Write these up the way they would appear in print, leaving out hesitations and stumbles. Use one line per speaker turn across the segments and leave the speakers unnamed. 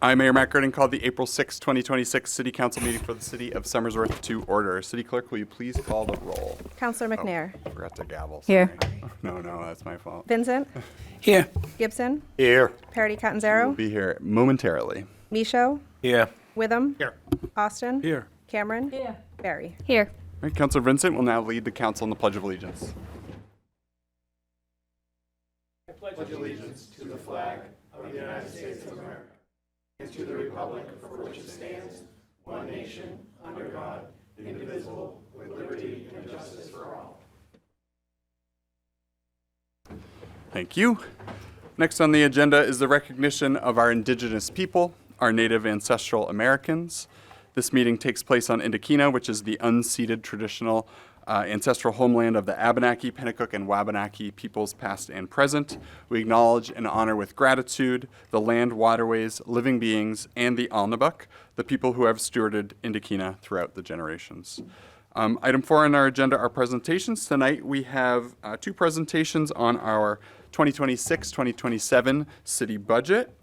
I, Mayor Matt Girding, called the April 6, 2026 City Council meeting for the City of Somersworth to order. City Clerk, will you please call the roll?
Councillor McNair.
Oh, forgot to gavel.
Here.
Sorry. No, that's my fault.
Vincent.
Here.
Gibson.
Here.
Parity
We'll
Catanzaro.
be here momentarily.
Michaud.
Here.
Witham.
Here.
Austin.
Here.
Cameron. Here. Barry.
Here.
All right, Councilor Vincent will now lead the council in the Pledge of Allegiance. Thank you. Next on the agenda is the recognition of our Indigenous people, our Native ancestral Americans. This meeting takes place on Indokina, which is the unceded traditional ancestral homeland of the Abenaki, Pennacook, and Wabanaki peoples past and present. We acknowledge and honor with gratitude the land, waterways, living beings, and the Alnabuk, the people who have stewarded Indokina throughout the generations. Item 4 on our agenda are presentations. Tonight we have 2 presentations on our 2026-2027 city budget,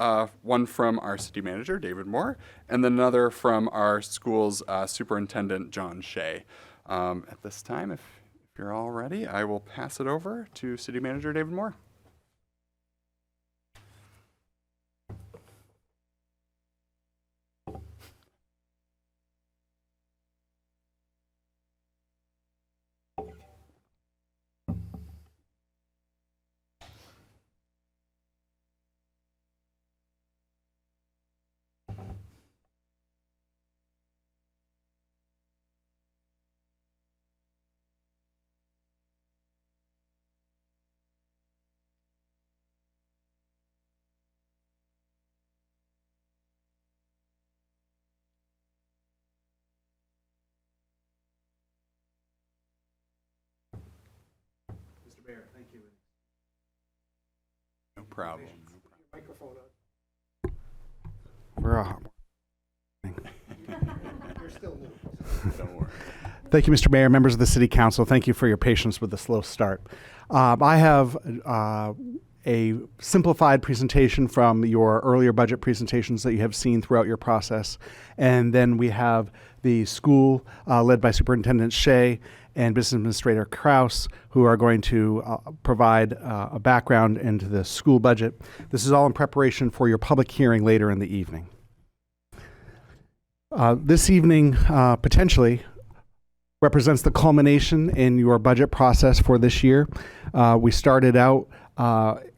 one from our city manager, David Moore, and then another from our school's superintendent, John Shea. At this time, if you're all ready, I will pass it over to city manager, David Moore.
Mr. Mayor, thank you.
No problem.
Microphone
You're still new.
Don't worry.
Thank you, Mr. Mayor, members of the City Council. Thank you for your patience with the slow start. I have a simplified presentation from your earlier budget presentations that you have seen throughout your process. And then we have the school led by Superintendent Shea and Business Administrator Kraus, who are going to provide a background into the school budget. This is all in preparation for your public hearing later in the evening. This evening, potentially, represents the culmination in your budget process for this year. We started out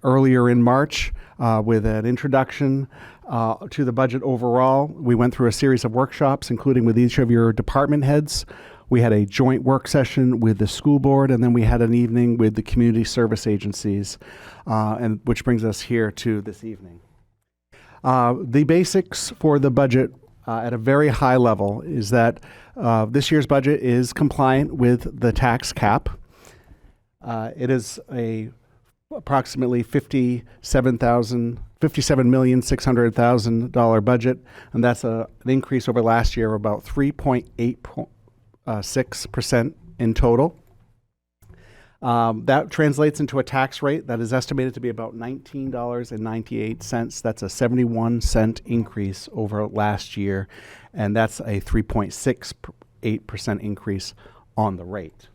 earlier in March with an introduction to the budget overall. We went through a series of workshops, including with each of your department heads. We had a joint work session with the school board, and then we had an evening with the community service agencies, and which brings us here to this evening. The basics for the budget at a very high level is that this year's budget is compliant with the tax cap. It is approximately $57,600,000 budget, and that's an increase over last year of about 3.86% in total. That translates into a tax rate that is estimated to be about $19.98. That's a 71-cent increase over last year, and that's a 3.68% increase on the rate.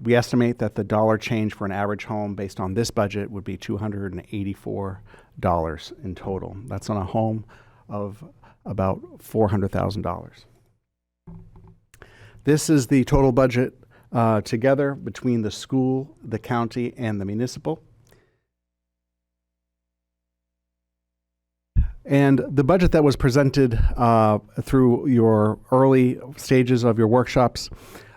We estimate that the dollar change for an average home based on this budget would be $284 in total. That's on a home of about $400,000. This is the total budget together between the school, the county, and the municipal. And the budget that was presented through your early stages of your workshops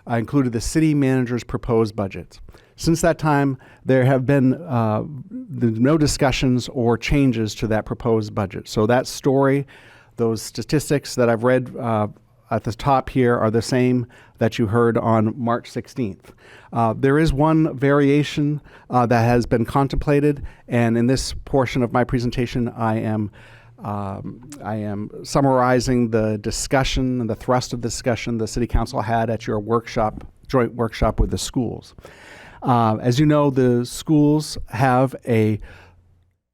included the city manager's proposed budget. Since that time, there have been no discussions or changes to that proposed budget. So that story, those statistics that I've read at the top here are the same that you heard on March 16th. There is one variation that has been contemplated, and in this portion of my presentation, I am summarizing the discussion and the thrust of the discussion the City Council had at your workshop, joint workshop with the schools. As you know, the schools have a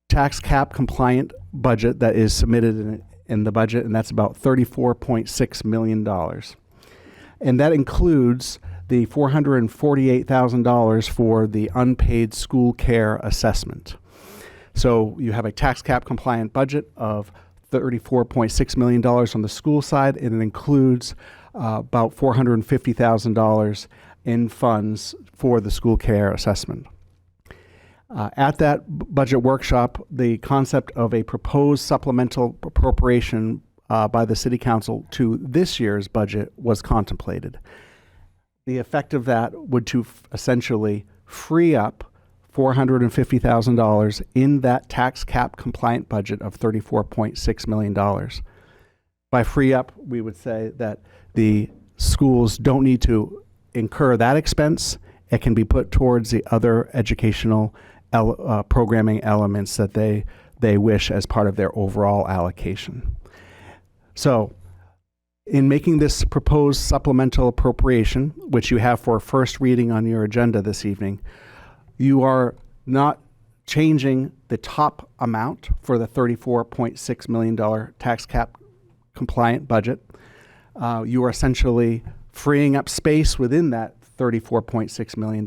tax cap compliant budget that is submitted in the budget, and that's about $34.6 million. And that includes the $448,000 for the unpaid school care assessment. So you have a tax cap compliant budget of $34.6 million on the school side, and it includes about $450,000 in funds for the school care assessment. At that budget workshop, the concept of a proposed supplemental appropriation by the City Council to this year's budget was contemplated. The effect of that would to essentially free up $450,000 in that tax cap compliant budget of $34.6 million. By free up, we would say that the schools don't need to incur that expense. It can be put towards the other educational programming elements that they wish as part of their overall allocation. So, in making this proposed supplemental appropriation, which you have for first reading on your agenda this evening, you are not changing the top amount for the $34.6 million tax cap compliant budget. You are essentially freeing up space within that $34.6 million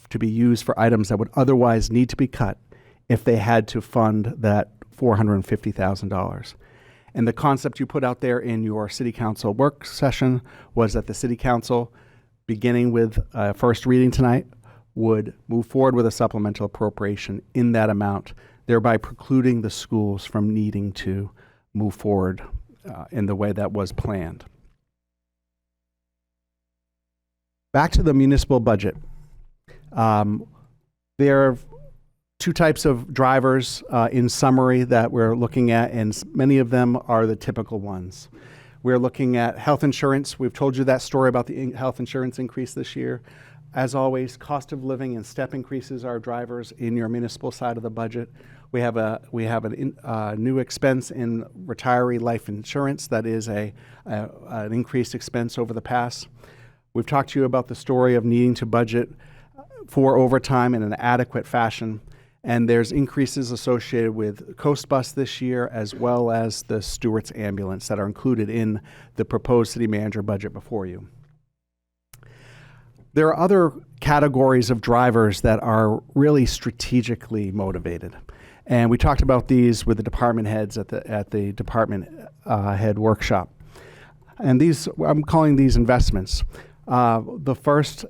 to be used for items that would otherwise need to be cut if they had to fund that $450,000. And the concept you put out there in your City Council work session was that the City Council, beginning with first reading tonight, would move forward with a supplemental appropriation in that amount, thereby precluding the schools from needing to move forward in the way that was planned. Back to the municipal budget. There are two types of drivers in summary that we're looking at, and many of them are the typical ones. We're looking at health insurance. We've told you that story about the health insurance increase this year. As always, cost of living and step increases are drivers in your municipal side of the budget. We have a new expense in retiree life insurance that is an increased expense over the past. We've talked to you about the story of needing to budget for overtime in an adequate fashion, and there's increases associated with Coast Bus this year, as well as the Stewart's ambulance that are included in the proposed city manager budget before you. There are other categories of drivers that are really strategically motivated, and we talked about these with the department heads at the department head workshop. And these, I'm calling these investments. The first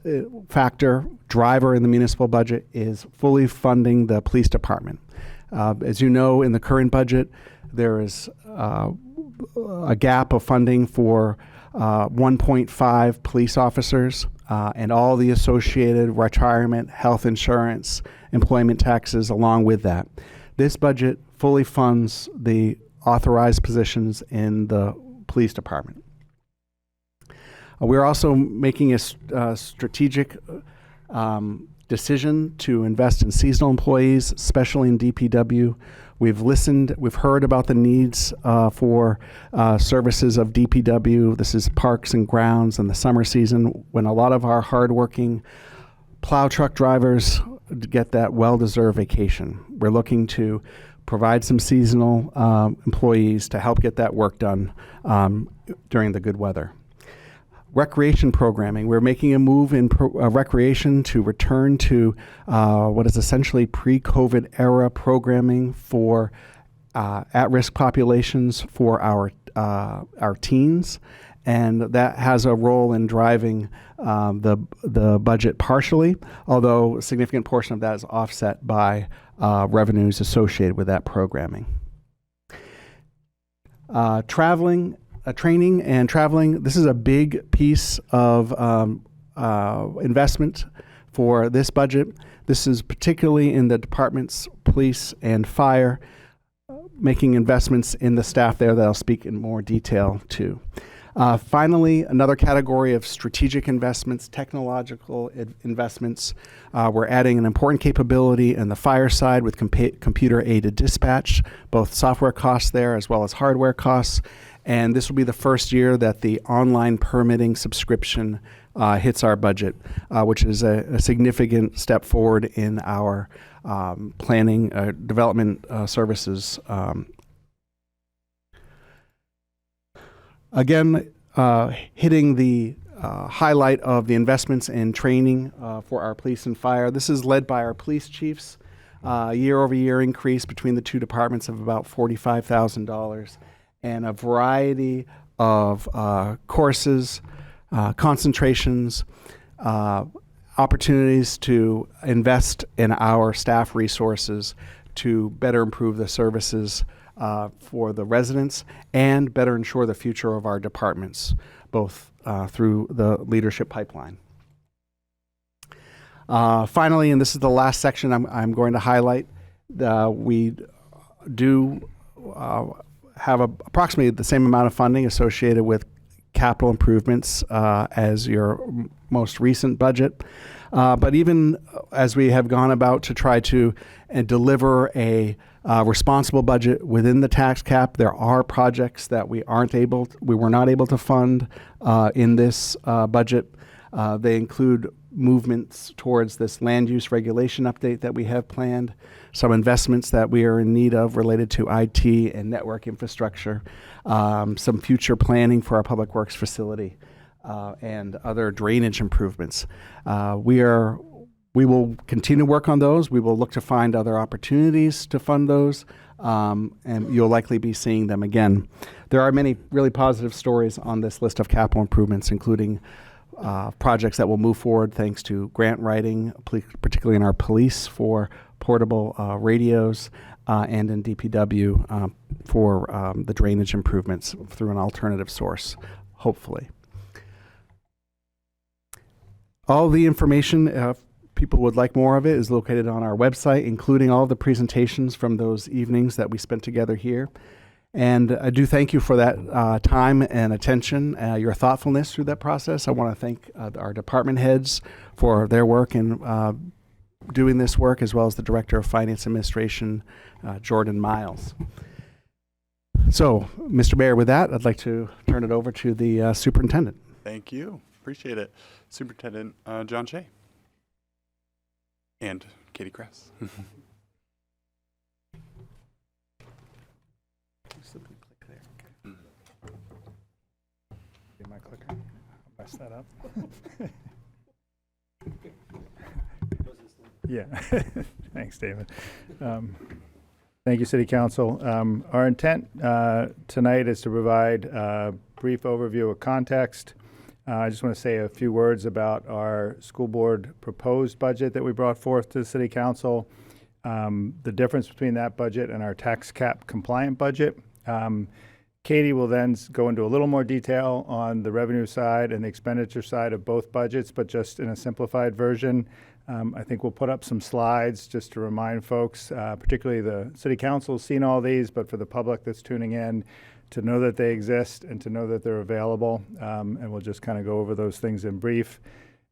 driver in the municipal budget is fully funding the police department. As you know, in the current budget, there is a gap of funding for 1.5 police officers and all the associated retirement, health insurance, employment taxes along with that. This budget fully funds the authorized positions in the police department. We're also making a strategic decision to invest in seasonal employees, especially in DPW. We've heard about the needs for services of DPW. This is parks and grounds in the summer season when a lot of our hardworking plow truck drivers get that well-deserved vacation. We're looking to provide some seasonal employees to help get that work done during the good weather. Recreation programming. We're making a move in recreation to return to what is essentially pre-COVID era programming for at-risk populations for our teens, and that has a role in driving the budget partially, although a significant portion of that is offset by revenues associated with that programming. Training and traveling. This is a big piece of investment for this budget. This is particularly in the departments, police and fire, making investments in the staff there that I'll speak in more detail to. Finally, another category of strategic investments, technological investments. We're adding an important capability in the fire side with computer-aided dispatch, both software costs there as well as hardware costs. And this will be the first year that the online permitting subscription hits our budget, which is a significant step forward in our planning development services. Again, hitting the highlight of the investments in training for our police and fire. This is led by our police chiefs. Year-over-year increase between the two departments of about $45,000, and a variety of courses, concentrations, opportunities to invest in our staff resources to better improve the services for the residents and better ensure the future of our departments, both through the leadership pipeline. Finally, and this is the last section I'm going to highlight, we do have approximately the same amount of funding associated with capital improvements as your most recent budget. But even as we have gone about to try to deliver a responsible budget within the tax cap, there are projects that we were not able to fund in this budget. They include movements towards this land use regulation update that we have planned, some investments that we are in need of related to IT and network infrastructure, some future planning for our public works facility, and other drainage improvements. We will continue to work on those. We will look to find other opportunities to fund those, and you'll likely be seeing them again. There are many really positive stories on this list of capital improvements, including projects that will move forward thanks to grant writing, particularly in our police for portable radios, and in DPW for the drainage improvements through an alternative source, hopefully. All the information, if people would like more of it, is located on our website, including all of the presentations from those evenings that we spent together here. And I do thank you for that time and attention, your thoughtfulness through that process. I want to thank our department heads for their work in doing this work, as well as the Director of Finance Administration, Jordan Miles. So, Mr. Mayor, with that, I'd like to turn it over to the Superintendent.
Thank you. Appreciate it. Superintendent John Shea. And Katie Kress.
Simply click there. Okay. My clicker. I'll mess that up. Yeah. Thanks, David. Thank you, City Council. Our intent tonight is to provide a brief overview of context. I just want to say a few words about our school board proposed budget that we brought forth to the City Council, the difference between that budget and our tax cap compliant budget. Katie will then go into a little more detail on the revenue side and the expenditure side of both budgets, but just in a simplified version. I think we'll put up some slides just to remind folks, particularly the City Council has seen all these, but for the public that's tuning in, to know that they exist and to know that they're available. And we'll just kind of go over those things in brief.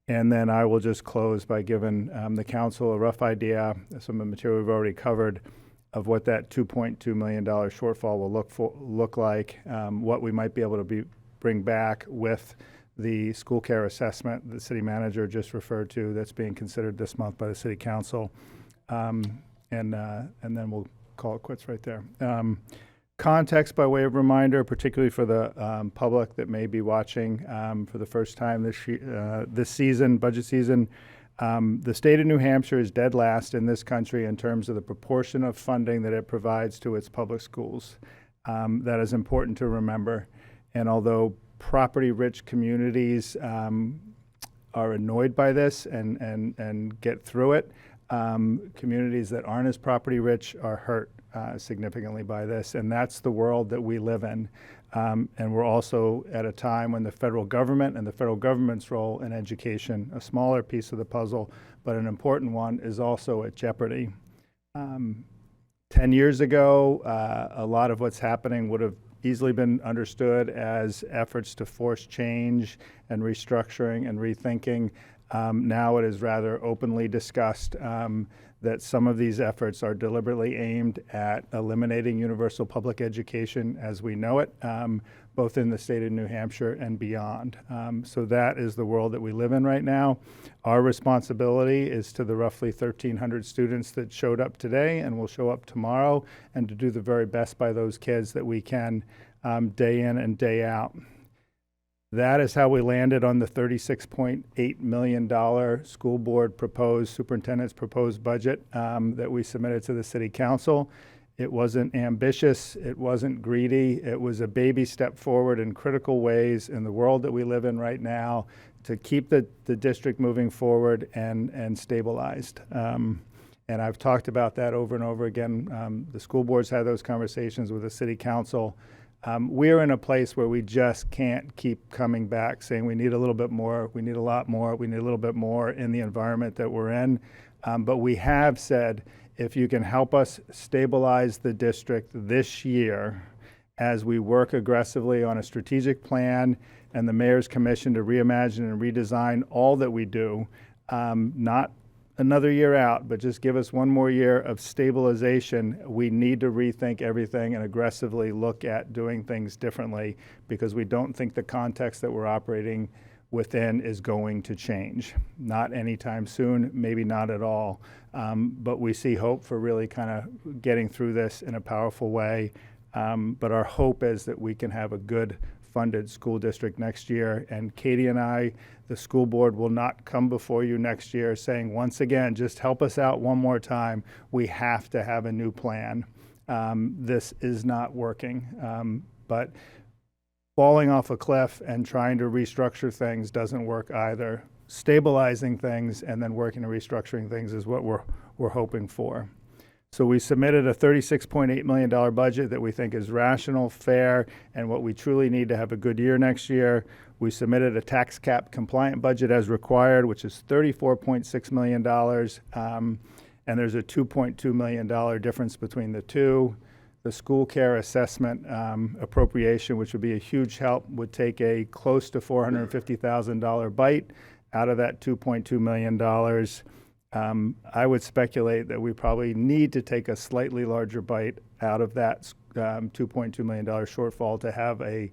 And then I will just close by giving the council a rough idea, some of the material we've already covered, of what that $2.2 million shortfall will look like, what we might be able to bring back with the school care assessment the city manager just referred to that's being considered this month by the City Council. And then we'll call it quits right there. Context by way of reminder, particularly for the public that may be watching for the first time this season, budget season. The state of New Hampshire is dead last in this country in terms of the proportion of funding that it provides to its public schools. That is important to remember. And although property-rich communities are annoyed by this and get through it, communities that aren't as property-rich are hurt significantly by this. And that's the world that we live in. And we're also at a time when the federal government and the federal government's role in education, a smaller piece of the puzzle, but an important one, is also at jeopardy. 10 years ago, a lot of what's happening would have easily been understood as efforts to force change and restructuring and rethinking. Now it is rather openly discussed that some of these efforts are deliberately aimed at eliminating universal public education as we know it, both in the state of New Hampshire and beyond. So that is the world that we live in right now. Our responsibility is to the roughly 1,300 students that showed up today and will show up tomorrow, and to do the very best by those kids that we can day in and day out. That is how we landed on the $36.8 million school board proposed, superintendent's proposed budget that we submitted to the city council. It wasn't ambitious, it wasn't greedy, it was a baby step forward in critical ways in the world that we live in right now to keep the district moving forward and stabilized. And I've talked about that over and over again. The school boards had those conversations with the city council. We're in a place where we just can't keep coming back saying we need a little bit more, we need a lot more, we need a little bit more in the environment that we're in. But we have said, if you can help us stabilize the district this year as we work aggressively on a strategic plan and the mayor's commission to reimagine and redesign all that we do, not another year out, but just give us one more year of stabilization. We need to rethink everything and aggressively look at doing things differently, because we don't think the context that we're operating within is going to change. Not anytime soon, maybe not at all. But we see hope for really kind of getting through this in a powerful way. But our hope is that we can have a good funded school district next year. And Katie and I, the school board, will not come before you next year saying, once again, just help us out one more time. We have to have a new plan. This is not working. But falling off a cliff and trying to restructure things doesn't work either. Stabilizing things and then working on restructuring things is what we're hoping for. So we submitted a $36.8 million budget that we think is rational, fair, and what we truly need to have a good year next year. We submitted a tax cap compliant budget as required, which is $34.6 million. And there's a $2.2 million difference between the two. The school care assessment appropriation, which would be a huge help, would take a close to $450,000 bite out of that $2.2 million. I would speculate that we probably need to take a slightly larger bite out of that $2.2 million shortfall to have a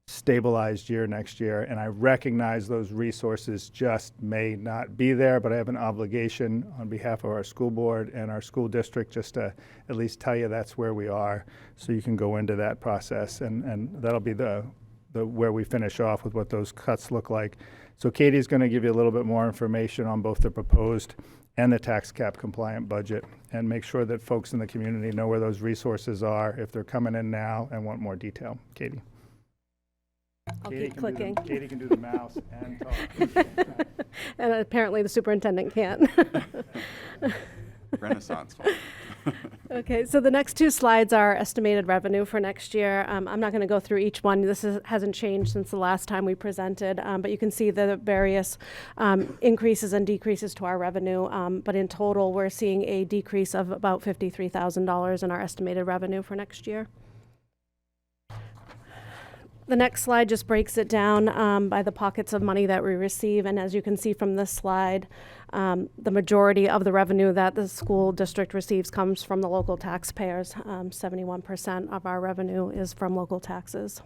stabilized year next year. And I recognize those resources just may not be there, but I have an obligation on behalf of our school board and our school district just to at least tell you that's where we are, so you can go into that process. And that'll be the where we finish off with what those cuts look like. So Katie's going to give you a little bit more information on both the proposed and the tax cap compliant budget, and make sure that folks in the community know where those resources are if they're coming in now and want more detail. Katie.
I'll
Katie
keep
can do the-
clicking.
Katie can do the mouse and talk.
And apparently the superintendent can't.
Renaissance.
Okay, so the next two slides are estimated revenue for next year. I'm not going to go through each one. This hasn't changed since the last time we presented, but you can see the various increases and decreases to our revenue. But in total, we're seeing a decrease of about $53,000 in our estimated revenue for next year. The next slide just breaks it down by the pockets of money that we receive. And as you can see from this slide, the majority of the revenue that the school district receives comes from the local taxpayers. 71% of our revenue is from local taxes.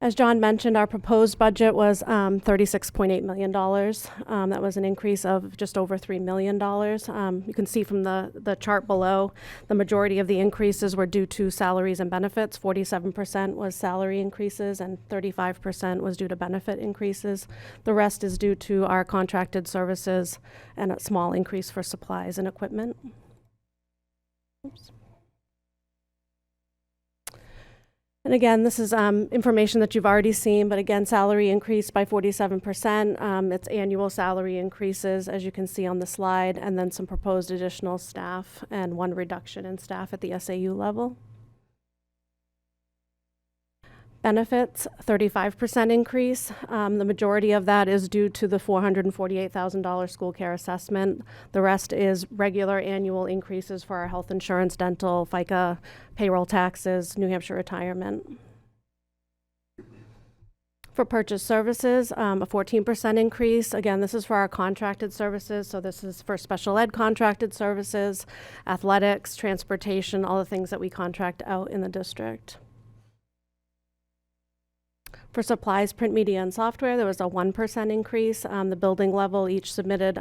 As John mentioned, our proposed budget was $36.8 million. That was an increase of just over $3 million. You can see from the chart below, the majority of the increases were due to salaries and benefits. 47% was salary increases and 35% was due to benefit increases. The rest is due to our contracted services and a small increase for supplies and equipment. Oops. And again, this is information that you've already seen, but again, salary increased by 47%. It's annual salary increases, as you can see on the slide, and then some proposed additional staff and one reduction in staff at the SAU level. Benefits, 35% increase. The majority of that is due to the $448,000 school care assessment. The rest is regular annual increases for our health insurance, dental, FICA, payroll taxes, New Hampshire retirement. For purchase services, a 14% increase. Again, this is for our contracted services. So this is for special ed contracted services, athletics, transportation, all the things that we contract out in the district. For supplies, print media, and software, there was a 1% increase. The building level each submitted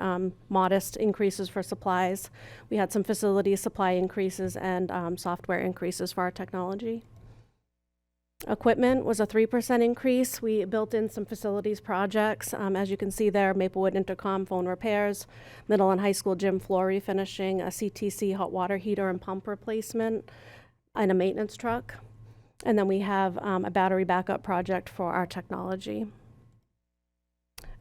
modest increases for supplies. We had some facility supply increases and software increases for our technology. Equipment was a 3% increase. We built in some facilities projects. As you can see there, Maplewood Intercom phone repairs, middle and high school gym floor refinishing, a CTC hot water heater and pump replacement, and a maintenance truck. And then we have a battery backup project for our technology.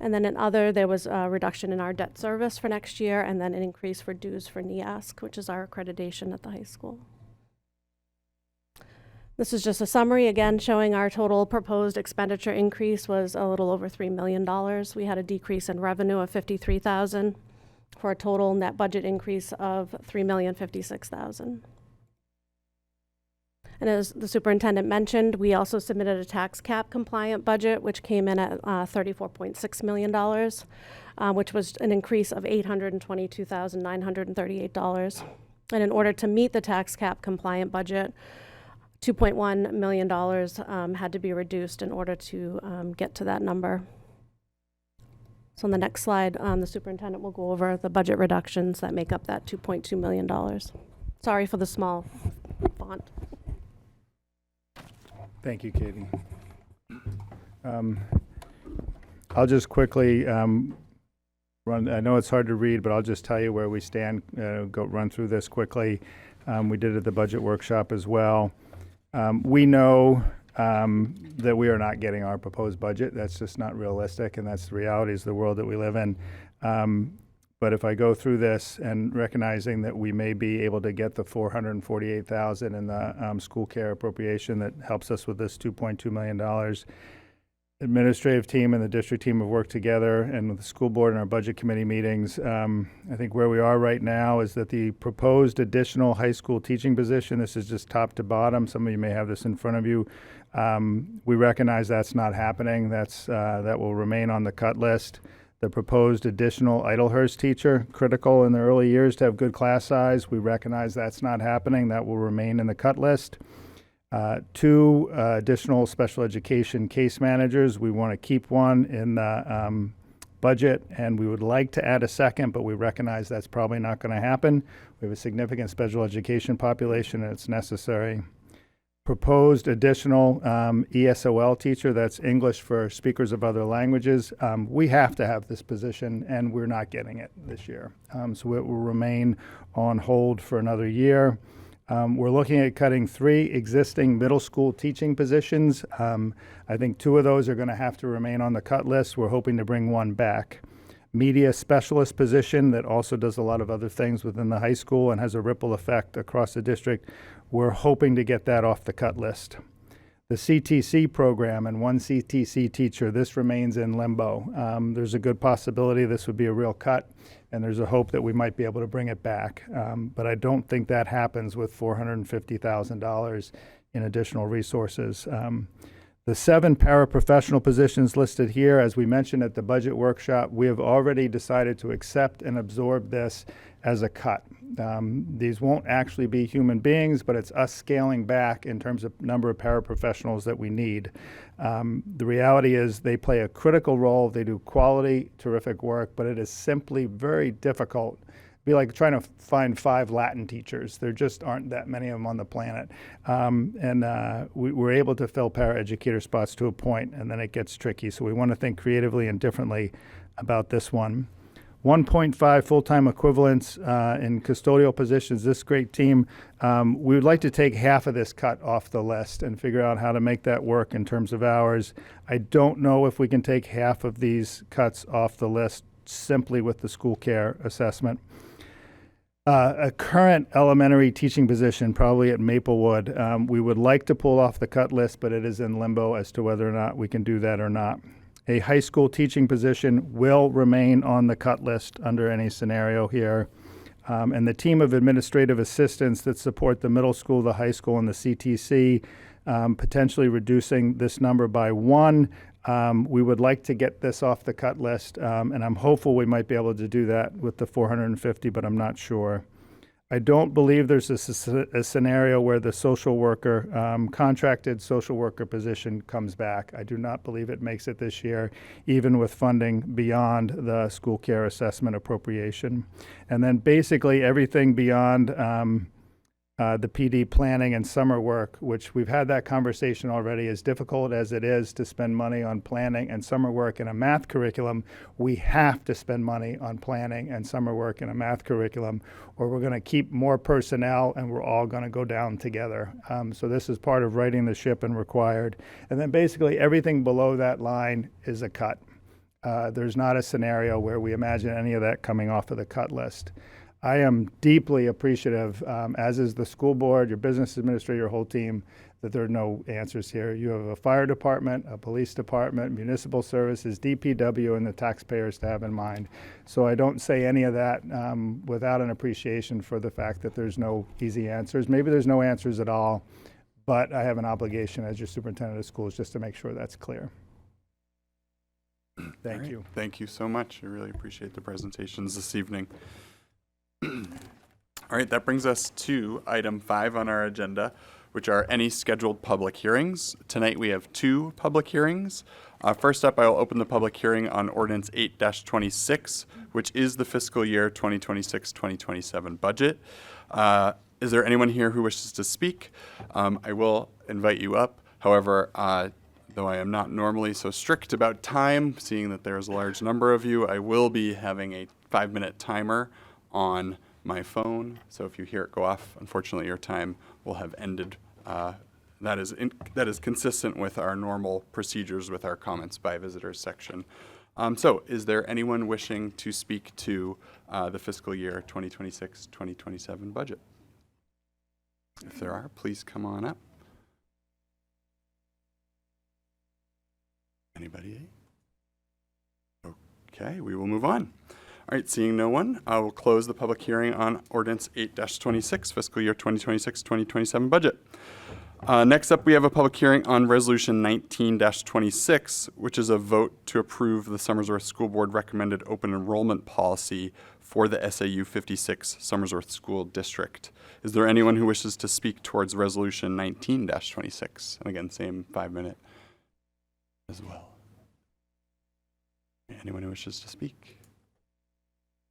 And then in other, there was a reduction in our debt service for next year, and then an increase for dues for NEASC, which is our accreditation at the high school. This is just a summary, again, showing our total proposed expenditure increase was a little over $3 million. We had a decrease in revenue of $53,000 for a total net budget increase of $3,056,000. And as the superintendent mentioned, we also submitted a tax cap compliant budget, which came in at $34.6 million, which was an increase of $822,938. And in order to meet the tax cap compliant budget, $2.1 million had to be reduced in order to get to that number. So on the next slide, the superintendent will go over the budget reductions that make up that $2.2 million. Sorry for the small font.
Thank you, Katie. I'll just quickly run. I know it's hard to read, but I'll just tell you where we stand. Run through this quickly. We did it at the budget workshop as well. We know that we are not getting our proposed budget. That's just not realistic, and that's the realities of the world that we live in. But if I go through this and recognizing that we may be able to get the $448,000 in the school care appropriation that helps us with this $2.2 million, administrative team and the district team have worked together, and with the school board and our budget committee meetings. I think where we are right now is that the proposed additional high school teaching position, this is just top to bottom. Some of you may have this in front of you. We recognize that's not happening. That will remain on the cut list. The proposed additional Idlehurst teacher, critical in the early years to have good class size. We recognize that's not happening. That will remain in the cut list. 2 additional special education case managers. We want to keep one in the budget, and we would like to add a second, but we recognize that's probably not going to happen. We have a significant special education population, and it's necessary. Proposed additional ESOL teacher, that's English for speakers of other languages. We have to have this position, and we're not getting it this year. So it will remain on hold for another year. We're looking at cutting 3 existing middle school teaching positions. I think 2 of those are going to have to remain on the cut list. We're hoping to bring 1 back. Media specialist position that also does a lot of other things within the high school and has a ripple effect across the district. We're hoping to get that off the cut list. The CTC program and 1 CTC teacher, this remains in limbo. There's a good possibility this would be a real cut, and there's a hope that we might be able to bring it back. But I don't think that happens with $450,000 in additional resources. The 7 paraprofessional positions listed here, as we mentioned at the budget workshop, we have already decided to accept and absorb this as a cut. These won't actually be human beings, but it's us scaling back in terms of number of paraprofessionals that we need. The reality is they play a critical role. They do quality, terrific work, but it is simply very difficult. It'd be like trying to find 5 Latin teachers. There just aren't that many of them on the planet. We're able to fill paraeducator spots to a point, and then it gets tricky. So we want to think creatively and differently about this one. 1.5 full-time equivalents in custodial positions. This great team, we would like to take half of this cut off the list and figure out how to make that work in terms of hours. I don't know if we can take half of these cuts off the list simply with the school care assessment. A current elementary teaching position, probably at Maplewood, we would like to pull off the cut list, but it is in limbo as to whether or not we can do that or not. A high school teaching position will remain on the cut list under any scenario here. And the team of administrative assistants that support the middle school, the high school, and the CTC, potentially reducing this number by 1. We would like to get this off the cut list, and I'm hopeful we might be able to do that with the 450, but I'm not sure. I don't believe there's a scenario where the social worker, contracted social worker position comes back. I do not believe it makes it this year, even with funding beyond the school care assessment appropriation. And then basically everything beyond the PD planning and summer work, which we've had that conversation already, as difficult as it is to spend money on planning and summer work in a math curriculum, we have to spend money on planning and summer work in a math curriculum, or we're going to keep more personnel and we're all going to go down together. So this is part of righting the ship and required. And then basically everything below that line is a cut. There's not a scenario where we imagine any of that coming off of the cut list. I am deeply appreciative, as is the school board, your business administrator, your whole team, that there are no answers here. You have a fire department, a police department, municipal services, DPW, and the taxpayers to have in mind. So I don't say any of that without an appreciation for the fact that there's no easy answers. Maybe there's no answers at all, but I have an obligation as your superintendent of schools just to make sure that's clear. Thank
All right.
you.
Thank you so much. I really appreciate the presentations this evening. All right, that brings us to item 5 on our agenda, which are any scheduled public hearings. Tonight we have 2 public hearings. First up, I will open the public hearing on Ordinance 8-26, which is the fiscal year 2026-2027 budget. Is there anyone here who wishes to speak? I will invite you up. However, though I am not normally so strict about time, seeing that there's a large number of you, I will be having a 5-minute timer on my phone. So if you hear it go off, unfortunately your time will have ended. That is consistent with our normal procedures with our comments by visitors section. So is there anyone wishing to speak to the fiscal year 2026-2027 budget? If there are, please come on up. Anybody? Okay, we will move on. All right, seeing no one, I will close the public hearing on Ordinance 8-26, fiscal year 2026-2027 budget. Next up, we have a public hearing on Resolution 19-26, which is a vote to approve the Somersworth School Board recommended open enrollment policy for the SAU 56 Somersworth School District. Is there anyone who wishes to speak towards Resolution 19-26? And again, same 5-minute as well. Anyone who wishes to speak?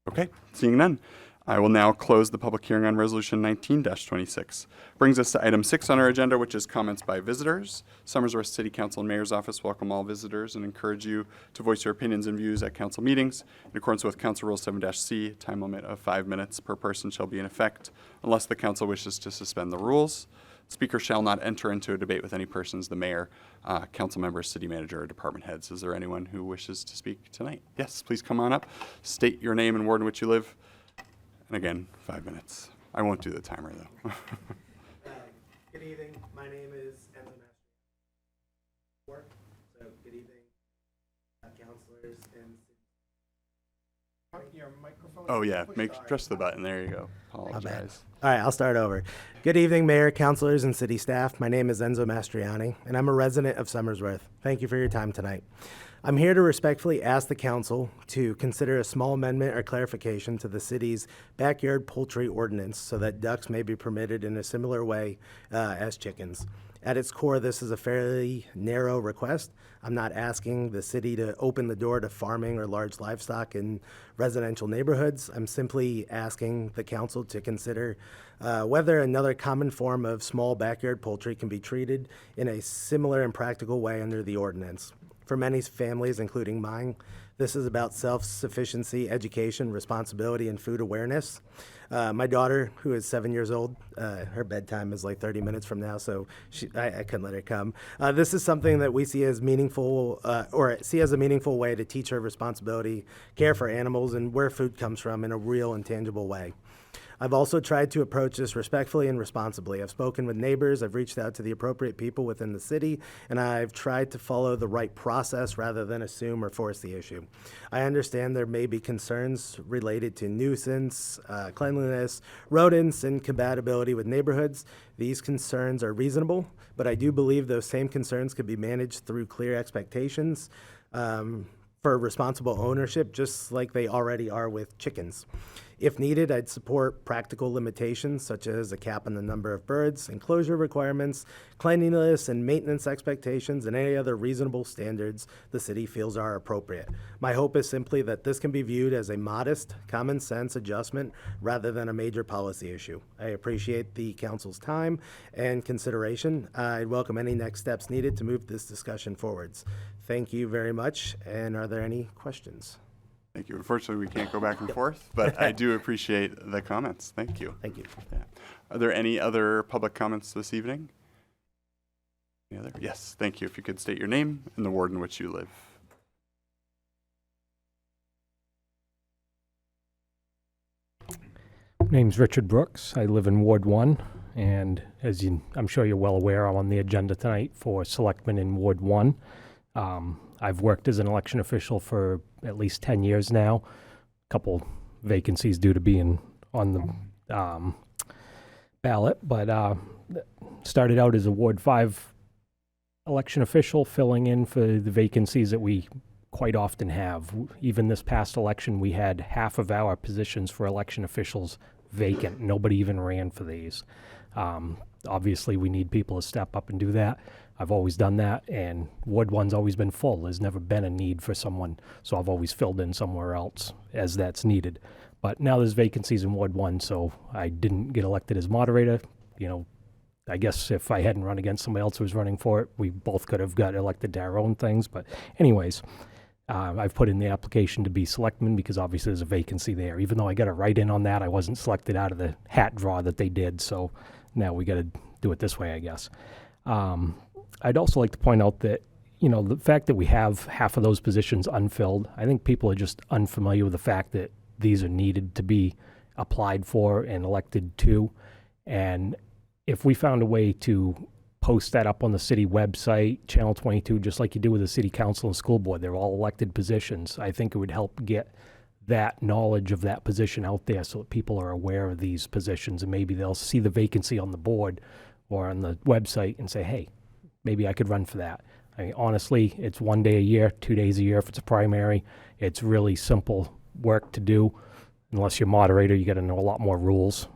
Okay, seeing none, I will now close the public hearing on Resolution 19-26. Brings us to item 6 on our agenda, which is comments by visitors. Somersworth City Council and Mayor's Office welcome all visitors and encourage you to voice your opinions and views at council meetings. In accordance with Council Rule 7-C, time limit of 5 minutes per person shall be in effect unless the council wishes to suspend the rules. Speaker shall not enter into a debate with any persons, the mayor, council members, city manager, or department heads. Is there anyone who wishes to speak tonight? Yes, please come on up. State your name and ward in which you live. And again, 5 minutes. I won't do the timer, though.
Good evening. My name is Enzo Master. So good evening, counselors and.
Your microphone.
Oh, yeah,
Push
press the button. There you go. Apologize.
All right, I'll start over. Good evening, Mayor, counselors, and city staff. My name is Enzo Mastriani, and I'm a resident of Somersworth. Thank you for your time tonight. I'm here to respectfully ask the council to consider a small amendment or clarification to the city's backyard poultry ordinance so that ducks may be permitted in a similar way as chickens. At its core, this is a fairly narrow request. I'm not asking the city to open the door to farming or large livestock in residential neighborhoods. I'm simply asking the council to consider whether another common form of small backyard poultry can be treated in a similar and practical way under the ordinance. For many families, including mine, this is about self-sufficiency, education, responsibility, and food awareness. My daughter, who is 7 years old, her bedtime is like 30 minutes from now, so I couldn't let her come. This is something that we see as meaningful, or see as a meaningful way to teach her responsibility, care for animals, and where food comes from in a real and tangible way. I've also tried to approach this respectfully and responsibly. I've spoken with neighbors, I've reached out to the appropriate people within the city, and I've tried to follow the right process rather than assume or force the issue. I understand there may be concerns related to nuisance, cleanliness, rodents, and compatibility with neighborhoods. These concerns are reasonable, but I do believe those same concerns could be managed through clear expectations for responsible ownership, just like they already are with chickens. If needed, I'd support practical limitations such as a cap on the number of birds, enclosure requirements, cleanliness and maintenance expectations, and any other reasonable standards the city feels are appropriate. My hope is simply that this can be viewed as a modest, common sense adjustment rather than a major policy issue. I appreciate the council's time and consideration. I'd welcome any next steps needed to move this discussion forwards. Thank you very much. And are there any questions?
Thank you. Unfortunately, we can't go back and forth, but I do appreciate the comments. Thank you.
Thank you.
Yeah. Are there any other public comments this evening? Any other? Yes, thank you. If you could state your name and the ward in which you live.
My name's Richard Brooks. I live in Ward 1, and I'm sure you're well aware, I'm on the agenda tonight for Selectmen in Ward 1. I've worked as an election official for at least 10 years now. A couple vacancies due to being on the ballot, but started out as a Ward 5 election official, filling in for the vacancies that we quite often have. Even this past election, we had half of our positions for election officials vacant. Nobody even ran for these. Obviously, we need people to step up and do that. I've always done that, and Ward 1's always been full. There's never been a need for someone, so I've always filled in somewhere else as that's needed. But now there's vacancies in Ward 1, so I didn't get elected as moderator. You know, I guess if I hadn't run against somebody else who was running for it, we both could have got elected to our own things. But anyways, I've put in the application to be selectman because obviously there's a vacancy there. Even though I got a write-in on that, I wasn't selected out of the hat draw that they did, so now we got to do it this way, I guess. I'd also like to point out that, you know, the fact that we have half of those positions unfilled, I think people are just unfamiliar with the fact that these are needed to be applied for and elected to. And if we found a way to post that up on the city website, Channel 22, just like you do with the city council and school board, they're all elected positions, I think it would help get that knowledge of that position out there so that people are aware of these positions, and maybe they'll see the vacancy on the board or on the website and say, hey, maybe I could run for that. I mean, honestly, it's 1 day a year, 2 days a year if it's a primary. It's really simple work to do. Unless you're moderator, you got to know a lot more rules,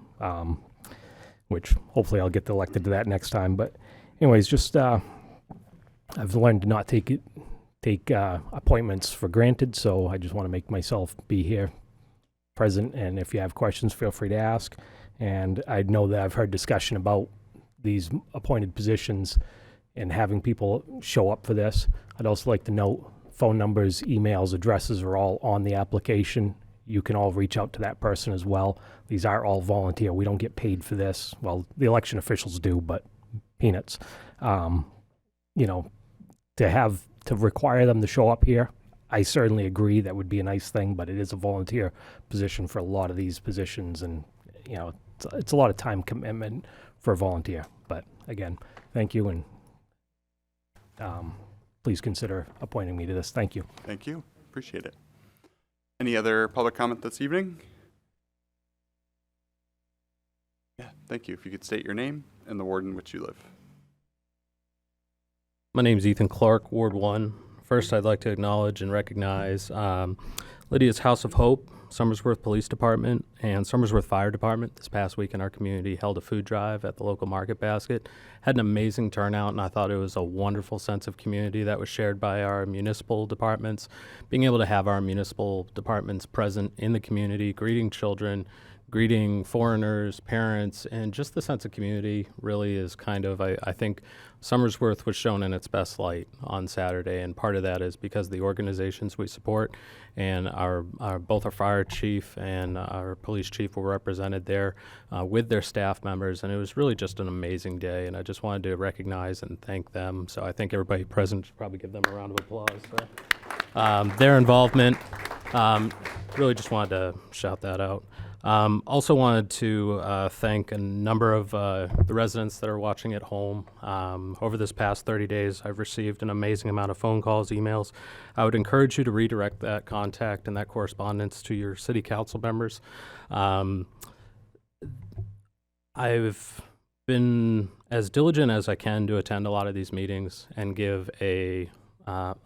which hopefully I'll get elected to that next time. But anyways, just I've learned to not take appointments for granted, so I just want to make myself be here present, and if you have questions, feel free to ask. And I know that I've heard discussion about these appointed positions and having people show up for this. I'd also like to note phone numbers, emails, addresses are all on the application. You can all reach out to that person as well. These are all volunteer. We don't get paid for this. Well, the election officials do, but peanuts. You know, to require them to show up here, I certainly agree that would be a nice thing, but it is a volunteer position for a lot of these positions, and you know, it's a lot of time commitment for a volunteer. But again, thank you, and please consider appointing me to this. Thank you.
Thank you. Appreciate it. Any other public comment this evening? Yeah, thank you. If you could state your name and the ward in which you live.
My name's Ethan Clark, Ward 1. First, I'd like to acknowledge and recognize Lydia's House of Hope, Somersworth Police Department, and Somersworth Fire Department. This past week in our community held a food drive at the local Market Basket. Had an amazing turnout, and I thought it was a wonderful sense of community that was shared by our municipal departments. Being able to have our municipal departments present in the community, greeting children, greeting foreigners, parents, and just the sense of community really is kind of, I think, Somersworth was shown in its best light on Saturday, and part of that is because of the organizations we support, and both our fire chief and our police chief were represented there with their staff members, and it was really just an amazing day, and I just wanted to recognize and thank them. So I think everybody present should probably give them a round of applause. So, their involvement, really just wanted to shout that out. Also wanted to thank a number of the residents that are watching at home. Over this past 30 days, I've received an amazing amount of phone calls, emails. I would encourage you to redirect that contact and that correspondence to your city council members. I've been as diligent as I can to attend a lot of these meetings and give a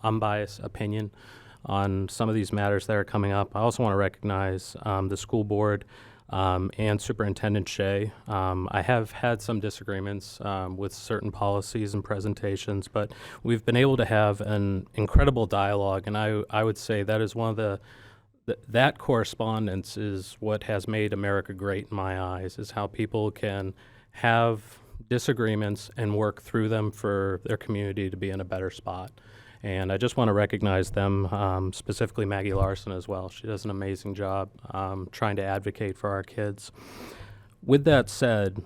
unbiased opinion on some of these matters that are coming up. I also want to recognize the school board and Superintendent Shea. I have had some disagreements with certain policies and presentations, but we've been able to have an incredible dialogue, and I would say that is one of that correspondence is what has made America great in my eyes, is how people can have disagreements and work through them for their community to be in a better spot. And I just want to recognize them, specifically Maggie Larson as well. She does an amazing job trying to advocate for our kids. With that said,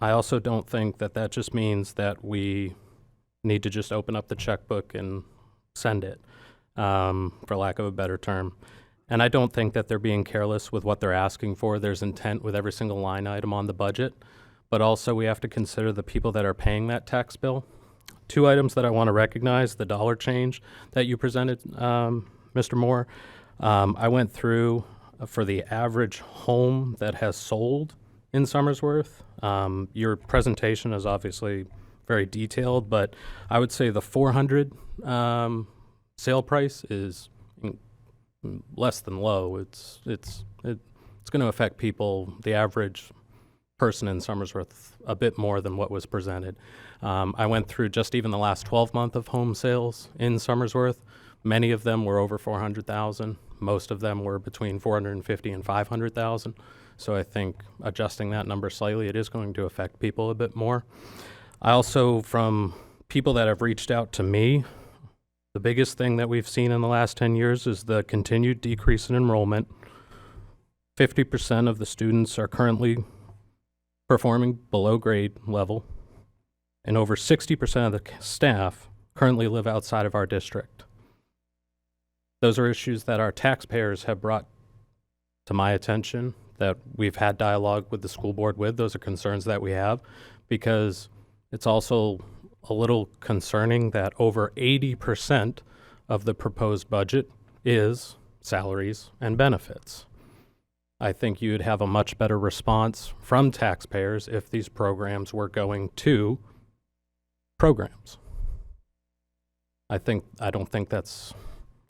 I also don't think that that just means that we need to just open up the checkbook and send it, for lack of a better term. And I don't think that they're being careless with what they're asking for. There's intent with every single line item on the budget. But also we have to consider the people that are paying that tax bill. Two items that I want to recognize, the dollar change that you presented, Mr. Moore. I went through for the average home that has sold in Somersworth. Your presentation is obviously very detailed, but I would say the 400 sale price is less than low. It's going to affect people, the average person in Somersworth, a bit more than what was presented. I went through just even the last 12 months of home sales in Somersworth. Many of them were over 400,000. Most of them were between 450 and 500,000. So I think adjusting that number slightly, it is going to affect people a bit more. I also, from people that have reached out to me, the biggest thing that we've seen in the last 10 years is the continued decrease in enrollment. 50% of the students are currently performing below grade level, and over 60% of the staff currently live outside of our district. Those are issues that our taxpayers have brought to my attention, that we've had dialogue with the school board with. Those are concerns that we have, because it's also a little concerning that over 80% of the proposed budget is salaries and benefits. I think you'd have a much better response from taxpayers if these programs were going to programs. I don't think that's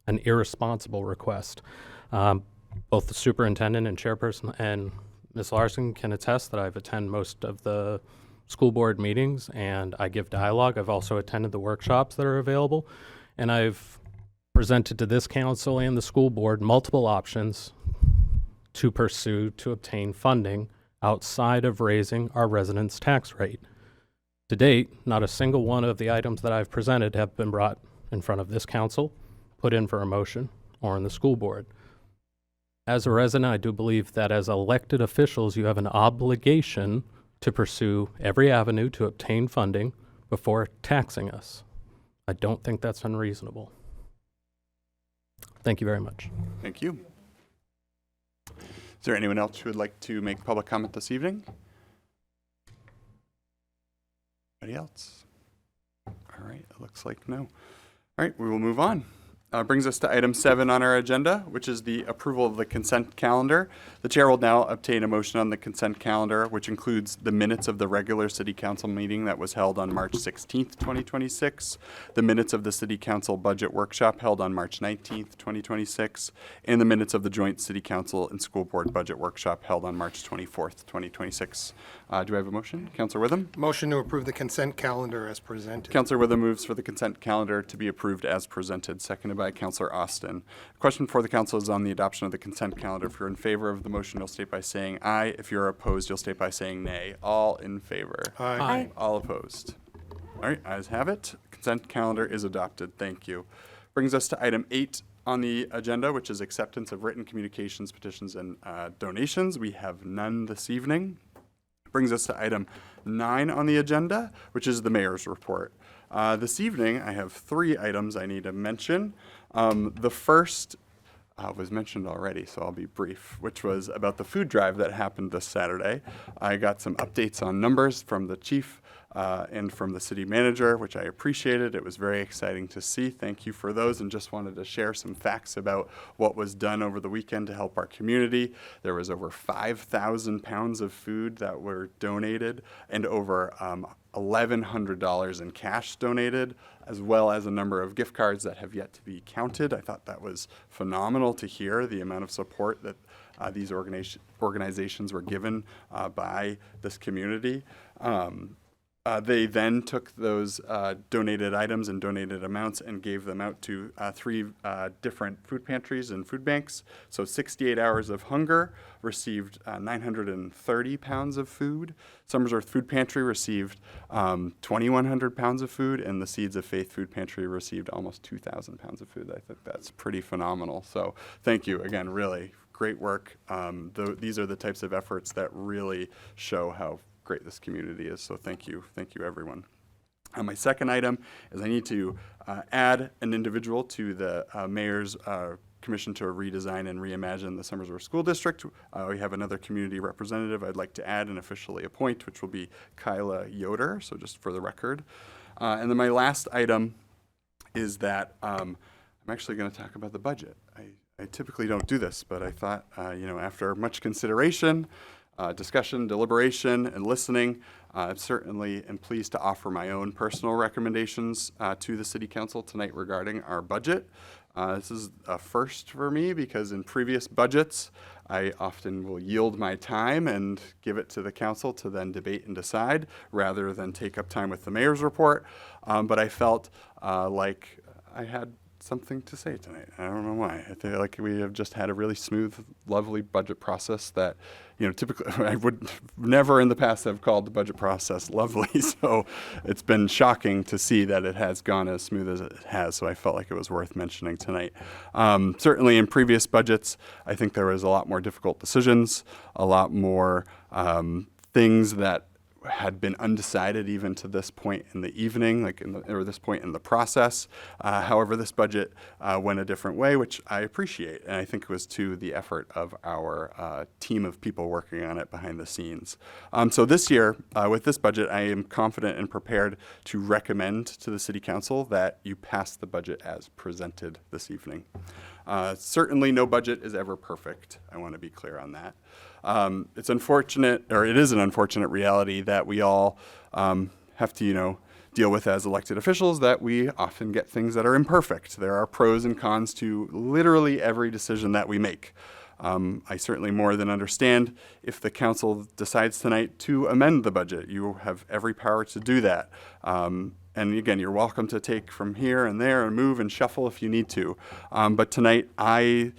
an irresponsible request. Both the superintendent and chairperson and Ms. Larson can attest that I've attended most of the school board meetings and I give dialogue. I've also attended the workshops that are available, and I've presented to this council and the school board multiple options to pursue to obtain funding outside of raising our residents' tax rate. To date, not a single one of the items that I've presented have been brought in front of this council, put in for a motion, or in the school board. As a resident, I do believe that as elected officials, you have an obligation to pursue every avenue to obtain funding before taxing us. I don't think that's unreasonable. Thank you very much.
Thank you. Is there anyone else who would like to make public comment this evening? Anybody else? All right, it looks like no. All right, we will move on. Brings us to item 7 on our agenda, which is the approval of the consent calendar. The chair will now obtain a motion on the consent calendar, which includes the minutes of the regular city council meeting that was held on March 16th, 2026, the minutes of the city council budget workshop held on March 19th, 2026, and the minutes of the joint city council and school board budget workshop held on March 24th, 2026. Do I have a motion? Councilor Witham?
Motion to approve the consent calendar as presented.
Councilor Witham moves for the consent calendar to be approved as presented, seconded by Councilor Austin. Question for the council is on the adoption of the consent calendar. If you're in favor of the motion, you'll state by saying aye. If you're opposed, you'll state by saying nay. All in favor?
Aye.
Aye.
All opposed? All right, ayes have it. Consent calendar is adopted. Thank you. Brings us to item 8 on the agenda, which is acceptance of written communications, petitions, and donations. We have none this evening. Brings us to item 9 on the agenda, which is the mayor's report. This evening, I have 3 items I need to mention. The first was mentioned already, so I'll be brief, which was about the food drive that happened this Saturday. I got some updates on numbers from the chief and from the city manager, which I appreciated. It was very exciting to see. Thank you for those, and just wanted to share some facts about what was done over the weekend to help our community. There was over 5,000 pounds of food that were donated and over $1,100 in cash donated, as well as a number of gift cards that have yet to be counted. I thought that was phenomenal to hear the amount of support that these organizations were given by this community. They then took those donated items and donated amounts and gave them out to 3 different food pantries and food banks. So 68 Hours of Hunger received 930 pounds of food. Somersworth Food Pantry received 2,100 pounds of food, and the Seeds of Faith Food Pantry received almost 2,000 pounds of food. I think that's pretty phenomenal. So thank you again, really great work. These are the types of efforts that really show how great this community is. So thank you everyone. My second item is I need to add an individual to the mayor's commission to redesign and reimagine the Somersworth School District. We have another community representative I'd like to add and officially appoint, which will be Kyla Yoder, so just for the record. And then my last item is that I'm actually going to talk about the budget. I typically don't do this, but I thought, after much consideration, discussion, deliberation, and listening, I certainly am pleased to offer my own personal recommendations to the City Council tonight regarding our budget. This is a first for me because in previous budgets, I often will yield my time and give it to the council to then debate and decide rather than take up time with the mayor's report. But I felt like I had something to say tonight. I don't know why. I feel like we have just had a really smooth, lovely budget process that, typically I would never in the past have called the budget process lovely. So it's been shocking to see that it has gone as smooth as it has. So I felt like it was worth mentioning tonight. Certainly in previous budgets, I think there was a lot more difficult decisions, a lot more things that had been undecided even to this point in the evening, or this point in the process. However, this budget went a different way, which I appreciate, and I think it was to the effort of our team of people working on it behind the scenes. So this year, with this budget, I am confident and prepared to recommend to the City Council that you pass the budget as presented this evening. Certainly no budget is ever perfect. I want to be clear on that. It's unfortunate, or it is an unfortunate reality that we all have to, deal with as elected officials, that we often get things that are imperfect. There are pros and cons to literally every decision that we make. I certainly more than understand if the council decides tonight to amend the budget. You have every power to do that. And again, you're welcome to take from here and there and move and shuffle if you need to. But tonight, I'm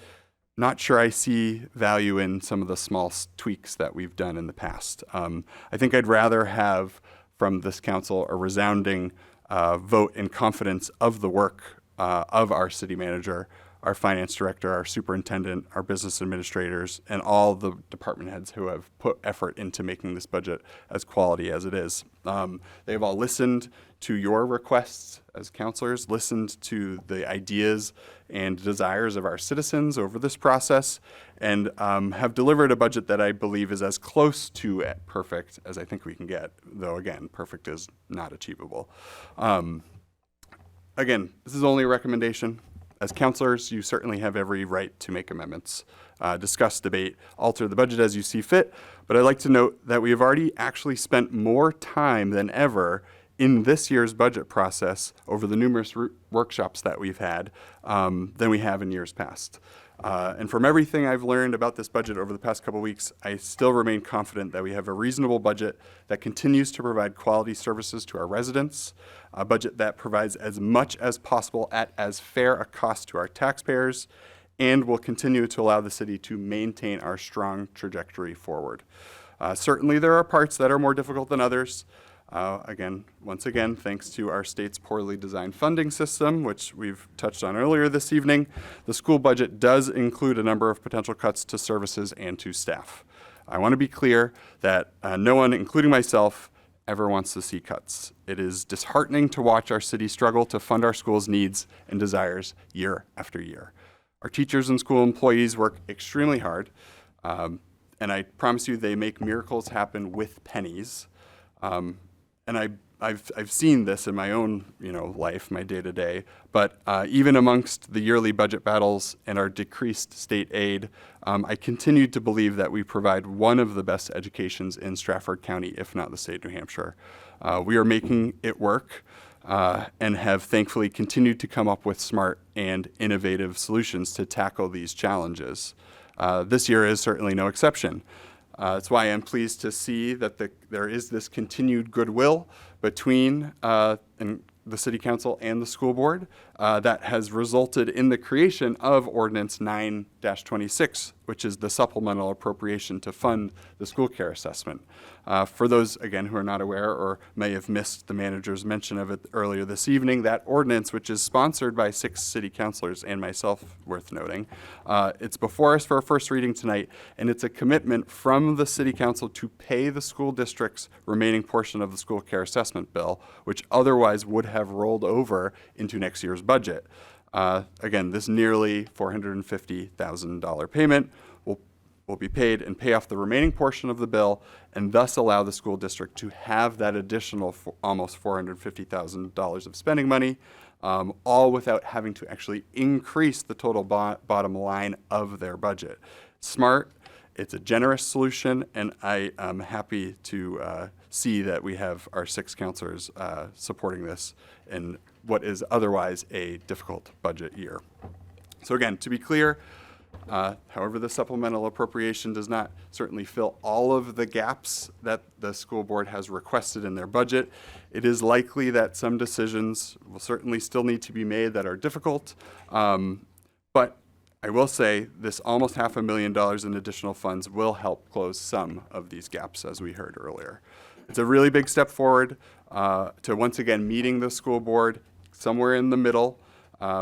not sure I see value in some of the small tweaks that we've done in the past. I think I'd rather have from this council a resounding vote in confidence of the work of our city manager, our finance director, our superintendent, our business administrators, and all the department heads who have put effort into making this budget as quality as it is. They've all listened to your requests as counselors, listened to the ideas and desires of our citizens over this process, and have delivered a budget that I believe is as close to perfect as I think we can get, though again, perfect is not achievable. Again, this is only a recommendation. As counselors, you certainly have every right to make amendments, discuss, debate, alter the budget as you see fit. But I'd like to note that we have already actually spent more time than ever in this year's budget process over the numerous workshops that we've had than we have in years past. And from everything I've learned about this budget over the past couple weeks, I still remain confident that we have a reasonable budget that continues to provide quality services to our residents, a budget that provides as much as possible at as fair a cost to our taxpayers, and will continue to allow the city to maintain our strong trajectory forward. Certainly there are parts that are more difficult than others. Once again, thanks to our state's poorly designed funding system, which we've touched on earlier this evening, the school budget does include a number of potential cuts to services and to staff. I want to be clear that no one, including myself, ever wants to see cuts. It is disheartening to watch our city struggle to fund our schools' needs and desires year after year. Our teachers and school employees work extremely hard, and I promise you they make miracles happen with pennies. And I've seen this in my own life, my day to day. But even amongst the yearly budget battles and our decreased state aid, I continue to believe that we provide one of the best educations in Stratford County, if not the state of New Hampshire. We are making it work and have thankfully continued to come up with smart and innovative solutions to tackle these challenges. This year is certainly no exception. That's why I'm pleased to see that there is this continued goodwill between the City Council and the School Board that has resulted in the creation of Ordinance 9-26, which is the supplemental appropriation to fund the school care assessment. For those, again, who are not aware or may have missed the manager's mention of it earlier this evening, that ordinance, which is sponsored by 6 city councilors and myself, worth noting, it's before us for a first reading tonight, and it's a commitment from the City Council to pay the school district's remaining portion of the school care assessment bill, which otherwise would have rolled over into next year's budget. Again, this nearly $450,000 payment will be paid and pay off the remaining portion of the bill, and thus allow the school district to have that additional almost $450,000 of spending money, all without having to actually increase the total bottom line of their budget. Smart, it's a generous solution, and I am happy to see that we have our 6 councilors supporting this in what is otherwise a difficult budget year. So again, to be clear, however, the supplemental appropriation does not certainly fill all of the gaps that the school board has requested in their budget. It is likely that some decisions will certainly still need to be made that are difficult, but I will say this almost $500,000 in additional funds will help close some of these gaps, as we heard earlier. It's a really big step forward to once again meeting the school board somewhere in the middle.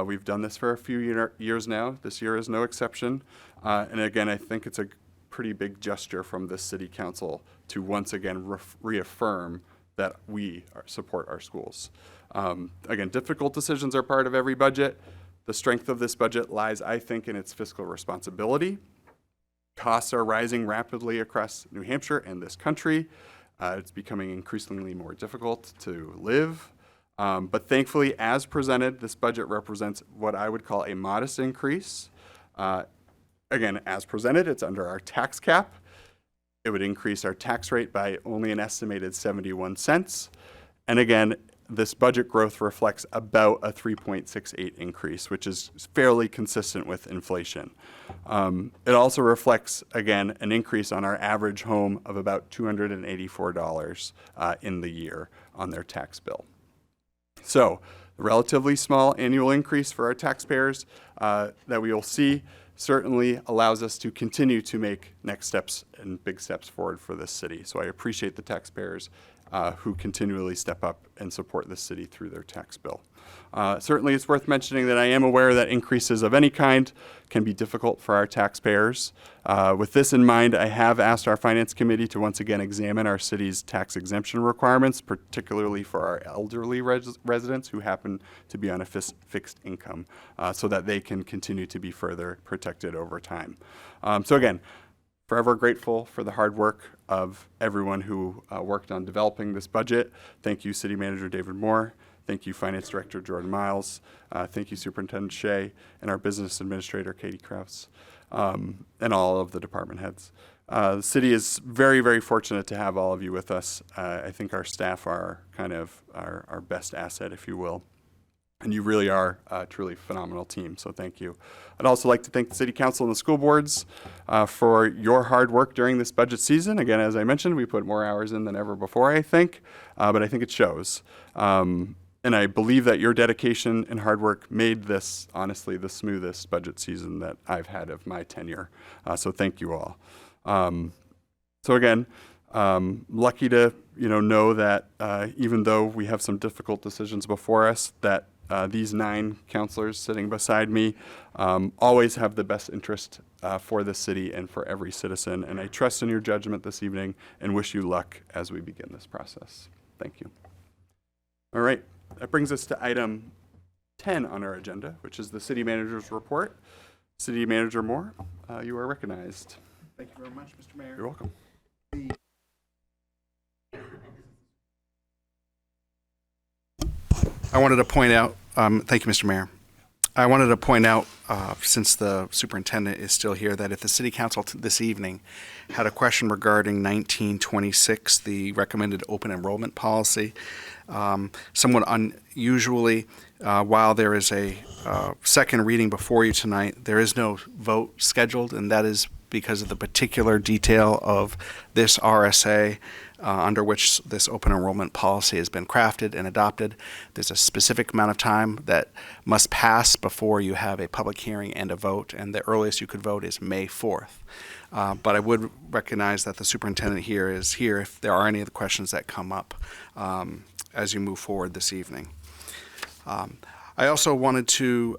We've done this for a few years now. This year is no exception. And again, I think it's a pretty big gesture from the City Council to once again reaffirm that we support our schools. Again, difficult decisions are part of every budget. The strength of this budget lies, I think, in its fiscal responsibility. Costs are rising rapidly across New Hampshire and this country. It's becoming increasingly more difficult to live. But thankfully, as presented, this budget represents what I would call a modest increase. Again, as presented, it's under our tax cap. It would increase our tax rate by only an estimated 71 cents. And again, this budget growth reflects about a 3.68 increase, which is fairly consistent with inflation. It also reflects, again, an increase on our average home of about $284 in the year on their tax bill. So, a relatively small annual increase for our taxpayers that we will see certainly allows us to continue to make next steps and big steps forward for this city. So I appreciate the taxpayers who continually step up and support the city through their tax bill. Certainly it's worth mentioning that I am aware that increases of any kind can be difficult for our taxpayers. With this in mind, I have asked our Finance Committee to once again examine our city's tax exemption requirements, particularly for our elderly residents who happen to be on a fixed income, so that they can continue to be further protected over time. So again, forever grateful for the hard work of everyone who worked on developing this budget. Thank you, City Manager David Moore. Thank you, Finance Director Jordan Miles. Thank you, Superintendent Shea, and our Business Administrator Katie Krause, and all of the department heads. The city is very, very fortunate to have all of you with us. I think our staff are kind of our best asset, if you will. And you really are a truly phenomenal team, so thank you. I'd also like to thank the City Council and the school boards for your hard work during this budget season. Again, as I mentioned, we put more hours in than ever before, I think, but I think it shows. And I believe that your dedication and hard work made this, honestly, the smoothest budget season that I've had of my tenure. So thank you all. So again, lucky to know that even though we have some difficult decisions before us, that these 9 counselors sitting beside me always have the best interest for the city and for every citizen. And I trust in your judgment this evening and wish you luck as we begin this process. Thank you. All right, that brings us to item 10 on our agenda, which is the city manager's report. City Manager Moore, you are recognized.
Thank you very much, Mr. Mayor.
You're welcome.
I wanted to point out, thank you, Mr. Mayor. I wanted to point out, since the superintendent is still here, that if the city council this evening had a question regarding 1926, the recommended open enrollment policy, somewhat unusually, while there is a second reading before you tonight, there is no vote scheduled, and that is because of the particular detail of this RSA under which this open enrollment policy has been crafted and adopted. There's a specific amount of time that must pass before you have a public hearing and a vote, and the earliest you could vote is May 4th. But I would recognize that the superintendent here is here if there are any of the questions that come up as you move forward this evening. I also wanted to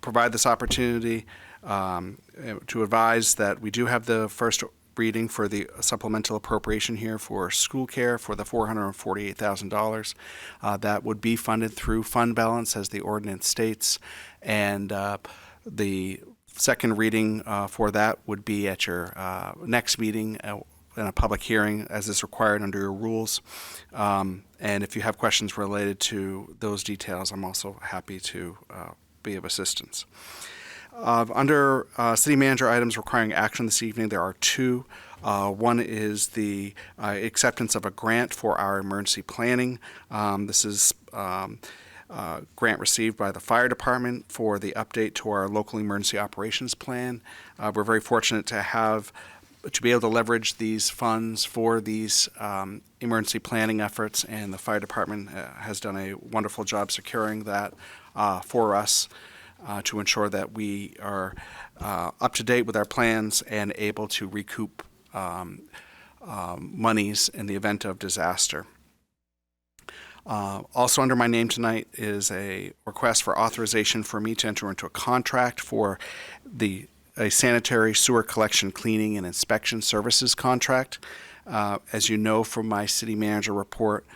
provide this opportunity to advise that we do have the first reading for the supplemental appropriation here for school care for the $448,000. That would be funded through fund balance as the ordinance states, and the second reading for that would be at your next meeting in a public hearing as is required under your rules. And if you have questions related to those details, I'm also happy to be of assistance. Under city manager items requiring action this evening, there are two. One is the acceptance of a grant for our emergency planning. This is grant received by the fire department for the update to our local emergency operations plan. We're very fortunate to be able to leverage these funds for these emergency planning efforts, and the fire department has done a wonderful job securing that for us. To ensure that we are up to date with our plans and able to recoup monies in the event of disaster. Also under my name tonight is a request for authorization for me to enter into a contract for a sanitary sewer collection, cleaning, and inspection services contract. As you know from my city manager report,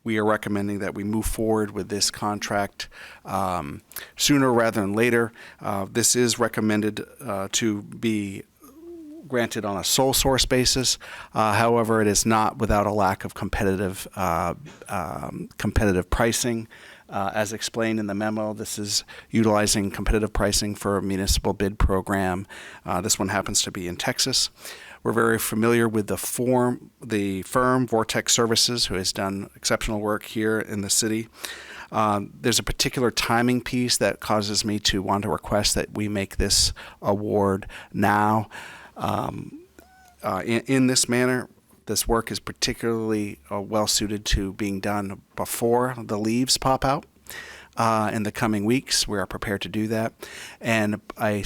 we are recommending that we move forward with this contract sooner rather than later. This is recommended to be granted on a sole source basis. However, it is not without a lack of competitive pricing. As explained in the memo, this is utilizing competitive pricing for a municipal bid program. This one happens to be in Texas. We're very familiar with the firm Vortex Services, who has done exceptional work here in the city. There's a particular timing piece that causes me to want to request that we make this award now. In this manner, this work is particularly well suited to being done before the leaves pop out. In the coming weeks, we are prepared to do that. And a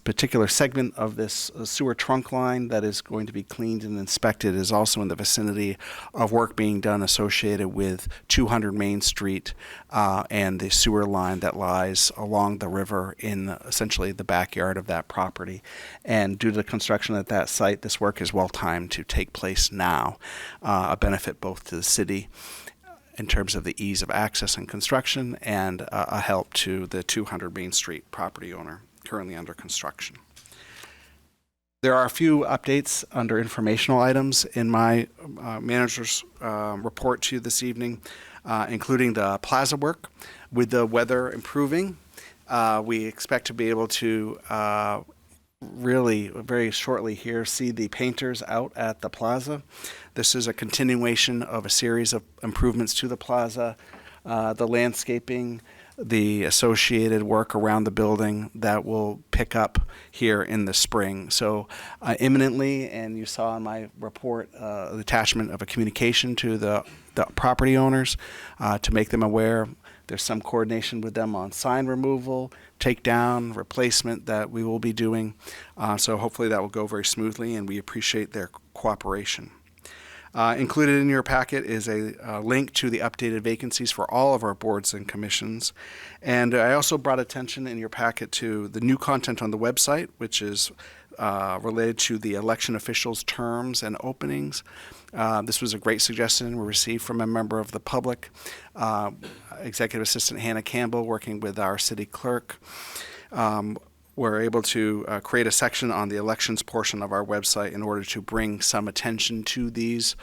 particular segment of this sewer trunk line that is going to be cleaned and inspected is also in the vicinity of work being done associated with 200 Main Street and the sewer line that lies along the river in essentially the backyard of that property. And due to the construction at that site, this work is well timed to take place now, a benefit both to the city in terms of the ease of access and construction, and a help to the 200 Main Street property owner currently under construction. There are a few updates under informational items in my manager's report to you this evening, including the plaza work. With the weather improving, we expect to be able to really very shortly here see the painters out at the plaza. This is a continuation of a series of improvements to the plaza, the landscaping, the associated work around the building that will pick up here in the spring. So imminently, and you saw in my report, the attachment of a communication to the property owners to make them aware. There's some coordination with them on sign removal, takedown, replacement that we will be doing. So hopefully that will go very smoothly, and we appreciate their cooperation.
Included in your packet is a link to the updated vacancies for all of our boards and commissions. And I also brought attention in your packet to the new content on the website, which is related to the election officials' terms and openings. This was a great suggestion we received from a member of the public, Executive Assistant Hannah Campbell, working with our city clerk. We're able to create a section on the elections portion of our website in order to bring some attention to these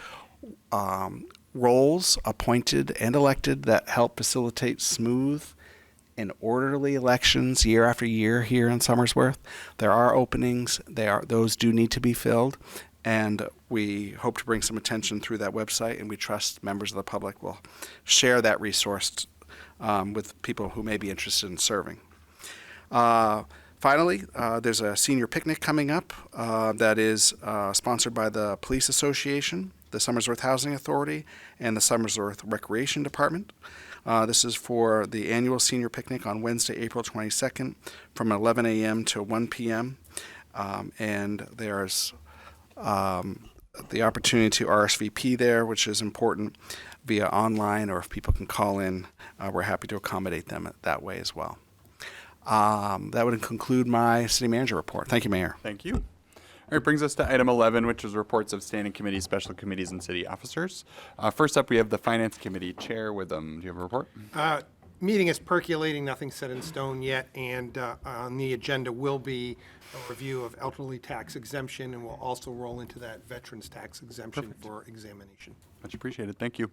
roles, appointed and elected, that help facilitate smooth and orderly elections year after year here in Somersworth. There are openings; those do need to be filled, and we hope to bring some attention through that website. And we trust members of the public will share that resource with people who may be interested in serving. Finally, there's a senior picnic coming up that is sponsored by the Police Association, the Somersworth Housing Authority, and the Somersworth Recreation Department. This is for the annual senior picnic on Wednesday, April 22nd from 11 a.m. to 1 p.m. And there's the opportunity to RSVP there, which is important, via online, or if people can call in, we're happy to accommodate them that way as well. That would conclude my city manager report. Thank you, Mayor.
Thank you. All right, brings us to item 11, which is reports of standing committees, special committees, and city officers. First up, we have the Finance Committee Chair with them. Do you have a report?
Meeting is percolating, nothing set in stone yet, and on the agenda will be a review of elderly tax exemption, and we'll also roll into that veterans tax exemption for examination.
Much appreciated. Thank you.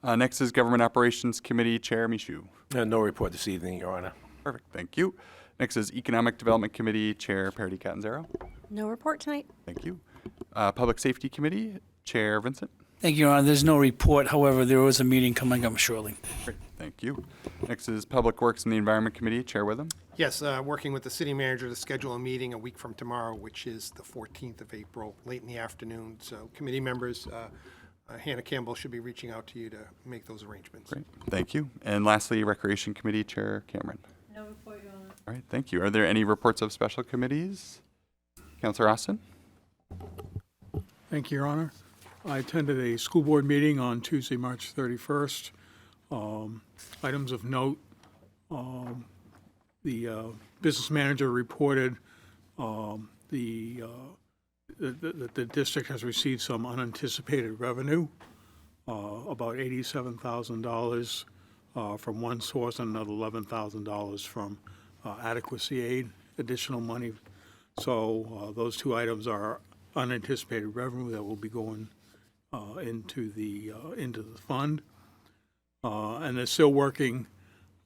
Next is Government Operations Committee Chair Michoud.
No report this evening, Your Honor.
Perfect. Thank you. Next is Economic Development Committee Chair Parity Catanzaro.
No report tonight.
Thank you. Public Safety Committee Chair Vincent.
Thank you, Your Honor. There's no report. However, there is a meeting coming up shortly.
Great. Thank you. Next is Public Works and the Environment Committee Chair Witham.
Yes, working with the city manager to schedule a meeting a week from tomorrow, which is the 14th of April, late in the afternoon. So committee members, Hannah Campbell should be reaching out to you to make those arrangements.
Great. Thank you. And lastly, Recreation Committee Chair Cameron.
No report, Your Honor.
All right. Thank you. Are there any reports of special committees? Councilor Austin?
Thank you, Your Honor. I attended a school board meeting on Tuesday, March 31st. Items of note, the business manager reported that the district has received some unanticipated revenue, about $87,000 from one source and another $11,000 from adequacy aid, additional money. So those two items are unanticipated revenue that will be going into the fund, and they're still working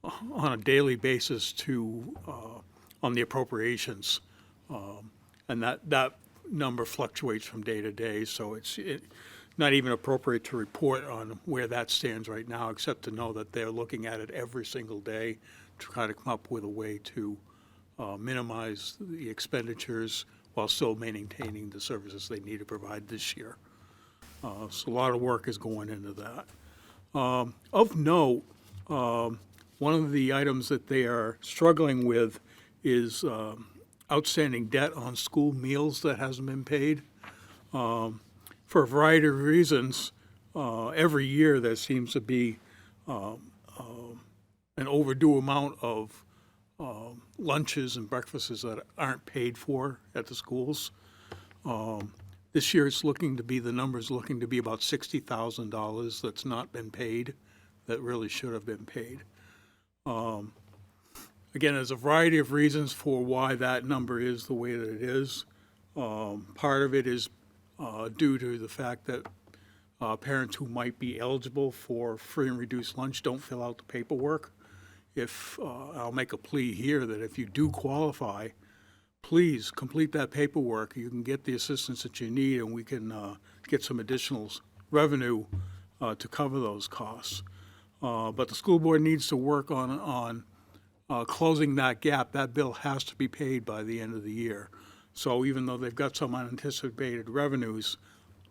on a daily basis to on the appropriations, and that number fluctuates from day to day. So it's not even appropriate to report on where that stands right now, except to know that they're looking at it every single day to try to come up with a way to minimize the expenditures while still maintaining the services they need to provide this year. So a lot of work is going into that. Of note, one of the items that they are struggling with is outstanding debt on school meals that hasn't been paid. For a variety of reasons, every year there seems to be an overdue amount of lunches and breakfasts that aren't paid for at the schools. This year the number's looking to be about $60,000 that's not been paid, that really should have been paid. Again, there's a variety of reasons for why that number is the way that it is. Part of it is due to the fact that parents who might be eligible for free and reduced lunch don't fill out the paperwork. I'll make a plea here that if you do qualify, please complete that paperwork. You can get the assistance that you need, and we can get some additional revenue to cover those costs. But the school board needs to work on closing that gap. That bill has to be paid by the end of the year. So even though they've got some unanticipated revenues,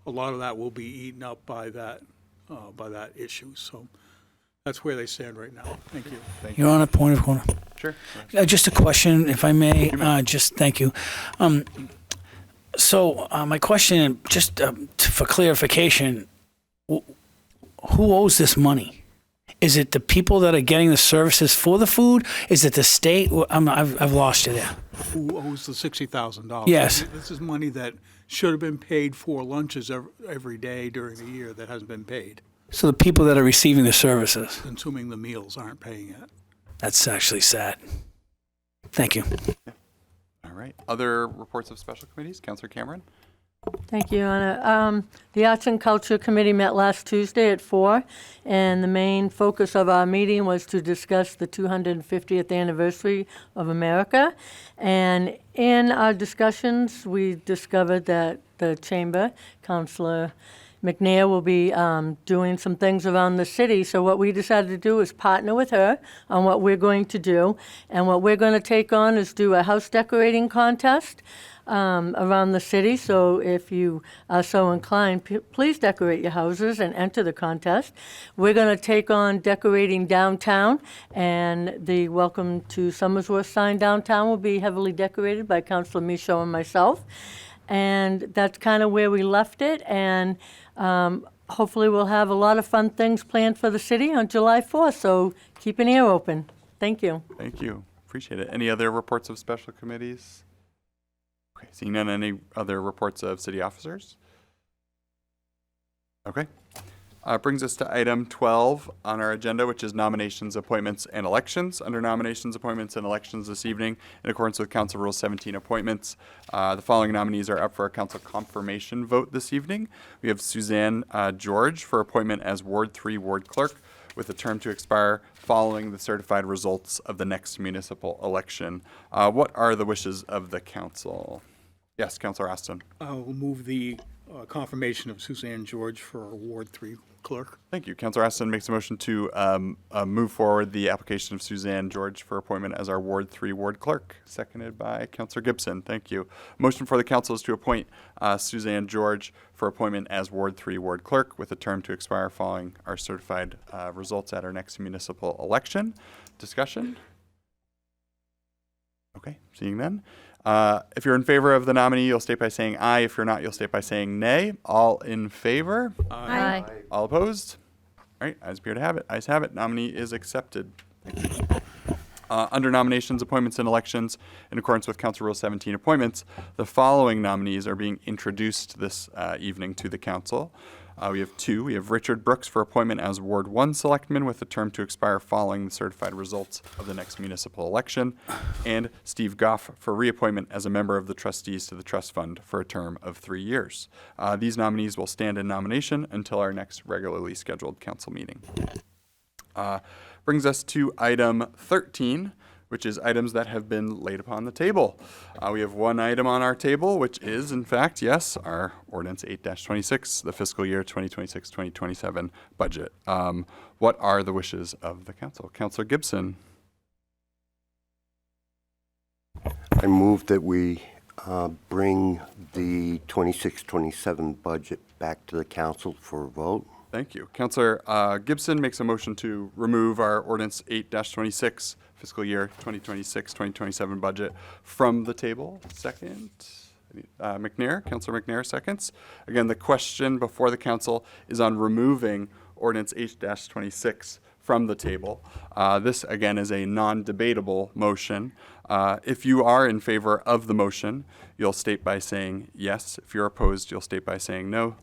a lot of that will be eaten up by that issue. So that's where they stand right now. Thank you.
You're on a point of order.
Sure.
Just a question, if I may. Just thank you. So my question, just for clarification, who owes this money? Is it the people that are getting the services for the food? Is it the state? I've lost you there.
Who owes the $60,000?
Yes.
This is money that should have been paid for lunches every day during the year that hasn't been paid.
So the people that are receiving the services.
Consuming the meals aren't paying it.
That's actually sad. Thank you.
All right. Other reports of special committees? Councillor Cameron?
Thank you, Your Honor. The Arts and Culture Committee met last Tuesday at 4, and the main focus of our meeting was to discuss the 250th anniversary of America. And in our discussions, we discovered that the Chamber, Councilor McNair, will be doing some things around the city. So what we decided to do is partner with her on what we're going to do. And what we're going to take on is do a house decorating contest around the city. So if you are so inclined, please decorate your houses and enter the contest. We're going to take on decorating downtown, and the Welcome to Somersworth sign downtown will be heavily decorated by Councilor Michaud and myself. And that's kind of where we left it. And hopefully we'll have a lot of fun things planned for the city on July 4th. So keep an ear open. Thank you.
Thank you. Appreciate it. Any other reports of special committees? Okay, seeing none, any other reports of city officers? Okay. Brings us to item 12 on our agenda, which is nominations, appointments, and elections. Under nominations, appointments, and elections this evening, in accordance with Council Rule 17 appointments, the following nominees are up for a council confirmation vote this evening. We have Suzanne George for appointment as Ward 3 Ward Clerk, with a term to expire following the certified results of the next municipal election. What are the wishes of the council? Yes, Councilor Aston.
I'll move the confirmation of Suzanne George for Ward 3 Clerk.
Thank you. Councilor Aston makes a motion to move forward the application of Suzanne George for appointment as our Ward 3 Ward Clerk, seconded by Councilor Gibson. Thank you. Motion for the council is to appoint Suzanne George for appointment as Ward 3 Ward Clerk with a term to expire following our certified results at our next municipal election. Discussion? Okay, seeing none. If you're in favor of the nominee, you'll state by saying aye. If you're not, you'll state by saying nay. All in favor?
Aye.
All opposed? All right, ayes appear to have it. Ayes have it. Nominee is accepted. Under nominations, appointments, and elections, in accordance with Council Rule 17 appointments, the following nominees are being introduced this evening to the council. We have two. We have Richard Brooks for appointment as Ward 1 Selectman with a term to expire following the certified results of the next municipal election, and Steve Goff for reappointment as a member of the trustees to the trust fund for a term of 3 years. These nominees will stand in nomination until our next regularly scheduled council meeting. Brings us to item 13, which is items that have been laid upon the table. We have one item on our table, which is, in fact, yes, our Ordinance 8-26, the fiscal year 2026-2027 budget. What are the wishes of the council? Councilor Gibson.
I move that we bring the 26-27 budget back to the council for a vote.
Thank you. Councilor Gibson makes a motion to remove our Ordinance 8-26 fiscal year 2026-2027 budget from the table. Second, McNair, Councilor McNair seconds. Again, the question before the council is on removing Ordinance 8-26 from the table. This, again, is a non-debatable motion. If you are in favor of the motion, you'll state by saying yes. If you're opposed, you'll state by saying no.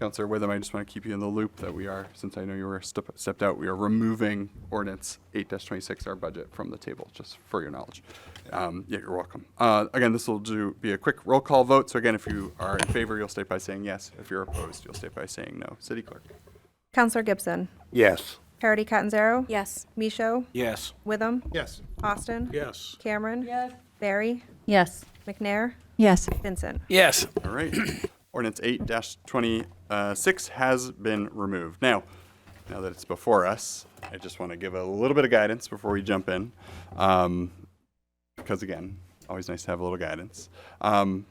Councilor Witham, I just want to keep you in the loop that we are, since I know you were stepped out, we are removing Ordinance 8-26, our budget, from the table, just for your knowledge. Yeah, you're welcome. Again, this will be a quick roll call vote. So again, if you are in favor, you'll state by saying yes. If you're opposed, you'll state by saying no. City Clerk.
Councilor Gibson.
Yes.
Parity Catanzaro.
Yes.
Michaud.
Yes.
Witham.
Yes.
Austin.
Yes.
Cameron.
Yes.
Barry.
Yes.
McNair.
Yes.
Vincent.
Yes.
All right. Ordinance 8-26 has been removed. Now that it's before us, I just want to give a little bit of guidance before we jump in. Because again, always nice to have a little guidance.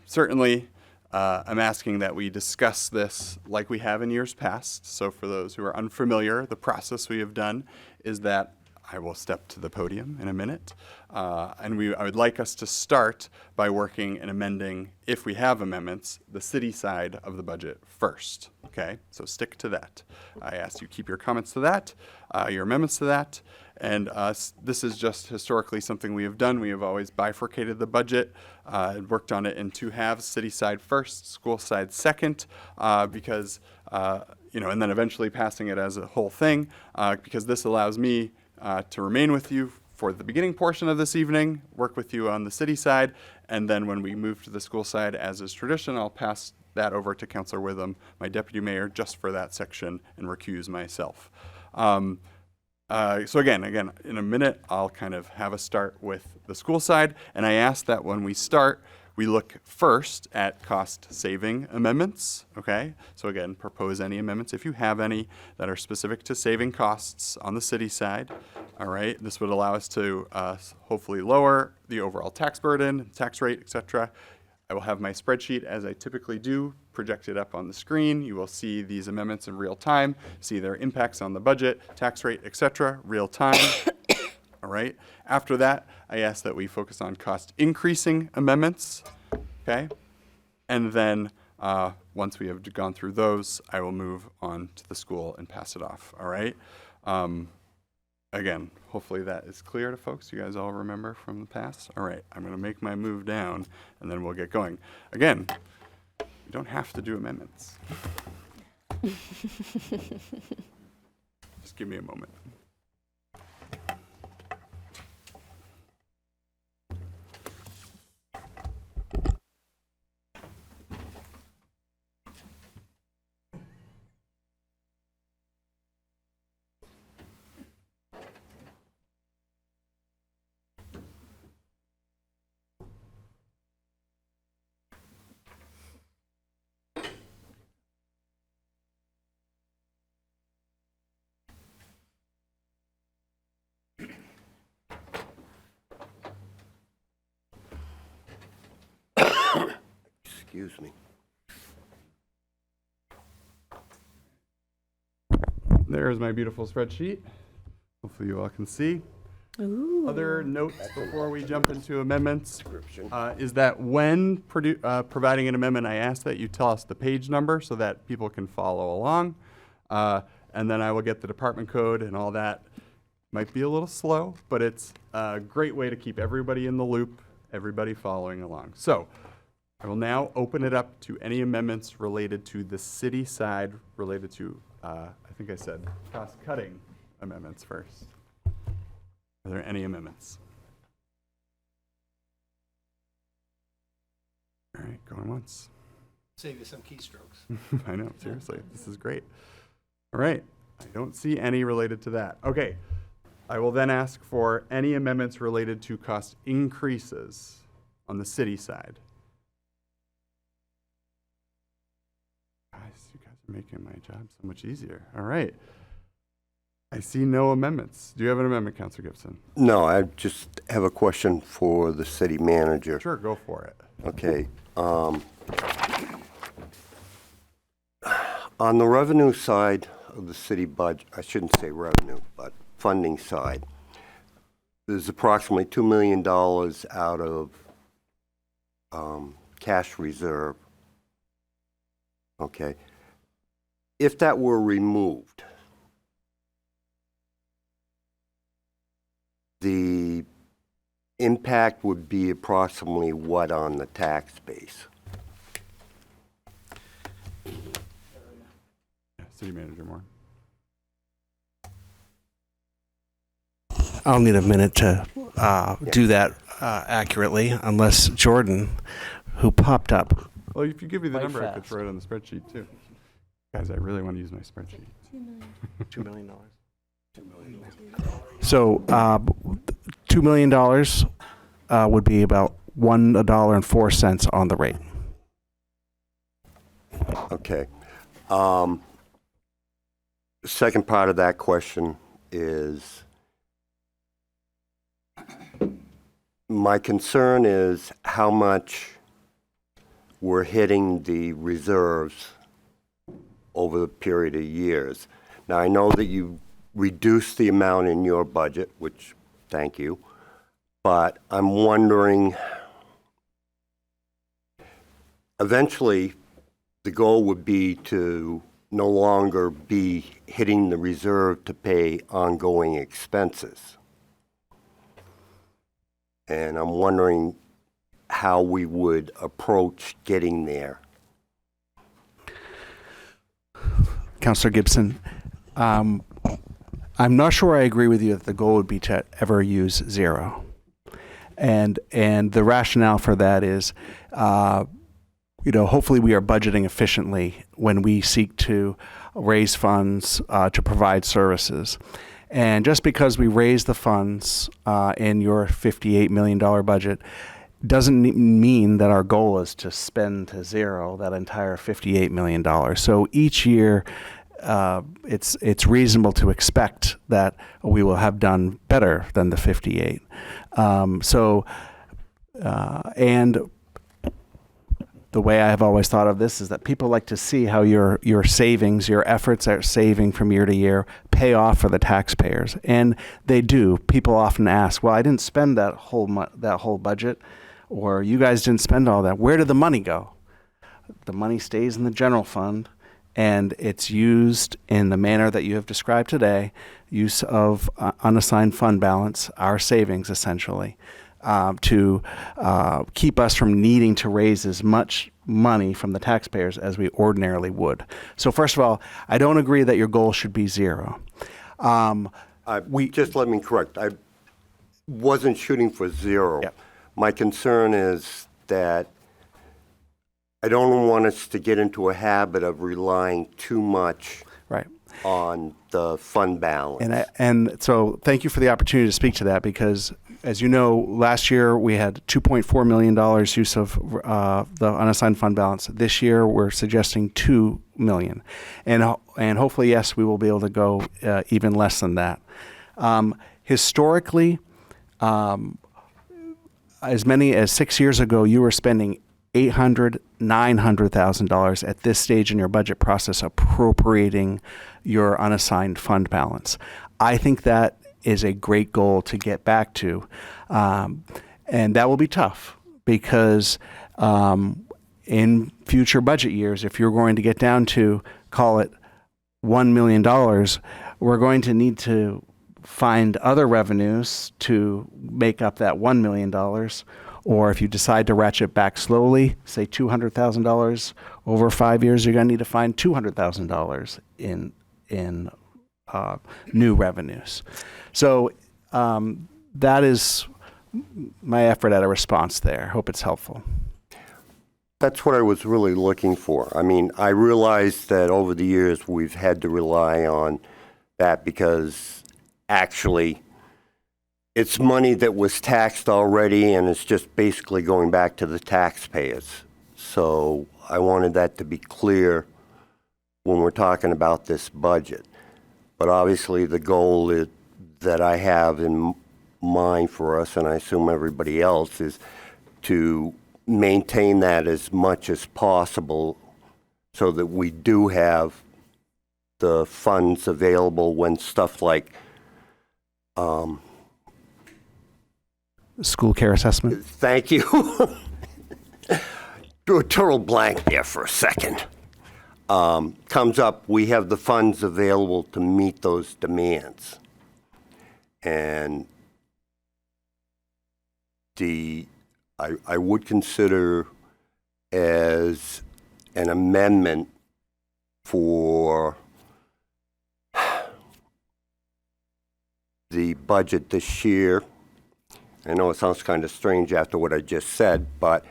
Certainly, I'm asking that we discuss this like we have in years past. So for those who are unfamiliar, the process we have done is that I will step to the podium in a minute. I would like us to start by working and amending, if we have amendments, the city side of the budget first. Okay, so stick to that. I ask you keep your comments to that, your amendments to that. And this is just historically something we have done. We have always bifurcated the budget, worked on it in two halves, city side first, school side second, because, and then eventually passing it as a whole thing, because this allows me to remain with you for the beginning portion of this evening, work with you on the city side, and then when we move to the school side, as is tradition, I'll pass that over to Councilor Witham, my deputy mayor, just for that section, and recuse myself. So again, in a minute, I'll kind of have a start with the school side, and I ask that when we start, we look first at cost-saving amendments, okay? So again, propose any amendments if you have any that are specific to saving costs on the city side, all right? This would allow us to hopefully lower the overall tax burden, tax rate, et cetera. I will have my spreadsheet, as I typically do, projected up on the screen. You will see these amendments in real time, see their impacts on the budget, tax rate, et cetera, real time. All right. After that, I ask that we focus on cost increasing amendments, okay? And then once we have gone through those, I will move on to the school and pass it off, all right? Again, hopefully that is clear to folks. You guys all remember from the past? All right, I'm gonna make my move down and then we'll get going. Again, you don't have to do amendments. Just give me a moment.
Excuse me.
There's my beautiful spreadsheet. Hopefully you all can see.
Ooh.
Other notes before we jump into amendments is that when providing an amendment, I ask that you tell us the page number so that people can follow along. And then I will get the department code and all that. Might be a little slow, but it's a great way to keep everybody in the loop, everybody following along. So I will now open it up to any amendments related to the city side, related to, I think I said cost-cutting amendments first. Are there any amendments? All right, going once.
Save you some keystrokes.
I know, seriously, this is great. All right, I don't see any related to that. Okay, I will then ask for any amendments related to cost increases on the city side. You guys are making my job so much easier. All right. I see no amendments. Do you have an amendment, Councilor Gibson?
No, I just have a question for the city manager.
Sure, go for it.
Okay. On the revenue side of the city budget, I shouldn't say revenue, but funding side, there's approximately $2 million out of cash reserve. Okay. If that were removed, the impact would be approximately what on the tax base?
Yeah, City Manager Moore.
I'll need a minute to do that accurately, unless Jordan, who popped up.
Well, if you give me the
Quite
number, I could
fast.
throw it on the spreadsheet too. Guys, I really want to use my spreadsheet.
$2 million.
So $2 million would be about $1.04 on the rate.
Okay. The second part of that question is, my concern is how much we're hitting the reserves over the period of years. Now, I know that you reduced the amount in your budget, which, thank you. But I'm wondering, eventually, the goal would be to no longer be hitting the reserve to pay ongoing expenses. And I'm wondering how we would approach getting there.
Councillor Gibson, I'm not sure I agree with you that the goal would be to ever use zero. And the rationale for that is, hopefully we are budgeting efficiently when we seek to raise funds to provide services. And just because we raise the funds in your $58 million budget doesn't mean that our goal is to spend to zero that entire $58 million. So each year, it's reasonable to expect that we will have done better than the 58. And the way I have always thought of this is that people like to see how your savings, your efforts at saving from year to year pay off for the taxpayers. And they do. People often ask, well, I didn't spend that whole budget, or you guys didn't spend all that. Where did the money go? The money stays in the general fund, and it's used in the manner that you have described today, use of unassigned fund balance, our savings essentially, to keep us from needing to raise as much money from the taxpayers as we ordinarily would. So first of all, I don't agree that your goal should be zero.
Just let me correct. I wasn't shooting for zero.
Yep.
My concern is that I don't want us to get into a habit of relying too much on the fund balance.
And so thank you for the opportunity to speak to that, because as you know, last year we had $2.4 million use of the unassigned fund balance. This year we're suggesting $2 million. And hopefully, yes, we will be able to go even less than that. Historically, as many as 6 years ago, you were spending $800,000, $900,000 at this stage in your budget process appropriating your unassigned fund balance. I think that is a great goal to get back to. And that will be tough because in future budget years, if you're going to get down to, call it $1 million, we're going to need to find other revenues to make up that $1 million. Or if you decide to ratchet back slowly, say $200,000 over 5 years, you're going to need to find $200,000 in new revenues. So that is my effort at a response there. Hope it's helpful.
That's what I was really looking for. I mean, I realized that over the years we've had to rely on that because actually it's money that was taxed already and it's just basically going back to the taxpayers. So I wanted that to be clear when we're talking about this budget. But obviously the goal that I have in mind for us, and I assume everybody else, is to maintain that as much as possible so that we do have the funds available when stuff like
school care assessment.
Thank you. Drew a total blank there for a second. Comes up, we have the funds available to meet those demands. And I would consider as an amendment for the budget this year. I know it sounds kind of strange after what I just said, but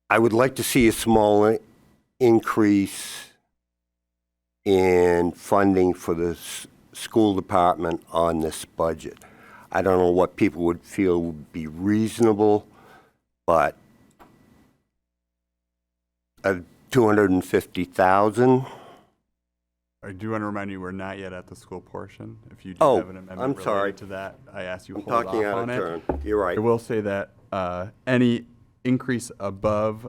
I would like to see a small increase in funding for the school department on this budget. I don't know what people would feel would be reasonable, but $250,000.
I do want to remind you, we're not yet at the school portion. If you do have an amendment
I'm sorry.
related to that, I ask you
I'm
hold
talking
off
out
on
of
it.
turn. You're right.
I will say that any increase above,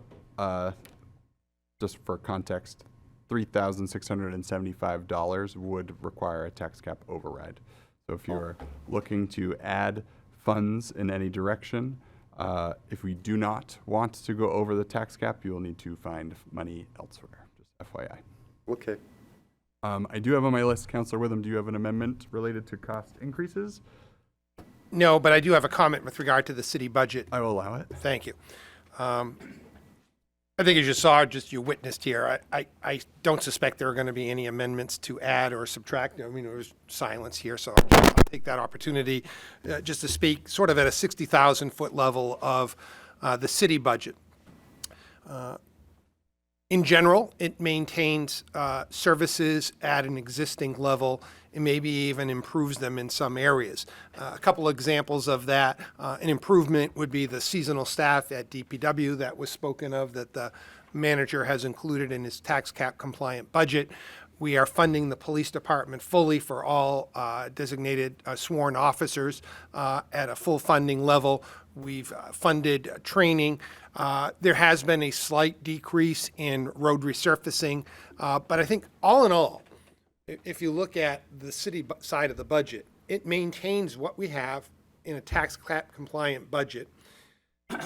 just for context, $3,675 would require a tax cap override. So if you're looking to add funds in any direction, if we do not want to go over the tax cap, you will need to find money elsewhere, just FYI.
Okay.
I do have on my list, Councillor Witham, do you have an amendment related to cost increases?
No, but I do have a comment with regard to the city budget.
I will allow it.
Thank you. I think as you saw, just you witnessed here, I don't suspect there are going to be any amendments to add or subtract. I mean, there was silence here, so I'll take that opportunity just to speak sort of at a 60,000-foot level of the city budget. In general, it maintains services at an existing level and maybe even improves them in some areas. A couple of examples of that, an improvement would be the seasonal staff at DPW that was spoken of, that the manager has included in his tax cap compliant budget. We are funding the police department fully for all designated sworn officers at a full funding level. We've funded training. There has been a slight decrease in road resurfacing, but I think all in all, if you look at the city side of the budget, it maintains what we have in a tax cap compliant budget. An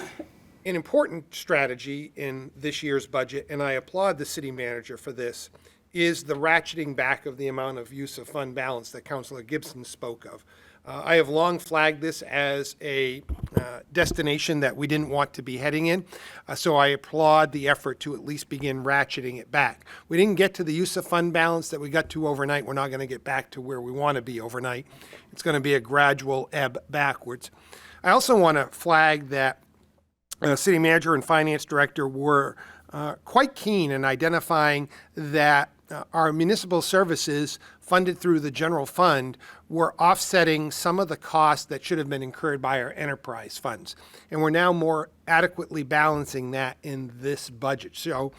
important strategy in this year's budget, and I applaud the city manager for this, is the ratcheting back of the amount of use of fund balance that Councilor Gibson spoke of. I have long flagged this as a destination that we didn't want to be heading in, so I applaud the effort to at least begin ratcheting it back. We didn't get to the use of fund balance that we got to overnight. We're not going to get back to where we want to be overnight. It's going to be a gradual ebb backwards. I also want to flag that city manager and finance director were quite keen in identifying that our municipal services funded through the general fund were offsetting some of the costs that should have been incurred by our enterprise funds. And we're now more adequately balancing that in this budget. So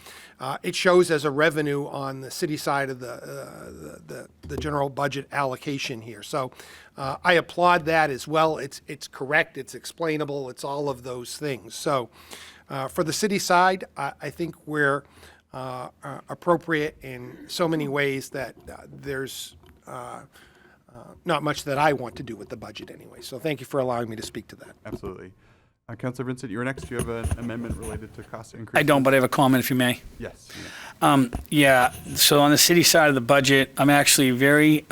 it shows as a revenue on the city side of the general budget allocation here. So I applaud that as well. It's correct, it's explainable, it's all of those things. So for the city side, I think we're appropriate in so many ways that there's not much that I want to do with the budget anyway. So thank you for allowing me to speak to that.
Absolutely. Councillor Vincent, you're next. Do you have an amendment related to cost increases?
I don't, but I have a comment if you may.
Yes.
Yeah, so on the city side of the budget, I'm actually very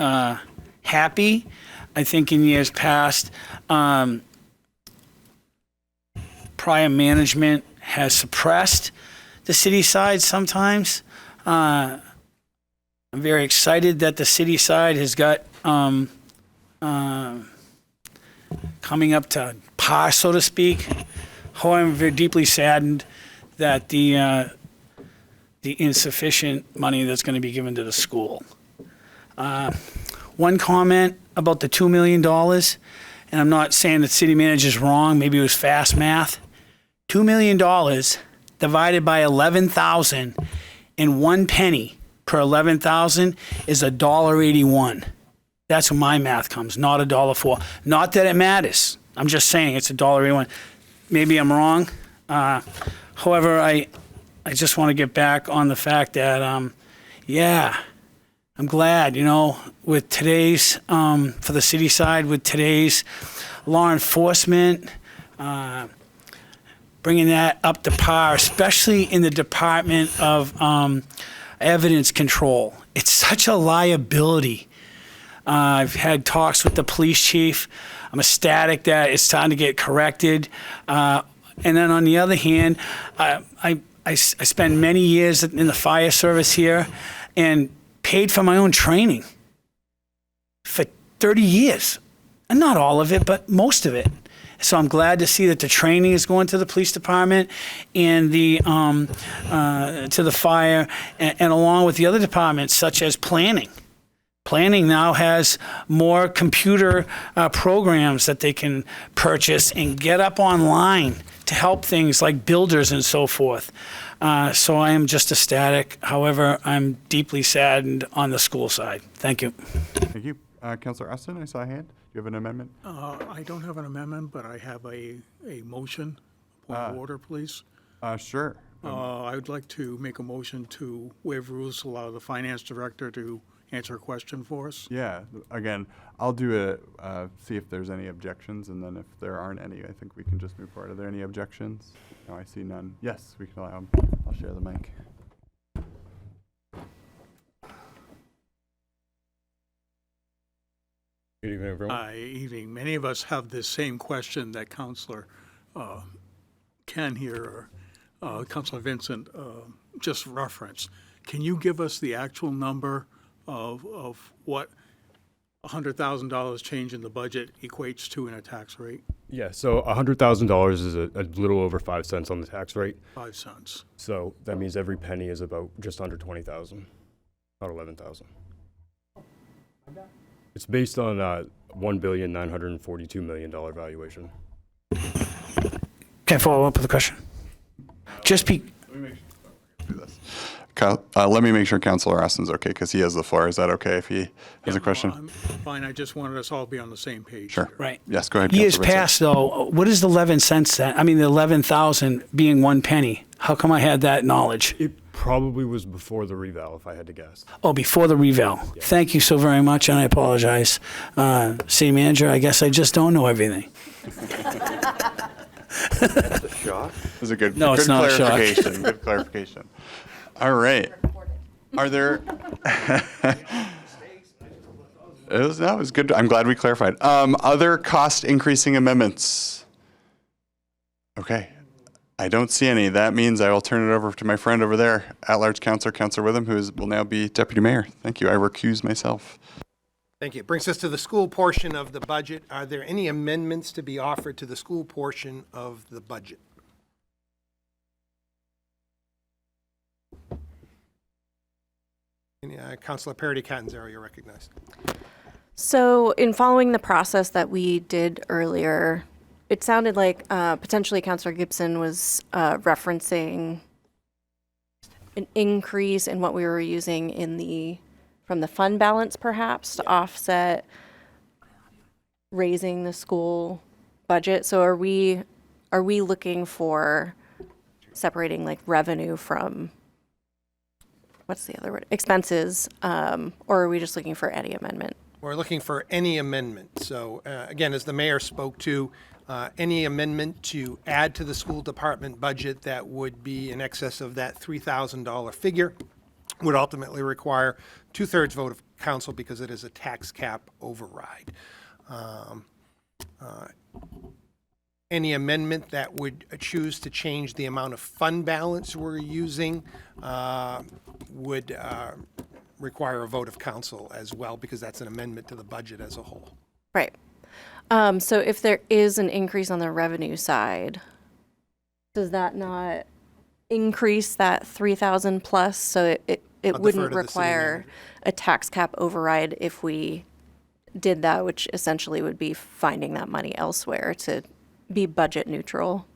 happy. I think in years past, prior management has suppressed the city side sometimes. I'm very excited that the city side has got coming up to par, so to speak. However, I'm very deeply saddened that the insufficient money that's going to be given to the school. One comment about the $2 million, and I'm not saying the city manager's wrong, maybe it was fast math. $2 million divided by 11,000 and 1 penny per 11,000 is $1.81. That's where my math comes, not $1.04. Not that it matters. I'm just saying it's $1.81. Maybe I'm wrong. However, I just want to get back on the fact that, yeah, I'm glad, with today's, for the city side, with today's law enforcement, bringing that up to par, especially in the Department of Evidence Control. It's such a liability. I've had talks with the police chief. I'm ecstatic that it's time to get corrected. And then on the other hand, I spent many years in the fire service here and paid for my own training for 30 years. And not all of it, but most of it. So I'm glad to see that the training is going to the police department and the to the fire, and along with the other departments, such as planning. Planning now has more computer programs that they can purchase and get up online to help things like builders and so forth. So I am just ecstatic. However, I'm deeply saddened on the school side. Thank you.
Thank you. Councillor Austin, I saw a hand. Do you have an amendment?
I don't have an amendment, but I have a motion. Point of order, please.
Sure.
I would like to make a motion to waive rules to allow the finance director to answer a question for us.
Yeah, again, I'll do it, see if there's any objections, and then if there aren't any, I think we can just move forward. Are there any objections? No, I see none. Yes, we can allow him. I'll share the mic.
Good evening, everyone.
Evening. Many of us have this same question that Councilor Ken here, or Councilor Vincent just referenced. Can you give us the actual number of what $100,000 change in the budget equates to in a tax rate?
Yeah, so $100,000 is a little over 5 cents on the tax rate.
5 cents.
So that means every penny is about just under 20,000, about 11,000. It's based on $1,942,000,000 valuation.
Can I follow up with a question? Just be.
Let me make sure Councilor Austin's okay, because he has the floor. Is that okay if he has a question?
I'm fine. I just wanted us all to be on the same page.
Sure.
here.
Right.
Yes, go ahead.
Years
Councilor Vincent.
past, though, what is the 11 cents then? I mean, the 11,000 being 1 penny. How come I had that knowledge?
It probably was before the reval, if I had to guess.
Oh, before the reval.
Yeah.
Thank you so very much, and I apologize. City manager, I guess I just don't know everything.
That's a shock.
That was a good,
No,
good
it's not a shock.
clarification. Good clarification. All right. Are there? It was good. I'm glad we clarified. Other cost increasing amendments? Okay. I don't see any. That means I will turn it over to my friend over there, at-large Councilor Witham, who will now be Deputy Mayor. Thank you. I recuse myself.
Thank you. Brings us to the school portion of the budget. Are there any amendments to be offered to the school portion of the budget? Councilor Parity Catanzaro, you're recognized.
So in following the process that we did earlier, it sounded like potentially Councilor Gibson was referencing an increase in what we were using from the fund balance perhaps to offset raising the school budget. So are we looking for separating like revenue from, what's the other word, expenses, or are we just looking for any amendment?
We're looking for any amendment. So again, as the mayor spoke to, any amendment to add to the school department budget that would be in excess of that $3,000 figure would ultimately require 2/3 vote of council because it is a tax cap override. Any amendment that would choose to change the amount of fund balance we're using would require a vote of council as well, because that's an amendment to the budget as a whole.
Right. So if there is an increase on the revenue side, does that not increase that 3,000 plus? So it
I'll defer
wouldn't
to the city
require
manager.
a tax cap override if we did that, which essentially would be finding that money elsewhere to be budget neutral.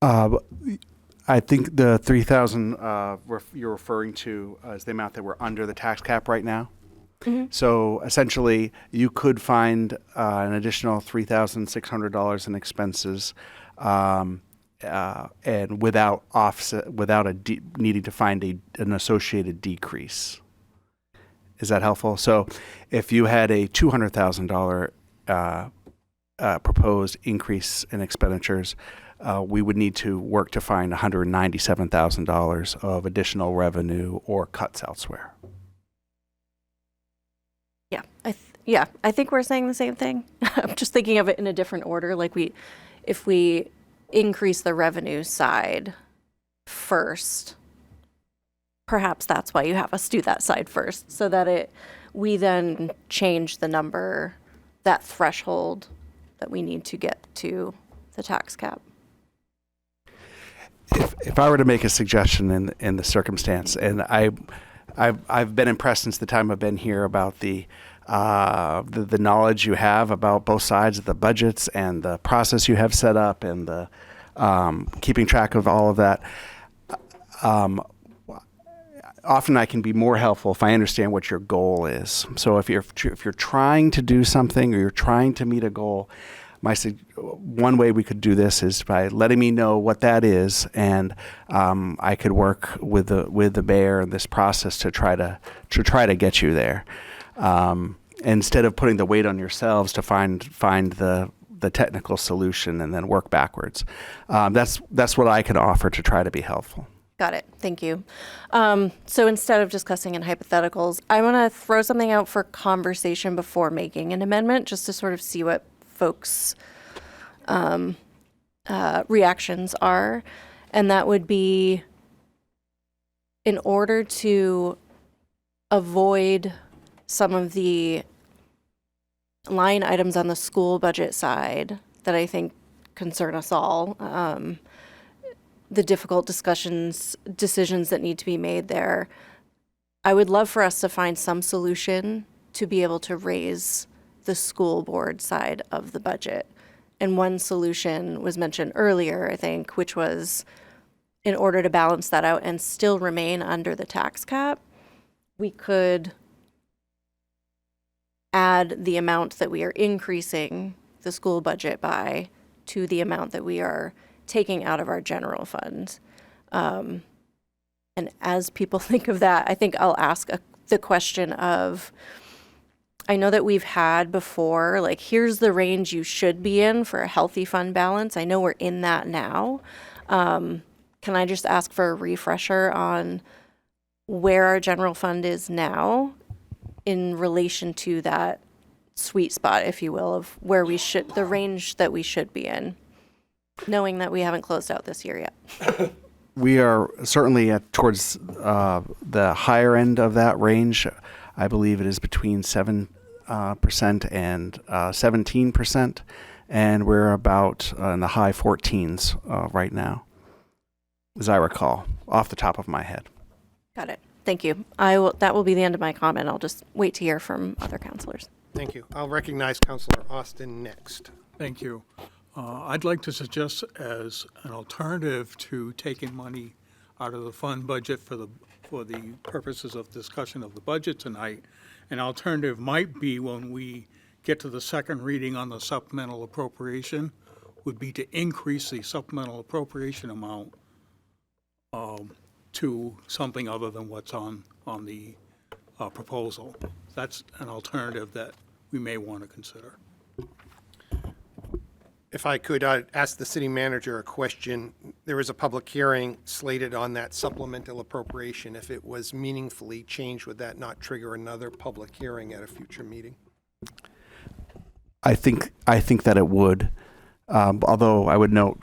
I think the 3,000 you're referring to is the amount that we're under the tax cap right now. So essentially, you could find an additional $3,600 in expenses, and without offset, needing to find an associated decrease. Is that helpful? So, if you had a $200,000 proposed increase in expenditures, we would need to work to find $197,000 of additional revenue or cuts elsewhere.
Yeah, I think we're saying the same thing. I'm just thinking of it in a different order. Like if we increase the revenue side first, perhaps that's why you have us do that side first, so that we then change the number, that threshold that we need to get to the tax cap.
If I were to make a suggestion in the circumstance, and I've been impressed since the time I've been here about the knowledge you have about both sides of the budgets and the process you have set up and the keeping track of all of that. Often I can be more helpful if I understand what your goal is. So if you're trying to do something or you're trying to meet a goal, one way we could do this is by letting me know what that is, and I could work with the mayor in this process to try to get you there. Instead of putting the weight on yourselves to find the technical solution and then work backwards. That's what I can offer to try to be helpful.
Got it. Thank you. So instead of discussing in hypotheticals, I want to throw something out for conversation before making an amendment, just to sort of see what folks' reactions are. And that would be, in order to avoid some of the line items on the school budget side that I think concern us all, the difficult decisions that need to be made there, I would love for us to find some solution to be able to raise the school board side of the budget. And one solution was mentioned earlier, I think, which was, in order to balance that out and still remain under the tax cap, we could add the amount that we are increasing the school budget by to the amount that we are taking out of our general fund. And as people think of that, I think I'll ask the question of, I know that we've had before, like, here's the range you should be in for a healthy fund balance. I know we're in that now. Can I just ask for a refresher on where our general fund is now in relation to that sweet spot, if you will, of where we should, the range that we should be in, knowing that we haven't closed out this year yet?
We are certainly towards the higher end of that range. I believe it is between 7% and 17%, and we're about in the high 14s right now, as I recall, off the top of my head.
Got it. Thank you. That will be the end of my comment. I'll just wait to hear from other counselors.
Thank you. I'll recognize Councilor Austin next.
Thank you. I'd like to suggest, as an alternative to taking money out of the fund budget for the purposes of discussion of the budget tonight, an alternative might be, when we get to the second reading on the supplemental appropriation, would be to increase the supplemental appropriation amount to something other than what's on the proposal. That's an alternative that we may want to consider.
If I could ask the city manager a question. There is a public hearing slated on that supplemental appropriation. If it was meaningfully changed, would that not trigger another public hearing at a future meeting?
I think that it would, although I would note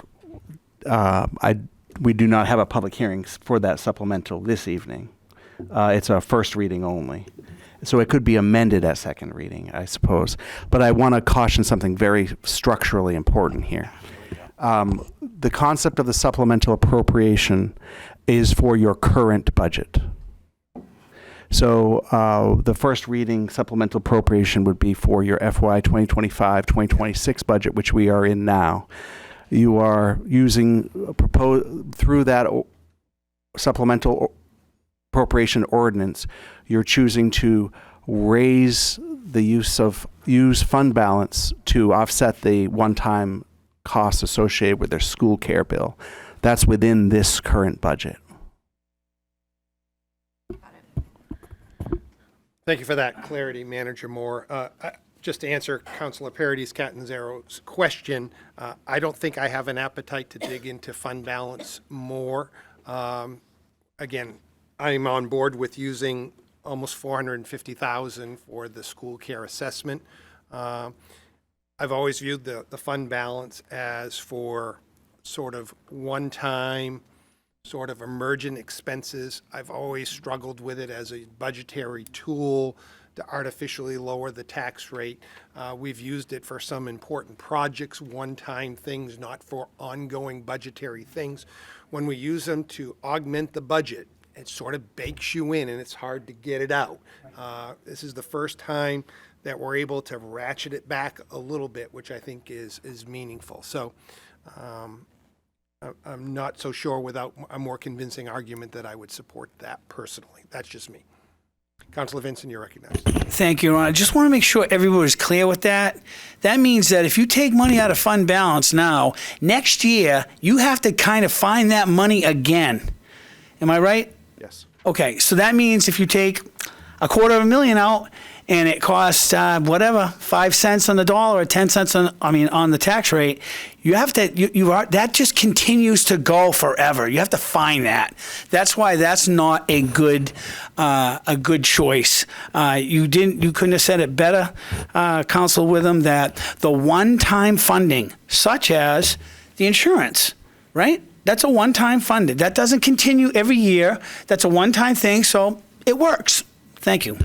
we do not have a public hearing for that supplemental this evening. It's a first reading only. So it could be amended at second reading, I suppose. But I want to caution something very structurally important here. The concept of the supplemental appropriation is for your current budget. So the first reading supplemental appropriation would be for your FY 2025-2026 budget, which we are in now. You are using, through that supplemental appropriation ordinance, you're choosing to raise the use fund balance to offset the one-time costs associated with their school care bill. That's within this current budget.
Thank you for that clarity, Manager Moore. Just to answer Councilor Parady's Catanzaro's question, I don't think I have an appetite to dig into fund balance more. Again, I'm on board with using almost $450,000 for the school care assessment. I've always viewed the fund balance as for sort of one-time, sort of emergent expenses. I've always struggled with it as a budgetary tool to artificially lower the tax rate. We've used it for some important projects, one-time things, not for ongoing budgetary things. When we use them to augment the budget, it sort of bakes you in and it's hard to get it out. This is the first time that we're able to ratchet it back a little bit, which I think is meaningful. So I'm not so sure without a more convincing argument that I would support that personally. That's just me. Councilor Vincent, you're recognized.
Thank you, Ron. I just want to make sure everybody's clear with that. That means that if you take money out of fund balance now, next year, you have to kind of find that money again. Am I right?
Yes.
Okay, so that means if you take $250,000 out and it costs, 5 cents on the dollar or 10 cents on the tax rate, you have to, that just continues to go forever. You have to find that. That's why that's not a good choice. You couldn't have said it better, Council Witham, that the one-time funding, such as the insurance, right? That's a one-time funding. That doesn't continue every year. That's a one-time thing, so it works. Thank you.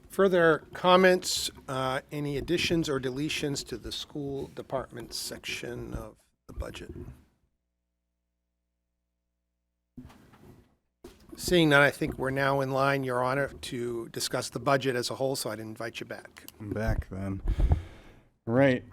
Further comments, any additions or deletions to the school department section of the budget? Seeing none, I think we're now in line, Your Honor, to discuss the budget as a whole, so I'd invite you back.
I'm back then. All right.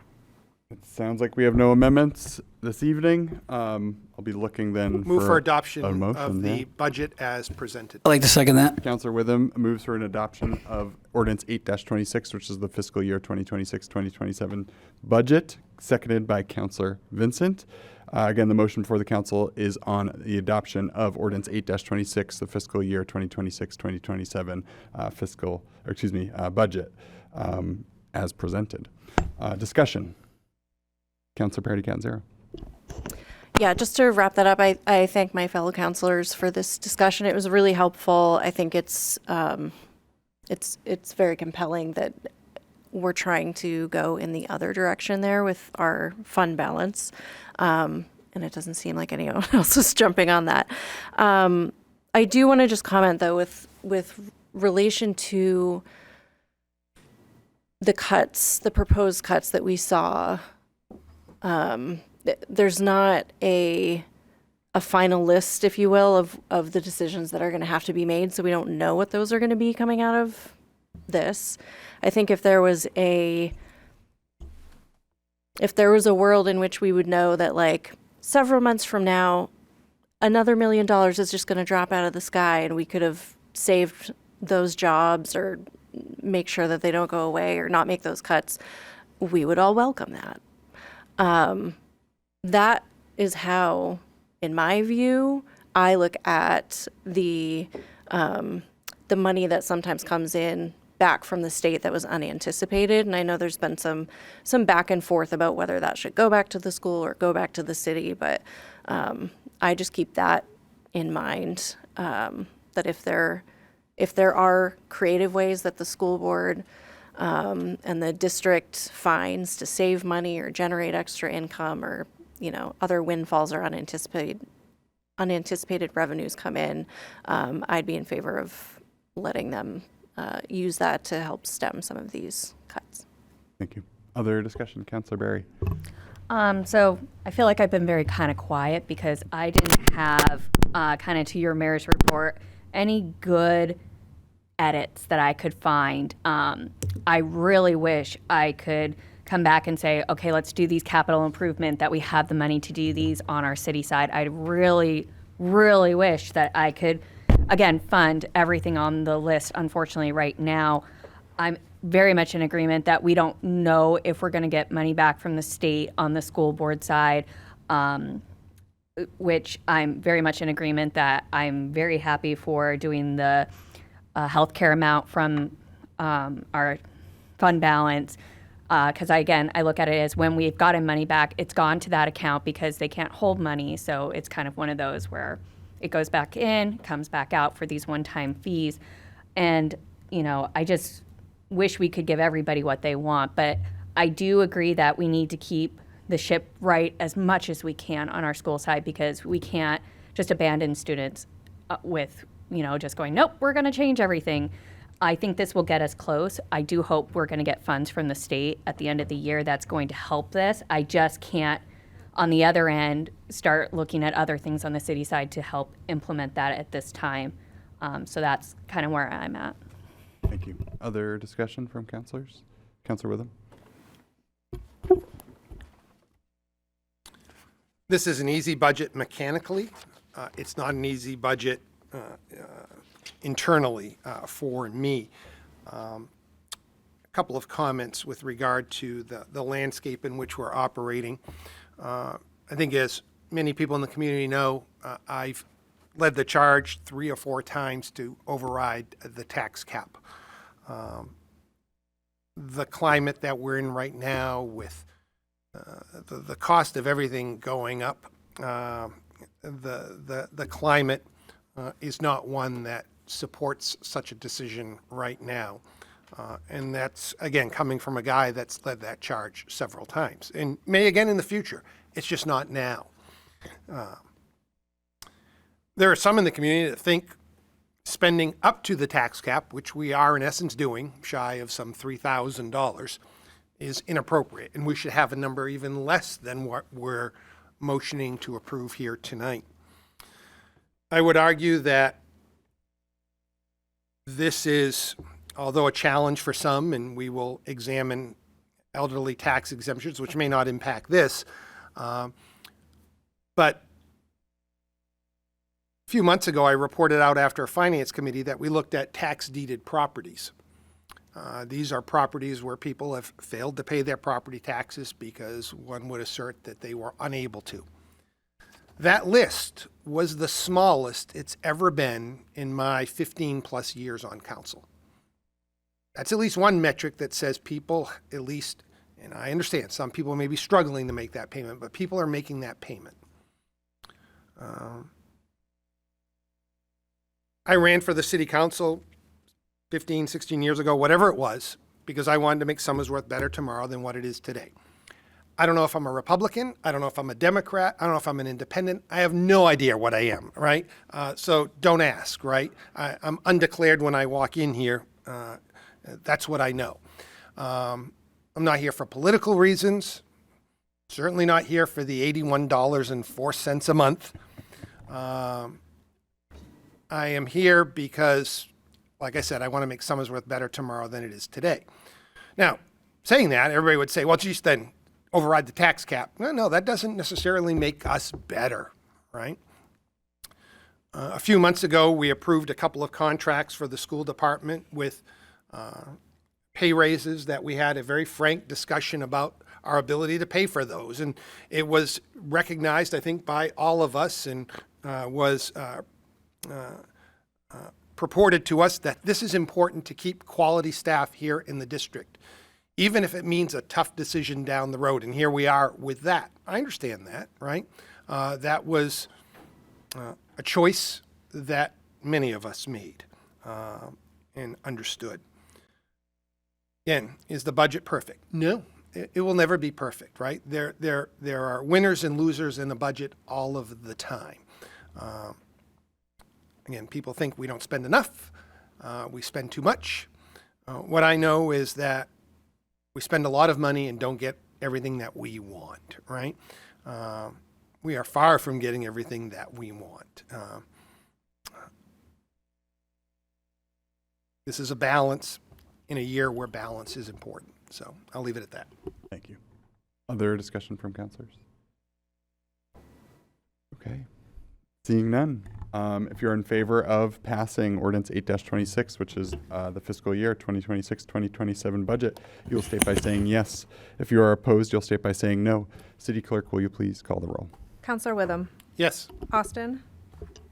It sounds like we have no amendments this evening. I'll be looking then
Move for
a
adoption
motion,
of the
yeah.
budget as presented.
I'd like to second that.
Councilor Witham moves for an adoption of Ordinance 8-26, which is the fiscal year 2026-2027 budget, seconded by Councilor Vincent. Again, the motion for the council is on the adoption of Ordinance 8-26, the fiscal year 2026-2027 budget, as presented. Discussion. Councilor Parity Catanzaro.
Yeah, just to wrap that up, I thank my fellow councilors for this discussion. It was really helpful. I think it's very compelling that we're trying to go in the other direction there with our fund balance, and it doesn't seem like anyone else is jumping on that. I do want to just comment though with relation to the cuts, the proposed cuts that we saw. There's not a final list, if you will, of the decisions that are going to have to be made. So we don't know what those are going to be coming out of this. I think if there was a world in which we would know that like several months from now, another $1 million is just going to drop out of the sky and we could have saved those jobs or make sure that they don't go away or not make those cuts, we would all welcome that. That is how, in my view, I look at the money that sometimes comes in back from the state that was unanticipated. And I know there's been some back and forth about whether that should go back to the school or go back to the city. But I just keep that in mind, that if there are creative ways that the school board and the district finds to save money or generate extra income or, other windfalls or unanticipated revenues come in, I'd be in favor of letting them use that to help stem some of these cuts.
Thank you. Other discussion, Councilor Berry.
So I feel like I've been very kind of quiet because I didn't have, kind of to your mayor's report, any good edits that I could find. I really wish I could come back and say, okay, let's do these capital improvement, that we have the money to do these on our city side. I really, really wish that I could, again, fund everything on the list. Unfortunately, right now, I'm very much in agreement that we don't know if we're going to get money back from the state on the school board side, which I'm very much in agreement that I'm very happy for doing the healthcare amount from our fund balance. Because I look at it as when we've gotten money back, it's gone to that account because they can't hold money. So it's kind of one of those where it goes back in, comes back out for these one-time fees. And, I just wish we could give everybody what they want. But I do agree that we need to keep the ship right as much as we can on our school side, because we can't just abandon students with, just going, nope, we're going to change everything. I think this will get us close. I do hope we're going to get funds from the state at the end of the year that's going to help this. I just can't, on the other end, start looking at other things on the city side to help implement that at this time. So that's kind of where I'm at.
Thank you. Other discussion from councilors? Councilor Witham.
This is an easy budget mechanically. It's not an easy budget internally for me. A couple of comments with regard to the landscape in which we're operating. I think as many people in the community know, I've led the charge 3 or 4 times to override the tax cap. The climate that we're in right now with the cost of everything going up, the climate is not one that supports such a decision right now. And that's, again, coming from a guy that's led that charge several times and may again in the future. It's just not now. There are some in the community that think spending up to the tax cap, which we are in essence doing, shy of some $3,000, is inappropriate, and we should have a number even less than what we're motioning to approve here tonight. I would argue that this is, although a challenge for some, and we will examine elderly tax exemptions, which may not impact this, but a few months ago, I reported out after a finance committee that we looked at tax deeded properties. These are properties where people have failed to pay their property taxes because one would assert that they were unable to. That list was the smallest it's ever been in my 15 plus years on council. That's at least one metric that says people, at least, and I understand some people may be struggling to make that payment, but people are making that payment. I ran for the city council 15, 16 years ago, whatever it was, because I wanted to make Somersworth better tomorrow than what it is today. I don't know if I'm a Republican. I don't know if I'm a Democrat. I don't know if I'm an independent. I have no idea what I am, right? So don't ask, right? I'm undeclared when I walk in here. That's what I know. I'm not here for political reasons. Certainly not here for the $81.04 a month. I am here because, like I said, I want to make Somersworth better tomorrow than it is today. Now, saying that, everybody would say, well, geez, then override the tax cap. No, that doesn't necessarily make us better, right? A few months ago, we approved a couple of contracts for the school department with pay raises that we had a very frank discussion about our ability to pay for those. And it was recognized, I think, by all of us and was purported to us that this is important to keep quality staff here in the district, even if it means a tough decision down the road. And here we are with that. I understand that, right? That was a choice that many of us made and understood. Again, is the budget perfect? No, it will never be perfect, right? There are winners and losers in the budget all of the time. Again, people think we don't spend enough, we spend too much. What I know is that we spend a lot of money and don't get everything that we want, right? We are far from getting everything that we want. This is a balance in a year where balance is important. So I'll leave it at that.
Thank you. Other discussion from councilors? Okay. Seeing none. If you're in favor of passing Ordinance 8-26, which is the fiscal year 2026-2027 budget, you'll state by saying yes. If you are opposed, you'll state by saying no. City Clerk, will you please call the roll?
Counselor Witham.
Yes.
Austin.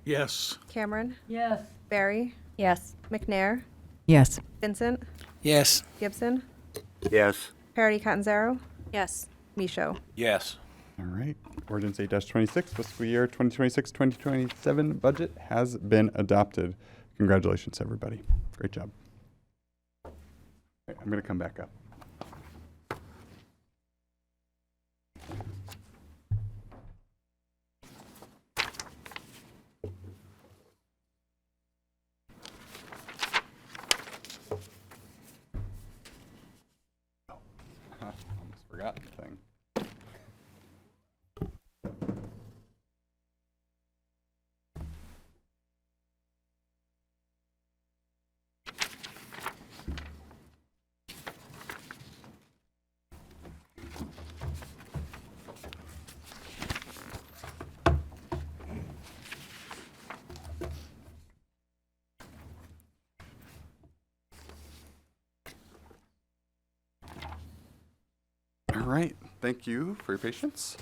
Yes.
Cameron.
Yes.
Barry.
Yes.
McNair.
Yes.
Vincent.
Yes.
Gibson.
Yes.
Parity Catanzaro.
Yes.
Michaud.
Yes.
All right. Ordinance 8-26, fiscal year 2026-2027 budget has been adopted. Congratulations, everybody. Great job. All right, I'm going to come back up. Almost forgot the thing. right, thank you for your patience.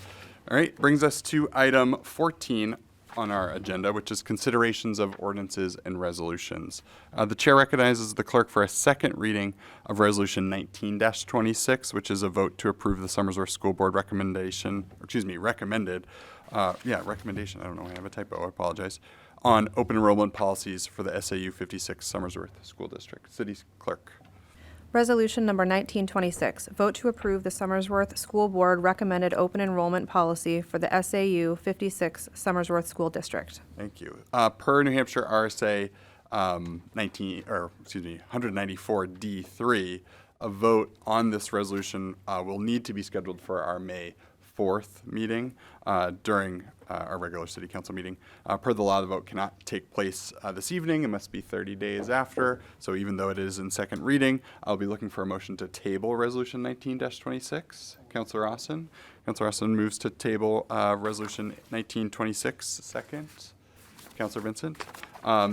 All right, brings us to item 14 on our agenda, which is considerations of ordinances and resolutions. The chair recognizes the clerk for a second reading of Resolution 19-26, which is a vote to approve the Somersworth School Board recommendation, recommendation, I don't know, I have a typo, I apologize, on open enrollment policies for the SAU 56 Somersworth School District. City Clerk.
Resolution number 1926, vote to approve the Somersworth School Board recommended open enrollment policy for the SAU 56 Somersworth School District.
Thank you. Per New Hampshire RSA 194D3, a vote on this resolution will need to be scheduled for our May 4th meeting during our regular city council meeting. Per the law, the vote cannot take place this evening. It must be 30 days after. So even though it is in second reading, I'll be looking for a motion to table Resolution 19-26. Councilor Austin. Councilor Austin moves to table Resolution 1926. Second. Councilor Vincent.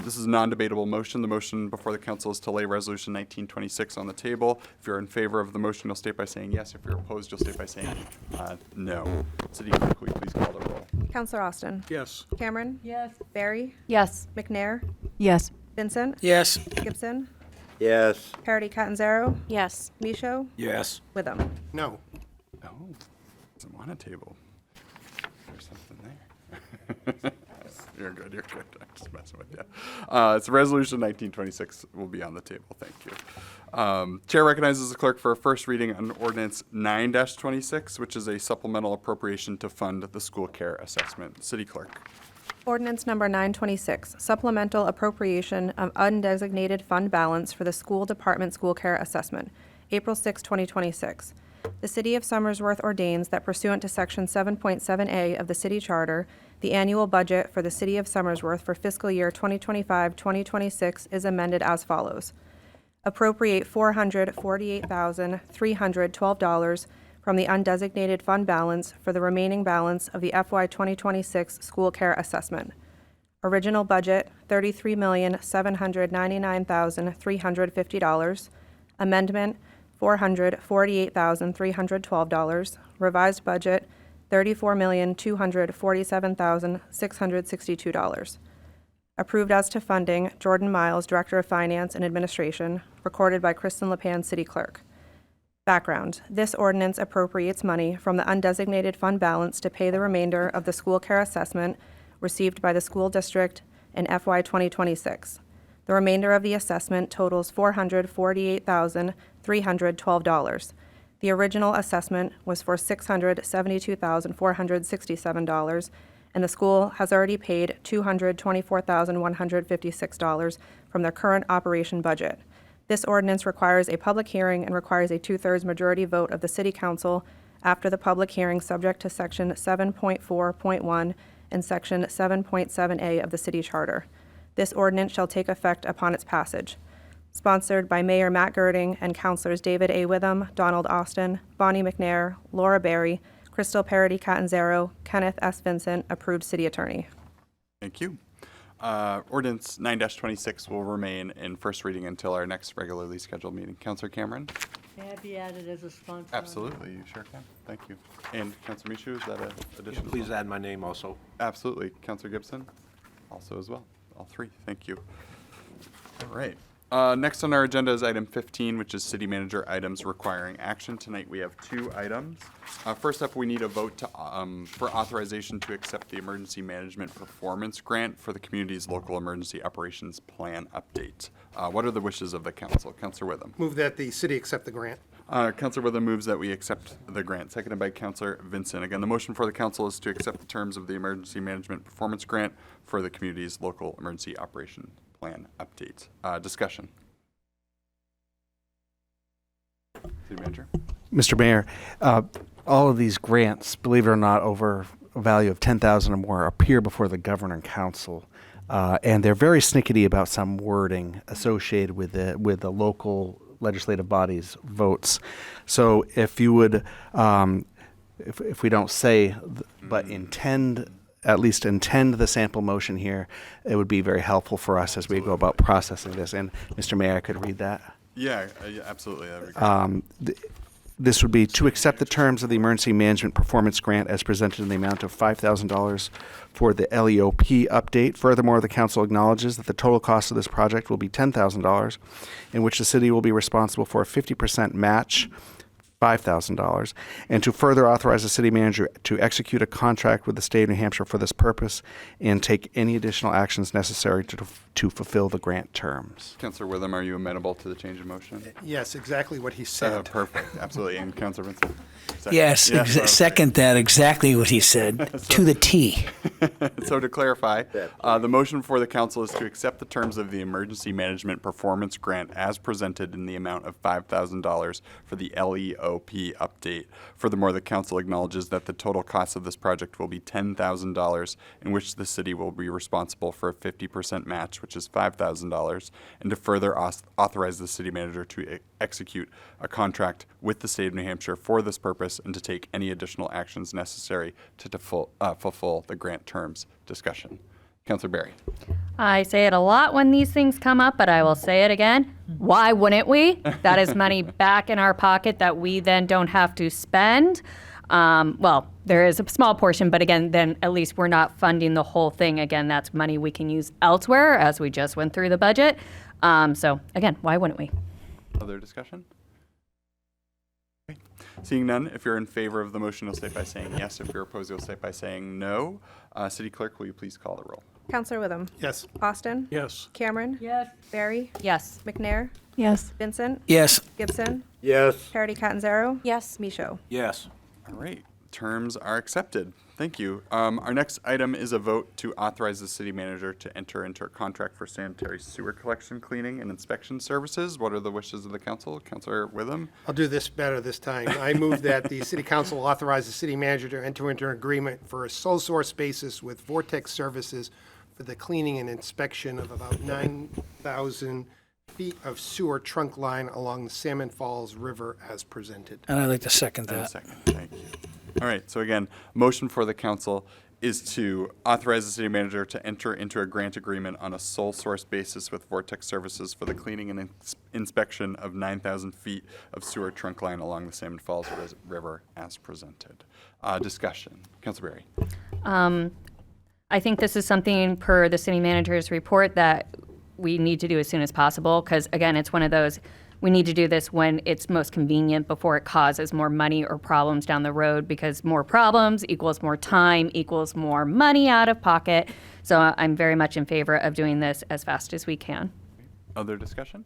This is a non-debatable motion. The motion before the council is to lay Resolution 1926 on the table. If you're in favor of the motion, you'll state by saying yes. If you're opposed, you'll state by saying no. City Clerk, will you please call the roll?
Counselor Austin.
Yes.
Cameron.
Yes.
Barry.
Yes.
McNair.
Yes.
Vincent.
Yes.
Gibson.
Yes.
Parity Catanzaro.
Yes.
Micho.
Yes.
Witham.
No.
Oh, doesn't want a table. There's something there. You're good, you're good. I'm just messing with you. It's Resolution 1926 will be on the table. Thank you. Chair recognizes the clerk for a first reading on Ordinance 9-26, which is a supplemental appropriation to fund the school care assessment. City Clerk.
Ordinance number 926, supplemental appropriation of undesignated fund balance for the school department school care assessment, April 6, 2026. The City of Somersworth ordains that pursuant to Section 7.7A of the City Charter, the annual budget for the City of Somersworth for fiscal year 2025-2026 is amended as follows. Appropriate $448,312 from the undesignated fund balance for the remaining balance of the FY 2026 school care assessment. Original budget, $33,799,350. Amendment, $448,312. Revised budget, $34,247,662. Approved as to funding, Jordan Miles, Director of Finance and Administration. Recorded by Kristen LePan, City Clerk. Background. This ordinance appropriates money from the undesignated fund balance to pay the remainder of the school care assessment received by the school district in FY 2026. The remainder of the assessment totals $448,312. The original assessment was for $672,467, and the school has already paid $224,156 from their current operation budget. This ordinance requires a public hearing and requires a 2/3 majority vote of the City Council after the public hearing, subject to Section 7.4.1 and Section 7.7A of the City Charter. This ordinance shall take effect upon its passage. Sponsored by Mayor Matt Girding and Councilors David A. Witham, Donald Austin, Bonnie McNair, Laura Berry, Crystal Parity Catanzaro, Kenneth S. Vincent, approved City Attorney.
Thank you. Ordinance 9-26 will remain in first reading until our next regularly scheduled meeting. Councilor Cameron?
May I be added as a sponsor?
Absolutely, you sure can. Thank you. And Councilor Michu, is that an addition?
Please add my name also.
Absolutely. Councilor Gibson? Also as well. All three. Thank you. All right. Next on our agenda is item 15, which is city manager items requiring action. Tonight we have 2 items. First up, we need a vote to, for authorization to accept the Emergency Management Performance Grant for the community's local emergency operations plan update. What are the wishes of the council? Councilor Witham.
Move that the city accept the grant.
Councilor Witham moves that we accept the grant, seconded by Councilor Vincent. Again, the motion for the council is to accept the terms of the Emergency Management Performance Grant for the community's local emergency operation plan update. Discussion. City Manager.
Mr. Mayor, all of these grants, believe it or not, over a value of $10,000 or more, appear before the Governor and Council, and they're very snickety about some wording associated with the local legislative body's votes. So if you would, if we don't say, but at least intend the sample motion here, it would be very helpful for us as we go about processing this. And Mr. Mayor, I could read that.
Yeah, absolutely. That would be great.
this would be to accept the terms of the Emergency Management Performance Grant as presented in the amount of $5,000 for the LEOP update. Furthermore, the council acknowledges that the total cost of this project will be $10,000, in which the city will be responsible for a 50% match, $5,000, and to further authorize the city manager to execute a contract with the state of New Hampshire for this purpose and take any additional actions necessary to fulfill the grant terms.
Councillor Witham, are you amenable to the change of motion?
Yes, exactly what he said.
Perfect, absolutely. And Councillor Vincent? Second.
Yes,
perfect.
second that, exactly what he said, to the T.
So to clarify, the motion before the council is to accept the terms of the Emergency Management Performance Grant as presented in the amount of $5,000 for the LEOP update. Furthermore, the council acknowledges that the total cost of this project will be $10,000, in which the city will be responsible for a 50% match, which is $5,000, and to further authorize the city manager to execute a contract with the state of New Hampshire for this purpose and to take any additional actions necessary to fulfill the grant terms. Discussion. Councillor Barry.
I say it a lot when these things come up, but I will say it again. Why wouldn't we? That is money back in our pocket that we then don't have to spend. Well, there is a small portion, but again, then at least we're not funding the whole thing. Again, that's money we can use elsewhere, as we just went through the budget. So again, why wouldn't we?
Other discussion? Okay. Seeing none, if you're in favor of the motion, you'll state by saying yes. If you're opposed, you'll state by saying no. City Clerk, will you please call the roll?
Counselor Witham.
Yes.
Austin.
Yes.
Cameron.
Yes.
Barry.
Yes.
McNair.
Yes.
Vincent.
Yes.
Gibson.
Yes.
Parity Catanzaro.
Yes.
Michaud.
Yes.
All right. Terms are accepted. Thank you. Our next item is a vote to authorize the city manager to enter into a contract for sanitary sewer collection, cleaning, and inspection services. What are the wishes of the council? Councillor Witham?
I'll do this better this time. I move that the city council authorize the city manager to enter into an agreement for a sole source basis with Vortex Services for the cleaning and inspection of about 9,000 feet of sewer trunk line along the Salmon Falls River as presented.
And I'd like to second
And a
that.
second. Thank you. All right. So again, motion for the council is to authorize the city manager to enter into a grant agreement on a sole source basis with Vortex Services for the cleaning and inspection of 9,000 feet of sewer trunk line along the Salmon Falls River as presented. Discussion. Councilor Berry.
I think this is something per the city manager's report that we need to do as soon as possible, because again, it's one of those, we need to do this when it's most convenient before it causes more money or problems down the road, because more problems equals more time equals more money out of pocket. So I'm very much in favor of doing this as fast as we can.
Other discussion?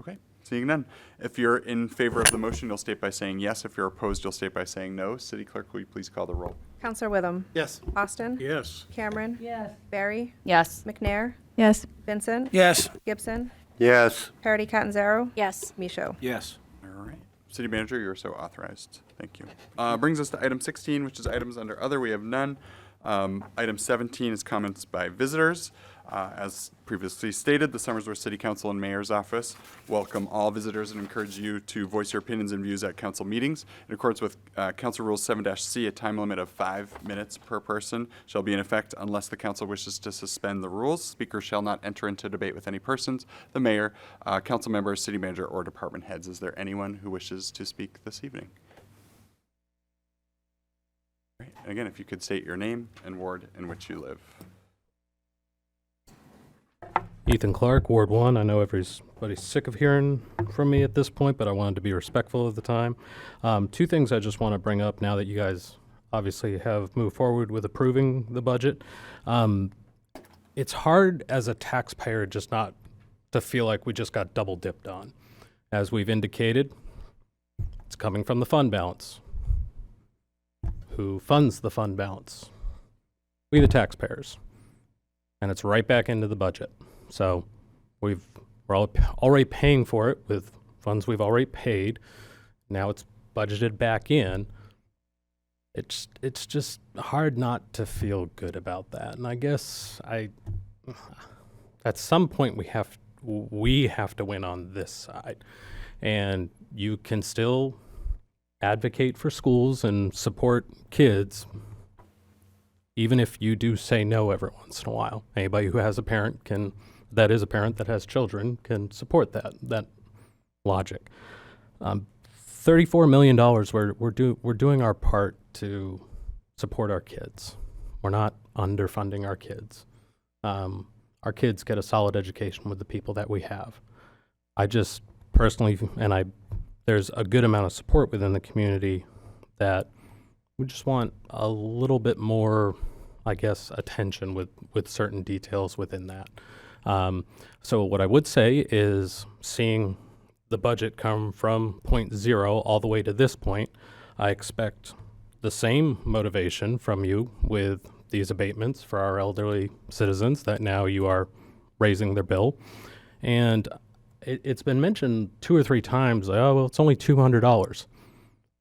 Okay. Seeing none. If you're in favor of the motion, you'll state by saying yes. If you're opposed, you'll state by saying no. City Clerk, will you please call the roll?
Counselor Witham.
Yes.
Austin.
Yes.
Cameron.
Yes.
Barry.
Yes.
McNair.
Yes.
Vincent.
Yes.
Gibson.
Yes.
Parity Catanzaro.
Yes.
Michaud.
Yes.
All right. City Manager, you're so authorized. Thank you. Brings us to item 16, which is items under other. We have none. Item 17 is comments by visitors. As previously stated, the Somersworth City Council and Mayor's Office welcome all visitors and encourage you to voice your opinions and views at council meetings. In accordance with Council Rule 7-C, a time limit of 5 minutes per person shall be in effect unless the council wishes to suspend the rules. Speakers shall not enter into debate with any persons, the mayor, council members, city manager, or department heads. Is there anyone who wishes to speak this evening? All right. Again, if you could state your name and ward in which you live.
Ethan Clark, Ward 1. I know everybody's sick of hearing from me at this point, but I wanted to be respectful of the time. Two things I just want to bring up now that you guys obviously have moved forward with approving the budget. It's hard as a taxpayer just not to feel like we just got double dipped on. As we've indicated, it's coming from the fund balance. Who funds the fund balance? We, the taxpayers. And it's right back into the budget. So we're already paying for it with funds we've already paid. Now it's budgeted back in. It's just hard not to feel good about that. And I guess at some point we have to win on this side. And you can still advocate for schools and support kids, even if you do say no every once in a while. Anybody who has a parent that is a parent that has children can support that logic. $34 million, we're doing our part to support our kids. We're not underfunding our kids. Our kids get a solid education with the people that we have. I just personally, there's a good amount of support within the community that we just want a little bit more, I guess, attention with certain details within that. So what I would say is, seeing the budget come from point zero all the way to this point, I expect the same motivation from you with these abatements for our elderly citizens that now you are raising their bill. And it's been mentioned 2 or 3 times, like, oh, well, it's only $200.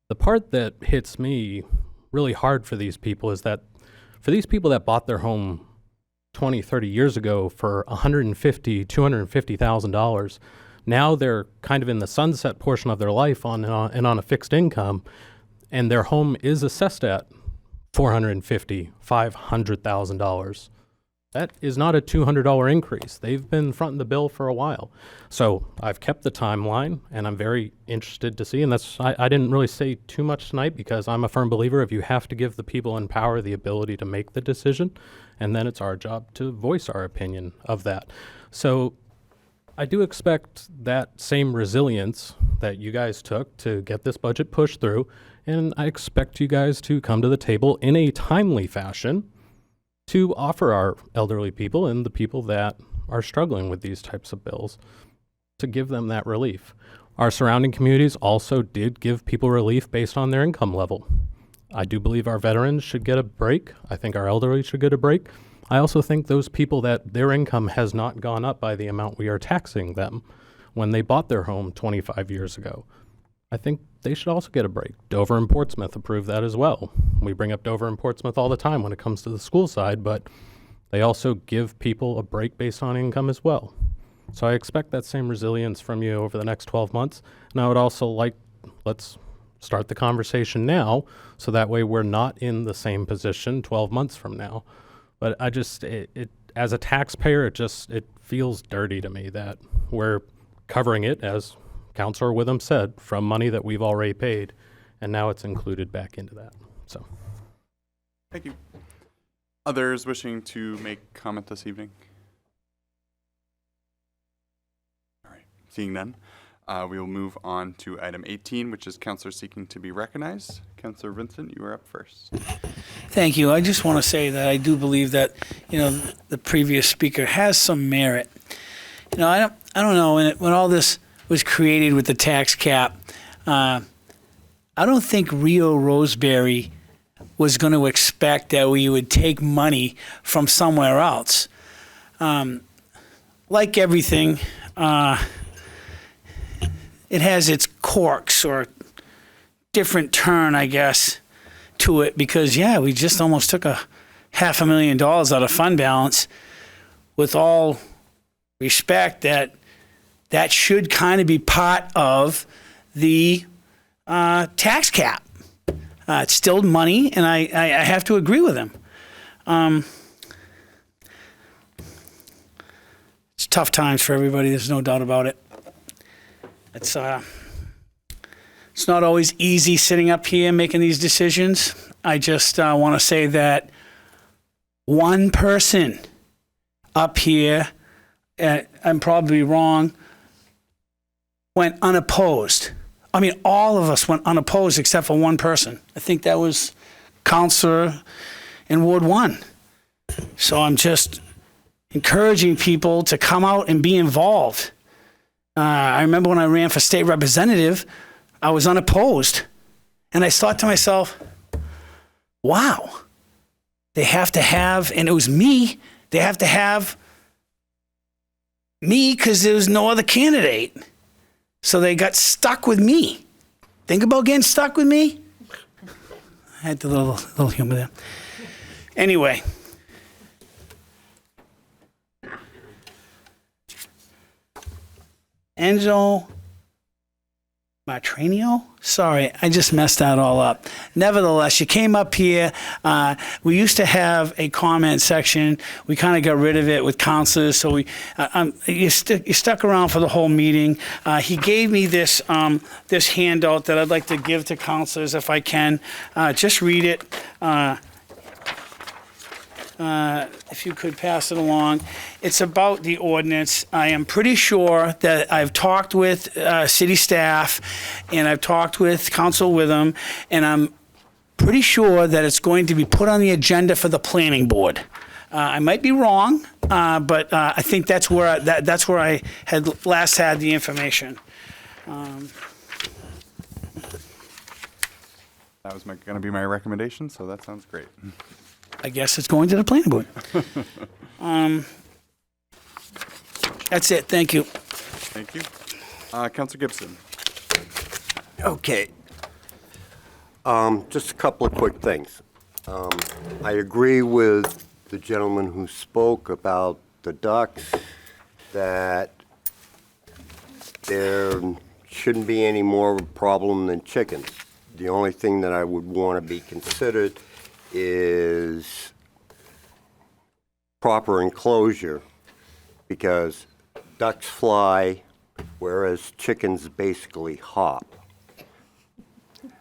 The part that hits me really hard for these people is that for these people that bought their home 20, 30 years ago for $150,000, $250,000, now they're kind of in the sunset portion of their life and on a fixed income, and their home is assessed at $450,000, $500,000. That is not a $200 increase. They've been fronting the bill for a while. So I've kept the timeline, and I'm very interested to see, and I didn't really say too much tonight because I'm a firm believer if you have to give the people in power the ability to make the decision, and then it's our job to voice our opinion of that. So I do expect that same resilience that you guys took to get this budget pushed through, and I expect you guys to come to the table in a timely fashion to offer our elderly people and the people that are struggling with these types of bills, to give them that relief. Our surrounding communities also did give people relief based on their income level. I do believe our veterans should get a break. I think our elderly should get a break. I also think those people that their income has not gone up by the amount we are taxing them when they bought their home 25 years ago, I think they should also get a break. Dover and Portsmouth approved that as well. We bring up Dover and Portsmouth all the time when it comes to the school side, but they also give people a break based on income as well. So I expect that same resilience from you over the next 12 months. And I would also let's start the conversation now, so that way we're not in the same position 12 months from now. But I just, as a taxpayer, it feels dirty to me that we're covering it, as Councilor Witham said, from money that we've already paid, and now it's included back into that. So,
Thank you. Others wishing to make comment this evening? All right, seeing none, we will move on to item 18, which is Councilor seeking to be recognized. Councilor Vincent, you are up first.
Thank you. I just want to say that I do believe that, the previous speaker has some merit. I don't know, when all this was created with the tax cap, I don't think Rio Roseberry was going to expect that we would take money from somewhere else. Like everything, it has its quirks or different turn, I guess, to it, because we just almost took $500,000 out of fund balance. With all respect, that should kind of be part of the tax cap. It's still money, and I have to agree with him. It's tough times for everybody. There's no doubt about it. It's not always easy sitting up here making these decisions. I just want to say that one person up here, I'm probably wrong, went unopposed. I mean, all of us went unopposed except for one person. I think that was Councilor in Ward 1. So I'm just encouraging people to come out and be involved. I remember when I ran for state representative, I was unopposed. And I thought to myself, wow, they have to have, and it was me, they have to have me because there was no other candidate. So they got stuck with me. Think about getting stuck with me? I had the little humor there. Anyway. Enzo Matranio? Sorry, I just messed that all up. Nevertheless, you came up here. We used to have a comment section. We kind of got rid of it with counselors, so you stuck around for the whole meeting. He gave me this this handout that I'd like to give to counselors if I can. Just read it. If you could pass it along. It's about the ordinance. I am pretty sure that I've talked with city staff and I've talked with Council Witham, and I'm pretty sure that it's going to be put on the agenda for the planning board. I might be wrong, but I think that's where I had last had the information.
That was going to be my recommendation, so that sounds great.
I guess it's going to the planning board. That's it. Thank you.
Thank you. Councilor Gibson.
Okay. Just a couple of quick things. I agree with the gentleman who spoke about the ducks, that there shouldn't be any more of a problem than chickens. The only thing that I would want to be considered is proper enclosure, because ducks fly, whereas chickens basically hop.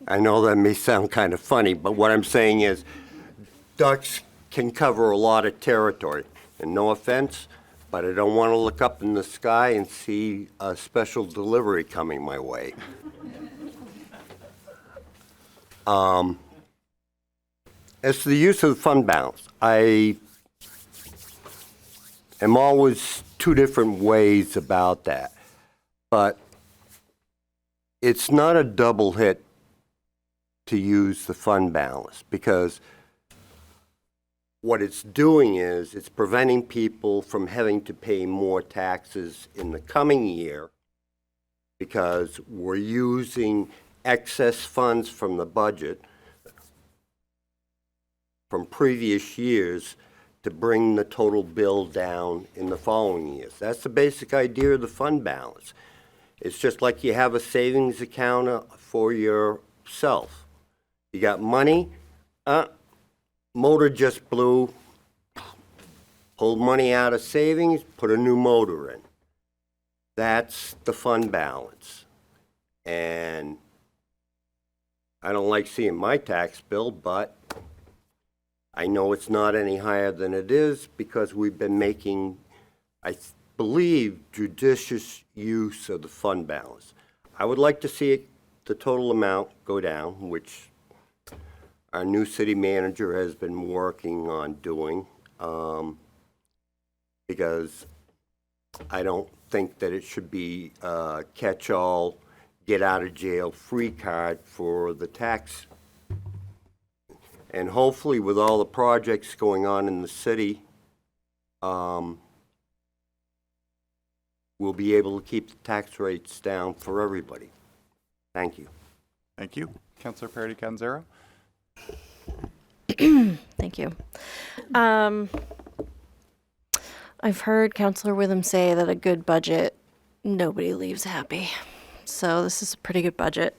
I know that may sound kind of funny, but what I'm saying is ducks can cover a lot of territory. And no offense, but I don't want to look up in the sky and see a special delivery coming my way. As to the use of the fund balance, I am always two different ways about that. But it's not a double hit to use the fund balance, because what it's doing is it's preventing people from having to pay more taxes in the coming year, because we're using excess funds from the budget from previous years to bring the total bill down in the following years. That's the basic idea of the fund balance. It's just like you have a savings account for yourself. You got money, motor just blew, pulled money out of savings, put a new motor in. That's the fund balance. And I don't like seeing my tax bill, but I know it's not any higher than it is because we've been making, I believe, judicious use of the fund balance. I would like to see it, the total amount go down, which our new city manager has been working on doing, because I don't think that it should be a catch-all, get-out-of-jail-free card for the tax. And hopefully, with all the projects going on in the city, we'll be able to keep the tax rates down for everybody. Thank you.
Thank you. Councilor Parity Canzero.
Thank you. I've heard Councilor Witham say that a good budget, nobody leaves happy. So this is a pretty good budget.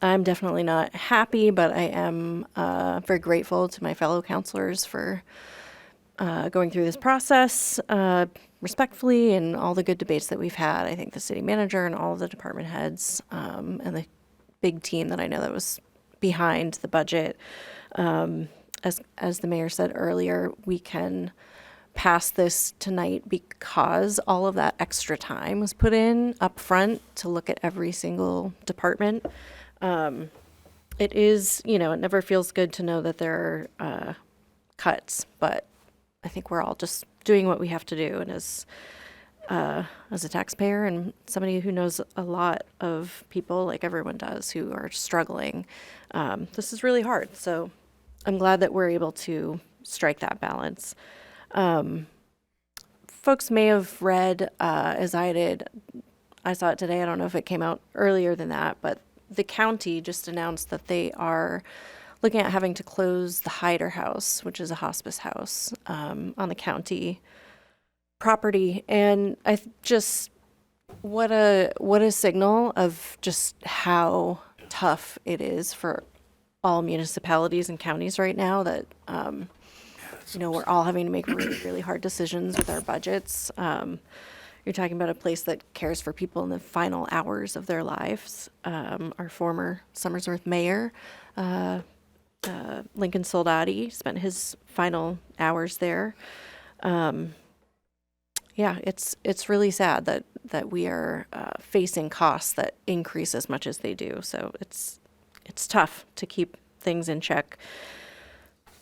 I'm definitely not happy, but I am very grateful to my fellow councilors for going through this process respectfully, and all the good debates that we've had. I think the city manager and all of the department heads and the big team that I know that was behind the budget. As the mayor said earlier, we can pass this tonight because all of that extra time was put in up front to look at every single department. It is, it never feels good to know that there are cuts, but I think we're all just doing what we have to do. And as a taxpayer and somebody who knows a lot of people, like everyone does, who are struggling, this is really hard. So I'm glad that we're able to strike that balance. Folks may have read, as I did, I saw it today, I don't know if it came out earlier than that, but the county just announced that they are looking at having to close the Hyder House, which is a hospice house on the county property. And I just What a signal of just how tough it is for all municipalities and counties right now that, we're all having to make really, really hard decisions with our budgets. You're talking about a place that cares for people in the final hours of their lives. Our former Somersworth mayor, Lincoln Soldati, spent his final hours there. It's really sad that we are facing costs that increase as much as they do. So it's tough to keep things in check.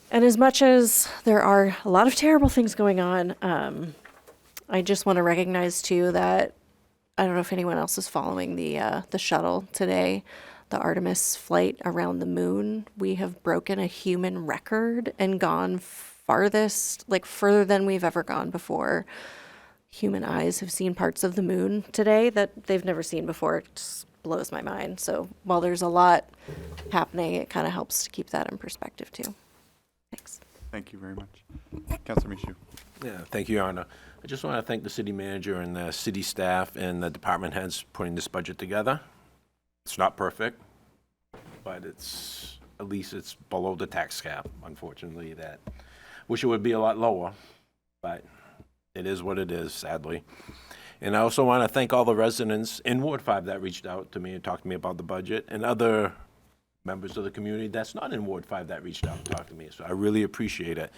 And as much as there are a lot of terrible things going on, I just want to recognize too that I don't know if anyone else is following the shuttle today, the Artemis flight around the moon. We have broken a human record and gone further than we've ever gone before. Human eyes have seen parts of the moon today that they've never seen before. It just blows my mind. So while there's a lot happening, it kind of helps to keep that in perspective too. Thanks.
Thank you very much. Councilor Michoud.
Yeah, thank you, Your Honor. I just want to thank the city manager and the city staff and the department heads putting this budget together. It's not perfect, but at least it's below the tax cap, unfortunately. Wish it would be a lot lower, but it is what it is, sadly. And I also want to thank all the residents in Ward 5 that reached out to me and talked to me about the budget, and other members of the community that's not in Ward 5 that reached out and talked to me. So I really appreciate it.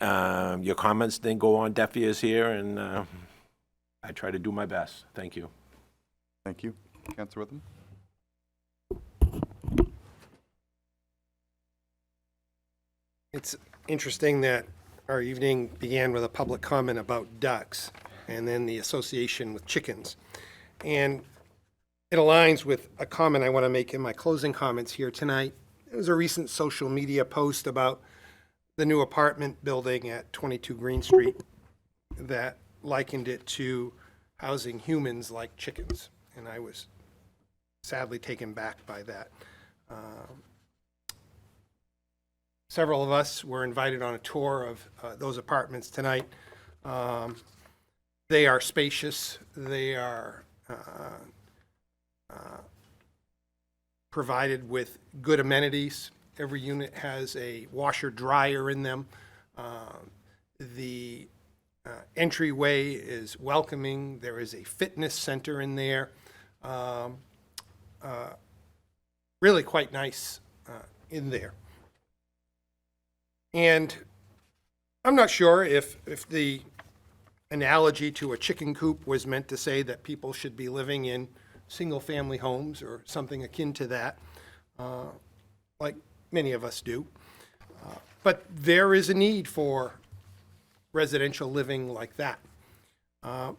Your comments didn't go on deaf ears here, and I try to do my best. Thank you.
Thank you. Councilor Witham.
It's interesting that our evening began with a public comment about ducks and then the association with chickens. And it aligns with a comment I want to make in my closing comments here tonight. There was a recent social media post about the new apartment building at 22 Green Street that likened it to housing humans like chickens. And I was sadly taken back by that. Several of us were invited on a tour of those apartments tonight. They are spacious. They are provided with good amenities. Every unit has a washer dryer in them. The entryway is welcoming. There is a fitness center in there. Really quite nice in there. And I'm not sure if the analogy to a chicken coop was meant to say that people should be living in single-family homes or something akin to that, like many of us do. But there is a need for residential living like that.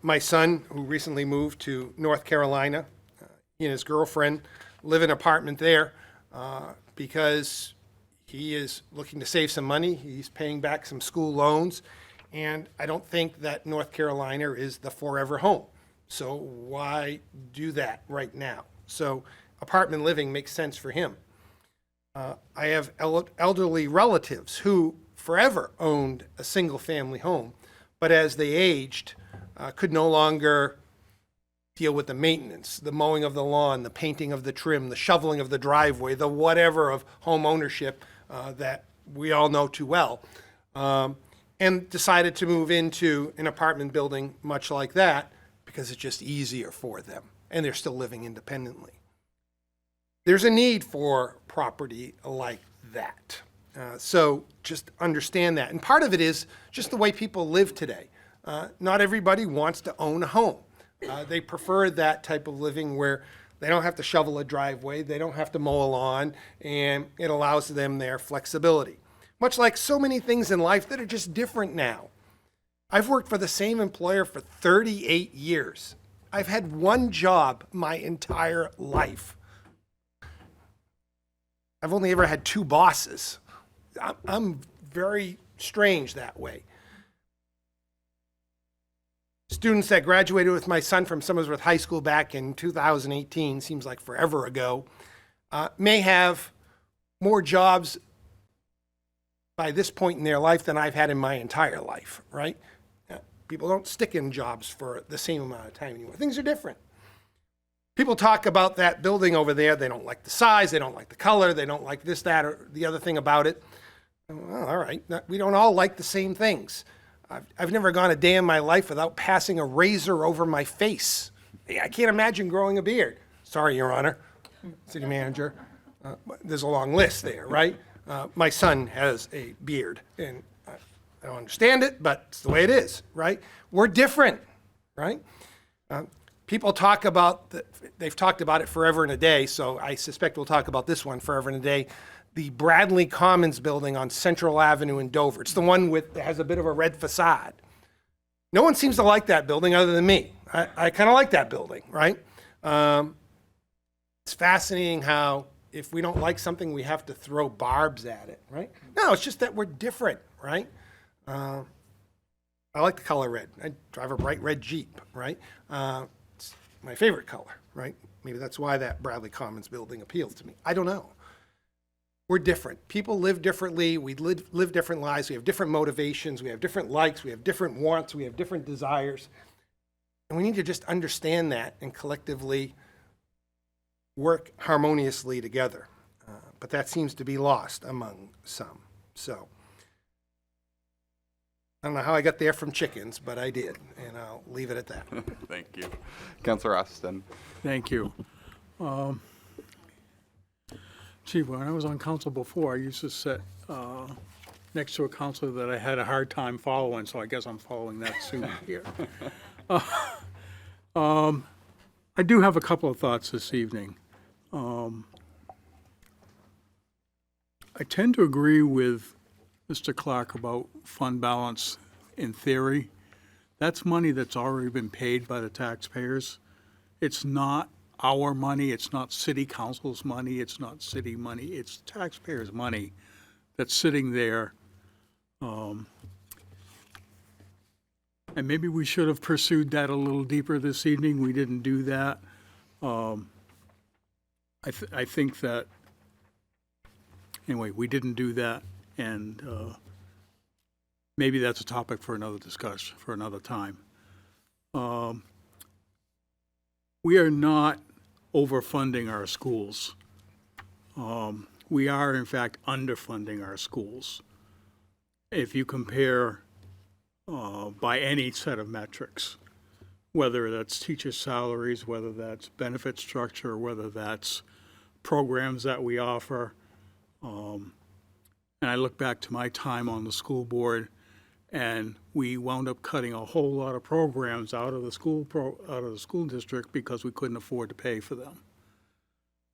My son, who recently moved to North Carolina, he and his girlfriend live in an apartment there because he is looking to save some money. He's paying back some school loans. And I don't think that North Carolina is the forever home. So why do that right now? So apartment living makes sense for him. I have elderly relatives who forever owned a single family home, but as they aged, could no longer deal with the maintenance, the mowing of the lawn, the painting of the trim, the shoveling of the driveway, the whatever of home ownership that we all know too well, and decided to move into an apartment building much like that because it's just easier for them, and they're still living independently. There's a need for property like that. So just understand that. And part of it is just the way people live today. Not everybody wants to own a home. They prefer that type of living where they don't have to shovel a driveway, they don't have to mow a lawn, and it allows them their flexibility. Much like so many things in life that are just different now. I've worked for the same employer for 38 years. I've had one job my entire life. I've only ever had two bosses. I'm very strange that way. Students that graduated with my son from Somersworth High School back in 2018, seems like forever ago, may have more jobs by this point in their life than I've had in my entire life, right? People don't stick in jobs for the same amount of time anymore. Things are different. People talk about that building over there. They don't like the size. They don't like the color. They don't like this, that, or the other thing about it. Well, all right. We don't all like the same things. I've never gone a day in my life without passing a razor over my face. I can't imagine growing a beard. Sorry, Your Honor, City Manager. There's a long list there, right? My son has a beard, and I don't understand it, but it's the way it is, right? We're different, right? People talk about, they've talked about it forever and a day, so I suspect we'll talk about this one forever and a day. The Bradley Commons building on Central Avenue in Dover. It's the one that has a bit of a red facade. No one seems to like that building other than me. I kind of like that building, right? It's fascinating how if we don't like something, we have to throw barbs at it, right? No, it's just that we're different, right? I like the color red. I drive a bright red Jeep, right? It's my favorite color, right? Maybe that's why that Bradley Commons building appeals to me. I don't know. We're different. People live differently. We live different lives. We have different motivations. We have different likes. We have different wants. We have different desires. And we need to just understand that and collectively work harmoniously together. But that seems to be lost among some. So I don't know how I got there from chickens, but I did, and I'll leave it at that.
Thank you. Councilor Austin.
Thank you. Gee, when I was on council before, I used to sit next to a counselor that I had a hard time following, so I guess I'm following that suit here. I do have a couple of thoughts this evening. I tend to agree with Mr. Clark about fund balance in theory. That's money that's already been paid by the taxpayers. It's not our money, it's not city council's money, it's not city money, it's taxpayers' money that's sitting there. And maybe we should have pursued that a little deeper this evening. We didn't do that. I think that, anyway, we didn't do that, and maybe that's a topic for another discussion, for another time. We are not overfunding our schools. We are, in fact, underfunding our schools. If you compare by any set of metrics, whether that's teacher salaries, whether that's benefit structure, whether that's programs that we offer. And I look back to my time on the school board, and we wound up cutting a whole lot of programs out of the school district because we couldn't afford to pay for them.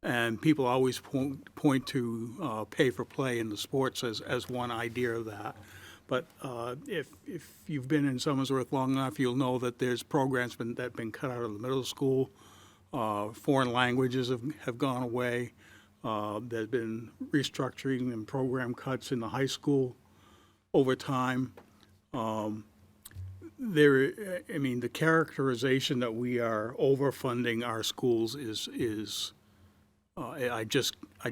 And people always point to pay for play in the sports as one idea of that. But if you've been in Somersworth long enough, you'll know that there's programs that have been cut out of the middle school. Foreign languages have gone away. There's been restructuring and program cuts in the high school over time. The characterization that we are overfunding our schools is I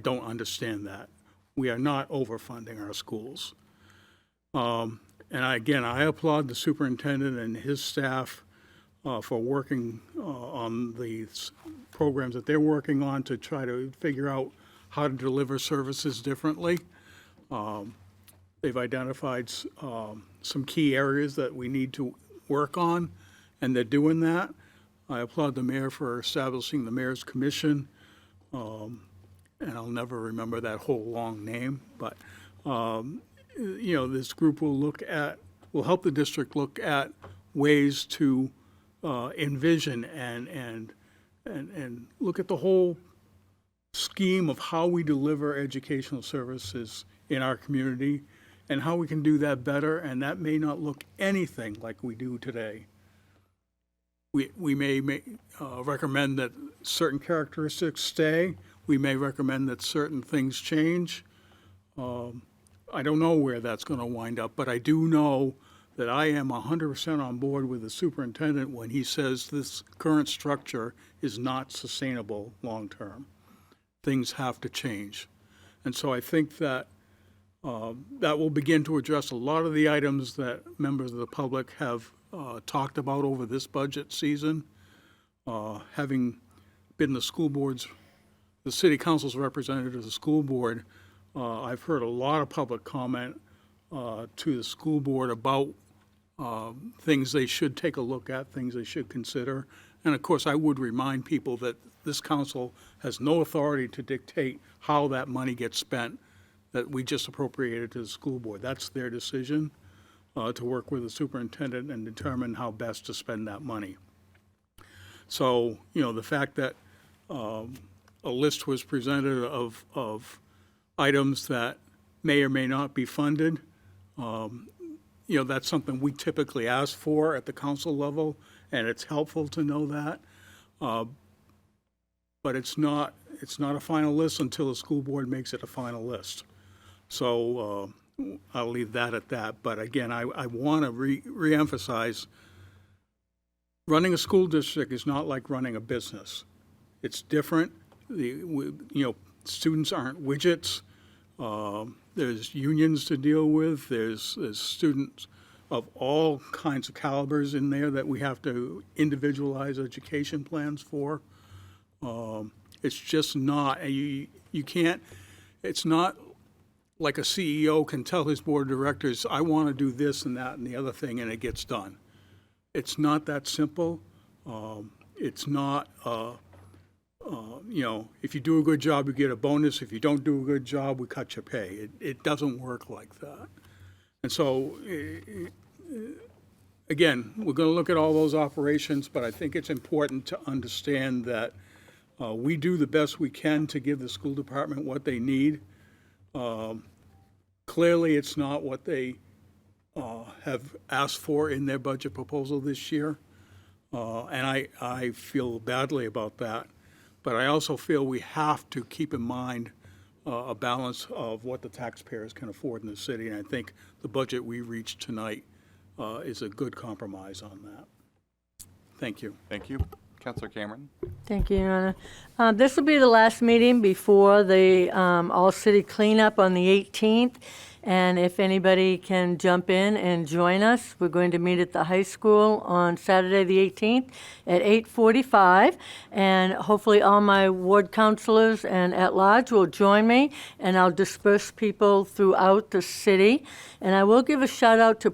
don't understand that. We are not overfunding our schools. And I applaud the superintendent and his staff for working on these programs that they're working on to try to figure out how to deliver services differently. They've identified some key areas that we need to work on, and they're doing that. I applaud the mayor for establishing the Mayor's Commission, and I'll never remember that whole long name, but this group will help the district look at ways to envision and look at the whole scheme of how we deliver educational services in our community and how we can do that better, and that may not look anything like we do today. We may recommend that certain characteristics stay. We may recommend that certain things change. I don't know where that's going to wind up, but I do know that I am 100% on board with the superintendent when he says this current structure is not sustainable long-term. Things have to change. And so I think that that will begin to address a lot of the items that members of the public have talked about over this budget season. Having been the city council's representative to the school board, I've heard a lot of public comment to the school board about things they should take a look at, things they should consider. And of course, I would remind people that this council has no authority to dictate how that money gets spent that we just appropriated to the school board. That's their decision to work with the superintendent and determine how best to spend that money. So, the fact that a list was presented of items that may or may not be funded, that's something we typically ask for at the council level, and it's helpful to know that. But it's not a final list until the school board makes it a final list. So I'll leave that at that. But again, I want to reemphasize, running a school district is not like running a business. It's different. Students aren't widgets. There's unions to deal with. There's students of all kinds of calibers in there that we have to individualize education plans for. It's just not, you can't, it's not like a CEO can tell his board of directors, I want to do this and that and the other thing, and it gets done. It's not that simple. It's not, if you do a good job, you get a bonus. If you don't do a good job, we cut your pay. It doesn't work like that. And so, again, we're going to look at all those operations, but I think it's important to understand that we do the best we can to give the school department what they need. Clearly, it's not what they have asked for in their budget proposal this year, and I feel badly about that. But I also feel we have to keep in mind a balance of what the taxpayers can afford in the city, and I think the budget we reached tonight is a good compromise on that. Thank you.
Thank you. Councilor Cameron.
Thank you, Your Honor. This will be the last meeting before the all-city cleanup on the 18th. And if anybody can jump in and join us, we're going to meet at the high school on Saturday the 18th at 8:45. And hopefully all my ward councilors and at-large will join me, and I'll disperse people throughout the city. And I will give a shout-out to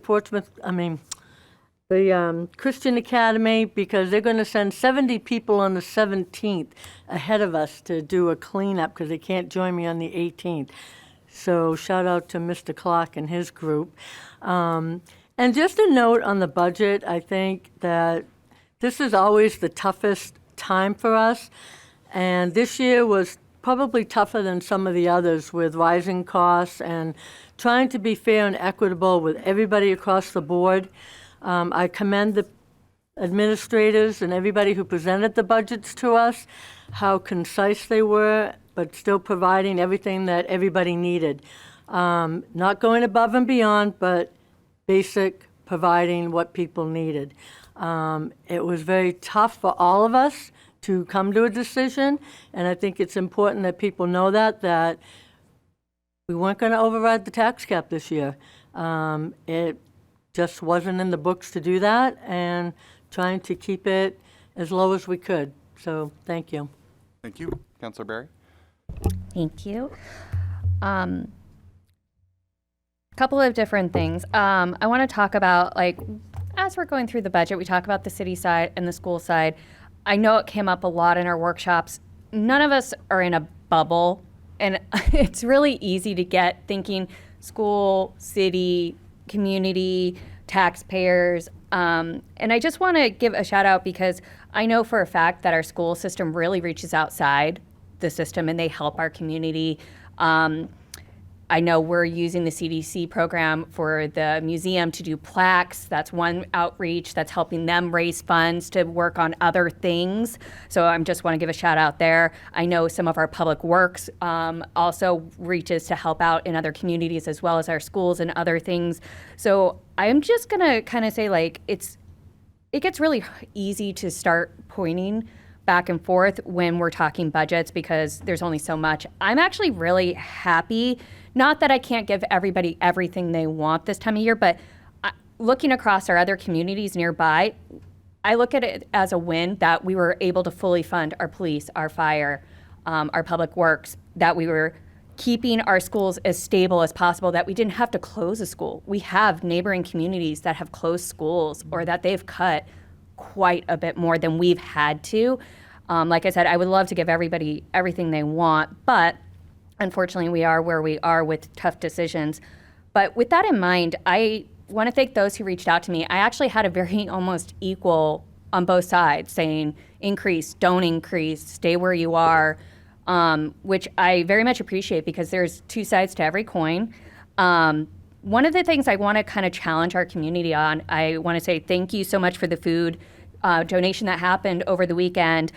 the Christian Academy, because they're going to send 70 people on the 17th ahead of us to do a cleanup because they can't join me on the 18th. So shout out to Mr. Clark and his group. And just a note on the budget, I think that this is always the toughest time for us. And this year was probably tougher than some of the others with rising costs and trying to be fair and equitable with everybody across the board. I commend the administrators and everybody who presented the budgets to us, how concise they were, but still providing everything that everybody needed. Not going above and beyond, but basic, providing what people needed. It was very tough for all of us to come to a decision, and I think it's important that people know that we weren't going to override the tax cap this year. It just wasn't in the books to do that, and trying to keep it as low as we could. So thank you.
Thank you. Councilor Barry.
Thank you. A couple of different things. I want to talk about, as we're going through the budget, we talk about the city side and the school side. I know it came up a lot in our workshops. None of us are in a bubble, and it's really easy to get thinking school, city, community, taxpayers. And I just want to give a shout out because I know for a fact that our school system really reaches outside the system and they help our community. I know we're using the CDC program for the museum to do plaques. That's one outreach that's helping them raise funds to work on other things. So I just want to give a shout out there. I know some of our public works also reaches to help out in other communities as well as our schools and other things. So I'm just going to kind of say it gets really easy to start pointing back and forth when we're talking budgets because there's only so much. I'm actually really happy. Not that I can't give everybody everything they want this time of year, but looking across our other communities nearby, I look at it as a win that we were able to fully fund our police, our fire, our public works, that we were keeping our schools as stable as possible, that we didn't have to close a school. We have neighboring communities that have closed schools or that they've cut quite a bit more than we've had to. Like I said, I would love to give everybody everything they want, but unfortunately we are where we are with tough decisions. But with that in mind, I want to thank those who reached out to me. I actually had a very almost equal on both sides, saying increase, don't increase, stay where you are, which I very much appreciate because there's two sides to every coin. One of the things I want to kind of challenge our community on, I want to say thank you so much for the food donation that happened over the weekend.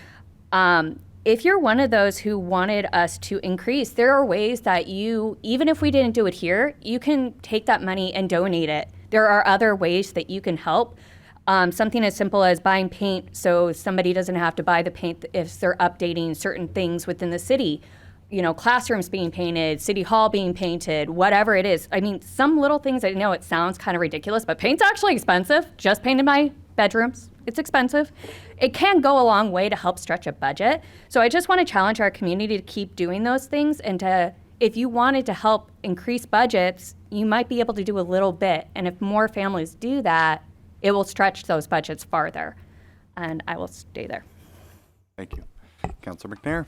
If you're one of those who wanted us to increase, there are ways that you, even if we didn't do it here, you can take that money and donate it. There are other ways that you can help. Something as simple as buying paint so somebody doesn't have to buy the paint if they're updating certain things within the city. You know, classrooms being painted, city hall being painted, whatever it is. I mean, some little things, I know it sounds kind of ridiculous, but paint's actually expensive. Just painted my bedrooms, it's expensive. It can go a long way to help stretch a budget. So I just want to challenge our community to keep doing those things, and to, if you wanted to help increase budgets, you might be able to do a little bit. And if more families do that, it will stretch those budgets farther. And I will stay there.
Thank you. Councilor McNair.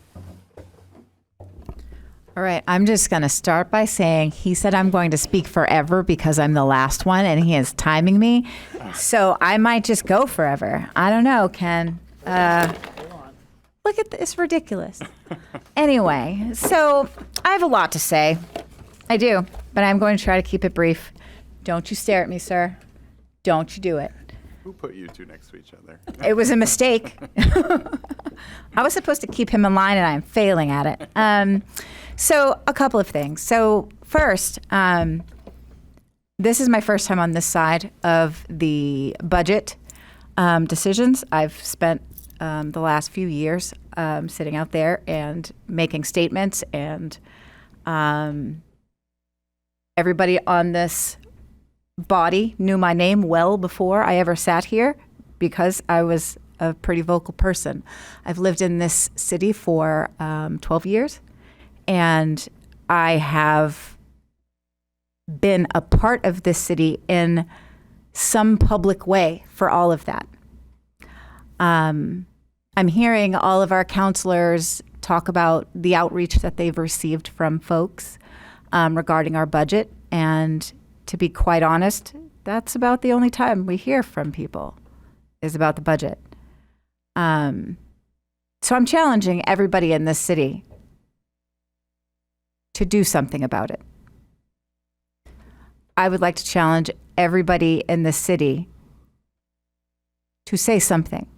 All right, I'm just going to start by saying he said I'm going to speak forever because I'm the last one and he is timing me. So I might just go forever. I don't know, Ken. Look at this, ridiculous. Anyway, so I have a lot to say. I do, but I'm going to try to keep it brief. Don't you stare at me, sir. Don't you do it.
Who put you two next to each other?
It was a mistake. I was supposed to keep him in line and I'm failing at it. So a couple of things. So first, this is my first time on this side of the budget decisions. I've spent the last few years sitting out there and making statements, and everybody on this body knew my name well before I ever sat here because I was a pretty vocal person. I've lived in this city for 12 years. And I have been a part of this city in some public way for all of that. I'm hearing all of our counselors talk about the outreach that they've received from folks regarding our budget. And to be quite honest, that's about the only time we hear from people is about the budget. So I'm challenging everybody in this city to do something about it. I would like to challenge everybody in the city to say something,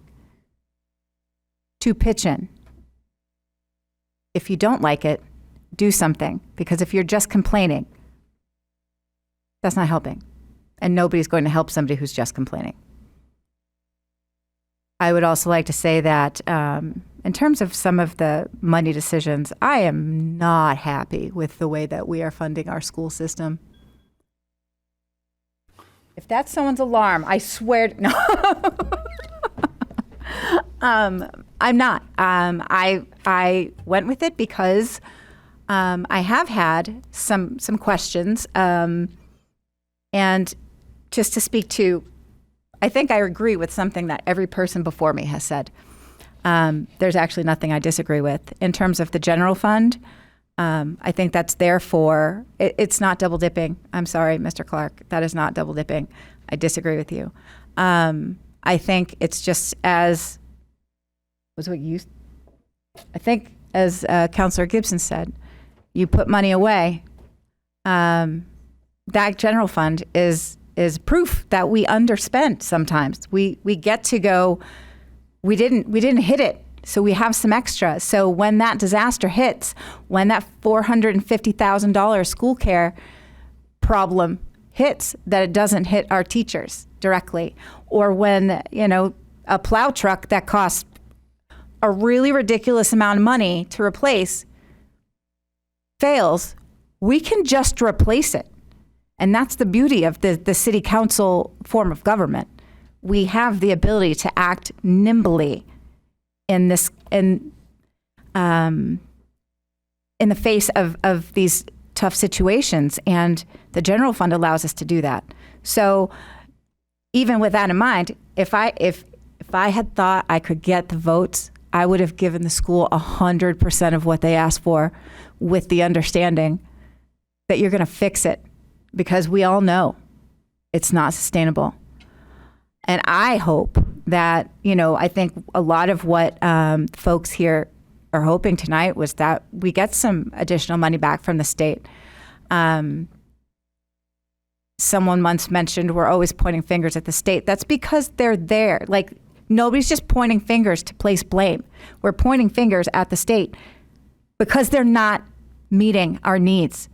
to pitch in. If you don't like it, do something, because if you're just complaining, that's not helping, and nobody's going to help somebody who's just complaining. I would also like to say that in terms of some of the money decisions, I am not happy with the way that we are funding our school system. If that's someone's alarm, I swear, no. I'm not. I went with it because I have had some questions, and just to speak to, I think I agree with something that every person before me has said. There's actually nothing I disagree with. In terms of the general fund, I think that's there for, it's not double dipping. I'm sorry, Mr. Clark, that is not double dipping. I disagree with you. I think it's just as, was what you, I think as Councillor Gibson said, you put money away. That general fund is proof that we underspent sometimes. We get to go, we didn't hit it, so we have some extra. So when that disaster hits, when that $450,000 school care problem hits, that it doesn't hit our teachers directly, or when, a plow truck that costs a really ridiculous amount of money to replace fails, we can just replace it. And that's the beauty of the city council form of government. We have the ability to act nimbly in this in the face of these tough situations, and the general fund allows us to do that. So even with that in mind, if I had thought I could get the votes, I would have given the school 100% of what they asked for, with the understanding that you're going to fix it, because we all know it's not sustainable. And I hope that, I think a lot of what folks here are hoping tonight was that we get some additional money back from the state. Someone once mentioned we're always pointing fingers at the state. That's because they're there. Like, nobody's just pointing fingers to place blame. We're pointing fingers at the state because they're not meeting our needs.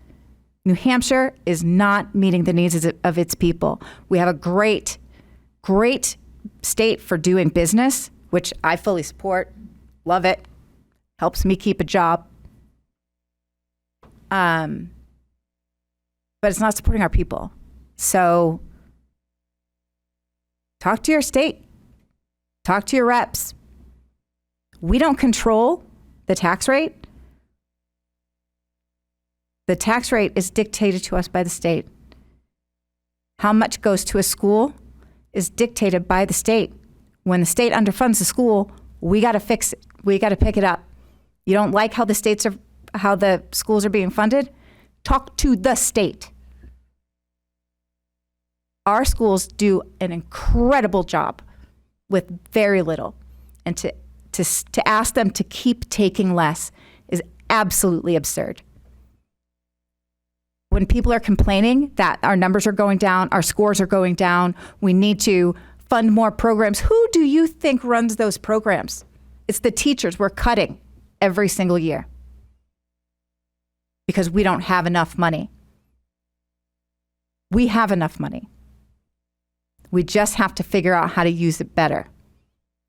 New Hampshire is not meeting the needs of its people. We have a great state for doing business, which I fully support. Love it. Helps me keep a job. But it's not supporting our people. So talk to your state. Talk to your reps. We don't control the tax rate. The tax rate is dictated to us by the state. How much goes to a school is dictated by the state. When the state underfunds the school, we got to fix it. We got to pick it up. You don't like how the schools are being funded? Talk to the state. Our schools do an incredible job with very little, and to ask them to keep taking less is absolutely absurd. When people are complaining that our numbers are going down, our scores are going down, we need to fund more programs. Who do you think runs those programs? It's the teachers we're cutting every single year because we don't have enough money. We have enough money. We just have to figure out how to use it better.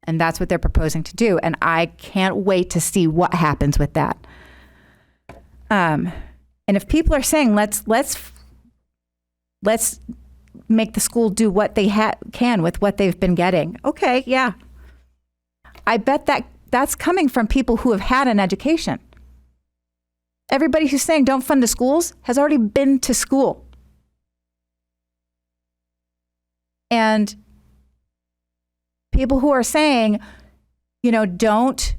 And that's what they're proposing to do. And I can't wait to see what happens with that. And if people are saying, let's make the school do what they can with what they've been getting. Okay, yeah. I bet that's coming from people who have had an education. Everybody who's saying don't fund the schools has already been to school. And people who are saying, don't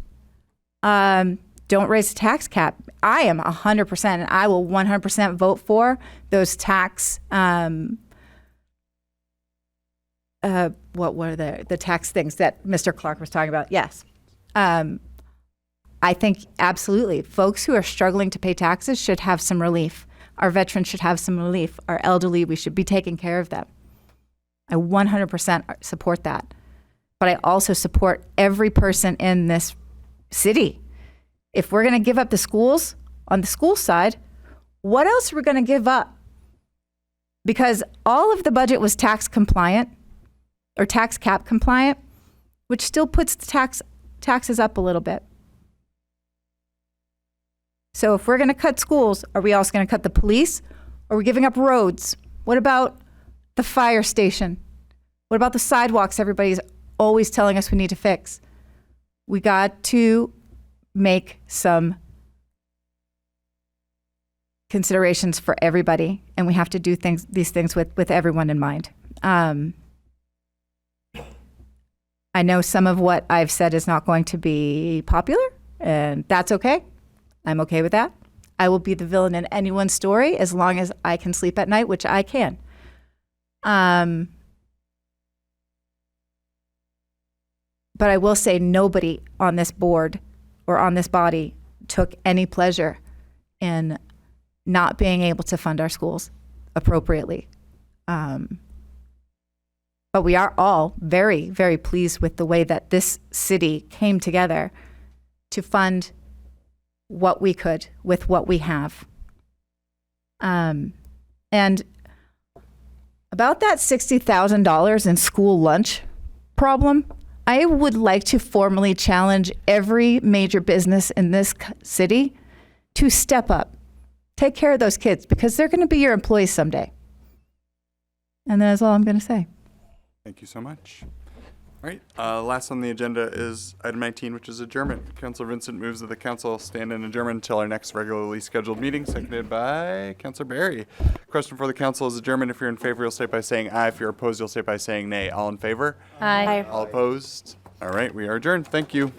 raise the tax cap. I am 100%, and I will 100% vote for those tax. What were the tax things that Mr. Clark was talking about? Yes. I think absolutely. Folks who are struggling to pay taxes should have some relief. Our veterans should have some relief. Our elderly, we should be taking care of them. I 100% support that. But I also support every person in this city. If we're going to give up the schools on the school side, what else are we going to give up? Because all of the budget was tax compliant or tax cap compliant, which still puts the taxes up a little bit. So if we're going to cut schools, are we also going to cut the police? Are we giving up roads? What about the fire station? What about the sidewalks everybody's always telling us we need to fix? We got to make some considerations for everybody, and we have to do these things with everyone in mind. I know some of what I've said is not going to be popular, and that's okay. I'm okay with that. I will be the villain in anyone's story as long as I can sleep at night, which I can. But I will say nobody on this board or on this body took any pleasure in not being able to fund our schools appropriately. But we are all very, very pleased with the way that this city came together to fund what we could with what we have. And about that $60,000 in school lunch problem, I would like to formally challenge every major business in this city to step up. Take care of those kids because they're going to be your employees someday. And that's all I'm going to say.
Thank you so much. All right, last on the agenda is item 19, which is adjournment. Councilor Vincent moves that the council stand in adjournment until our next regularly scheduled meeting, seconded by Councilor Barry. Question for the council is adjournment. If you're in favor, you'll say by saying aye. If you're opposed, you'll say by saying nay. All in favor?
Aye.
All opposed? All right, we are adjourned. Thank you.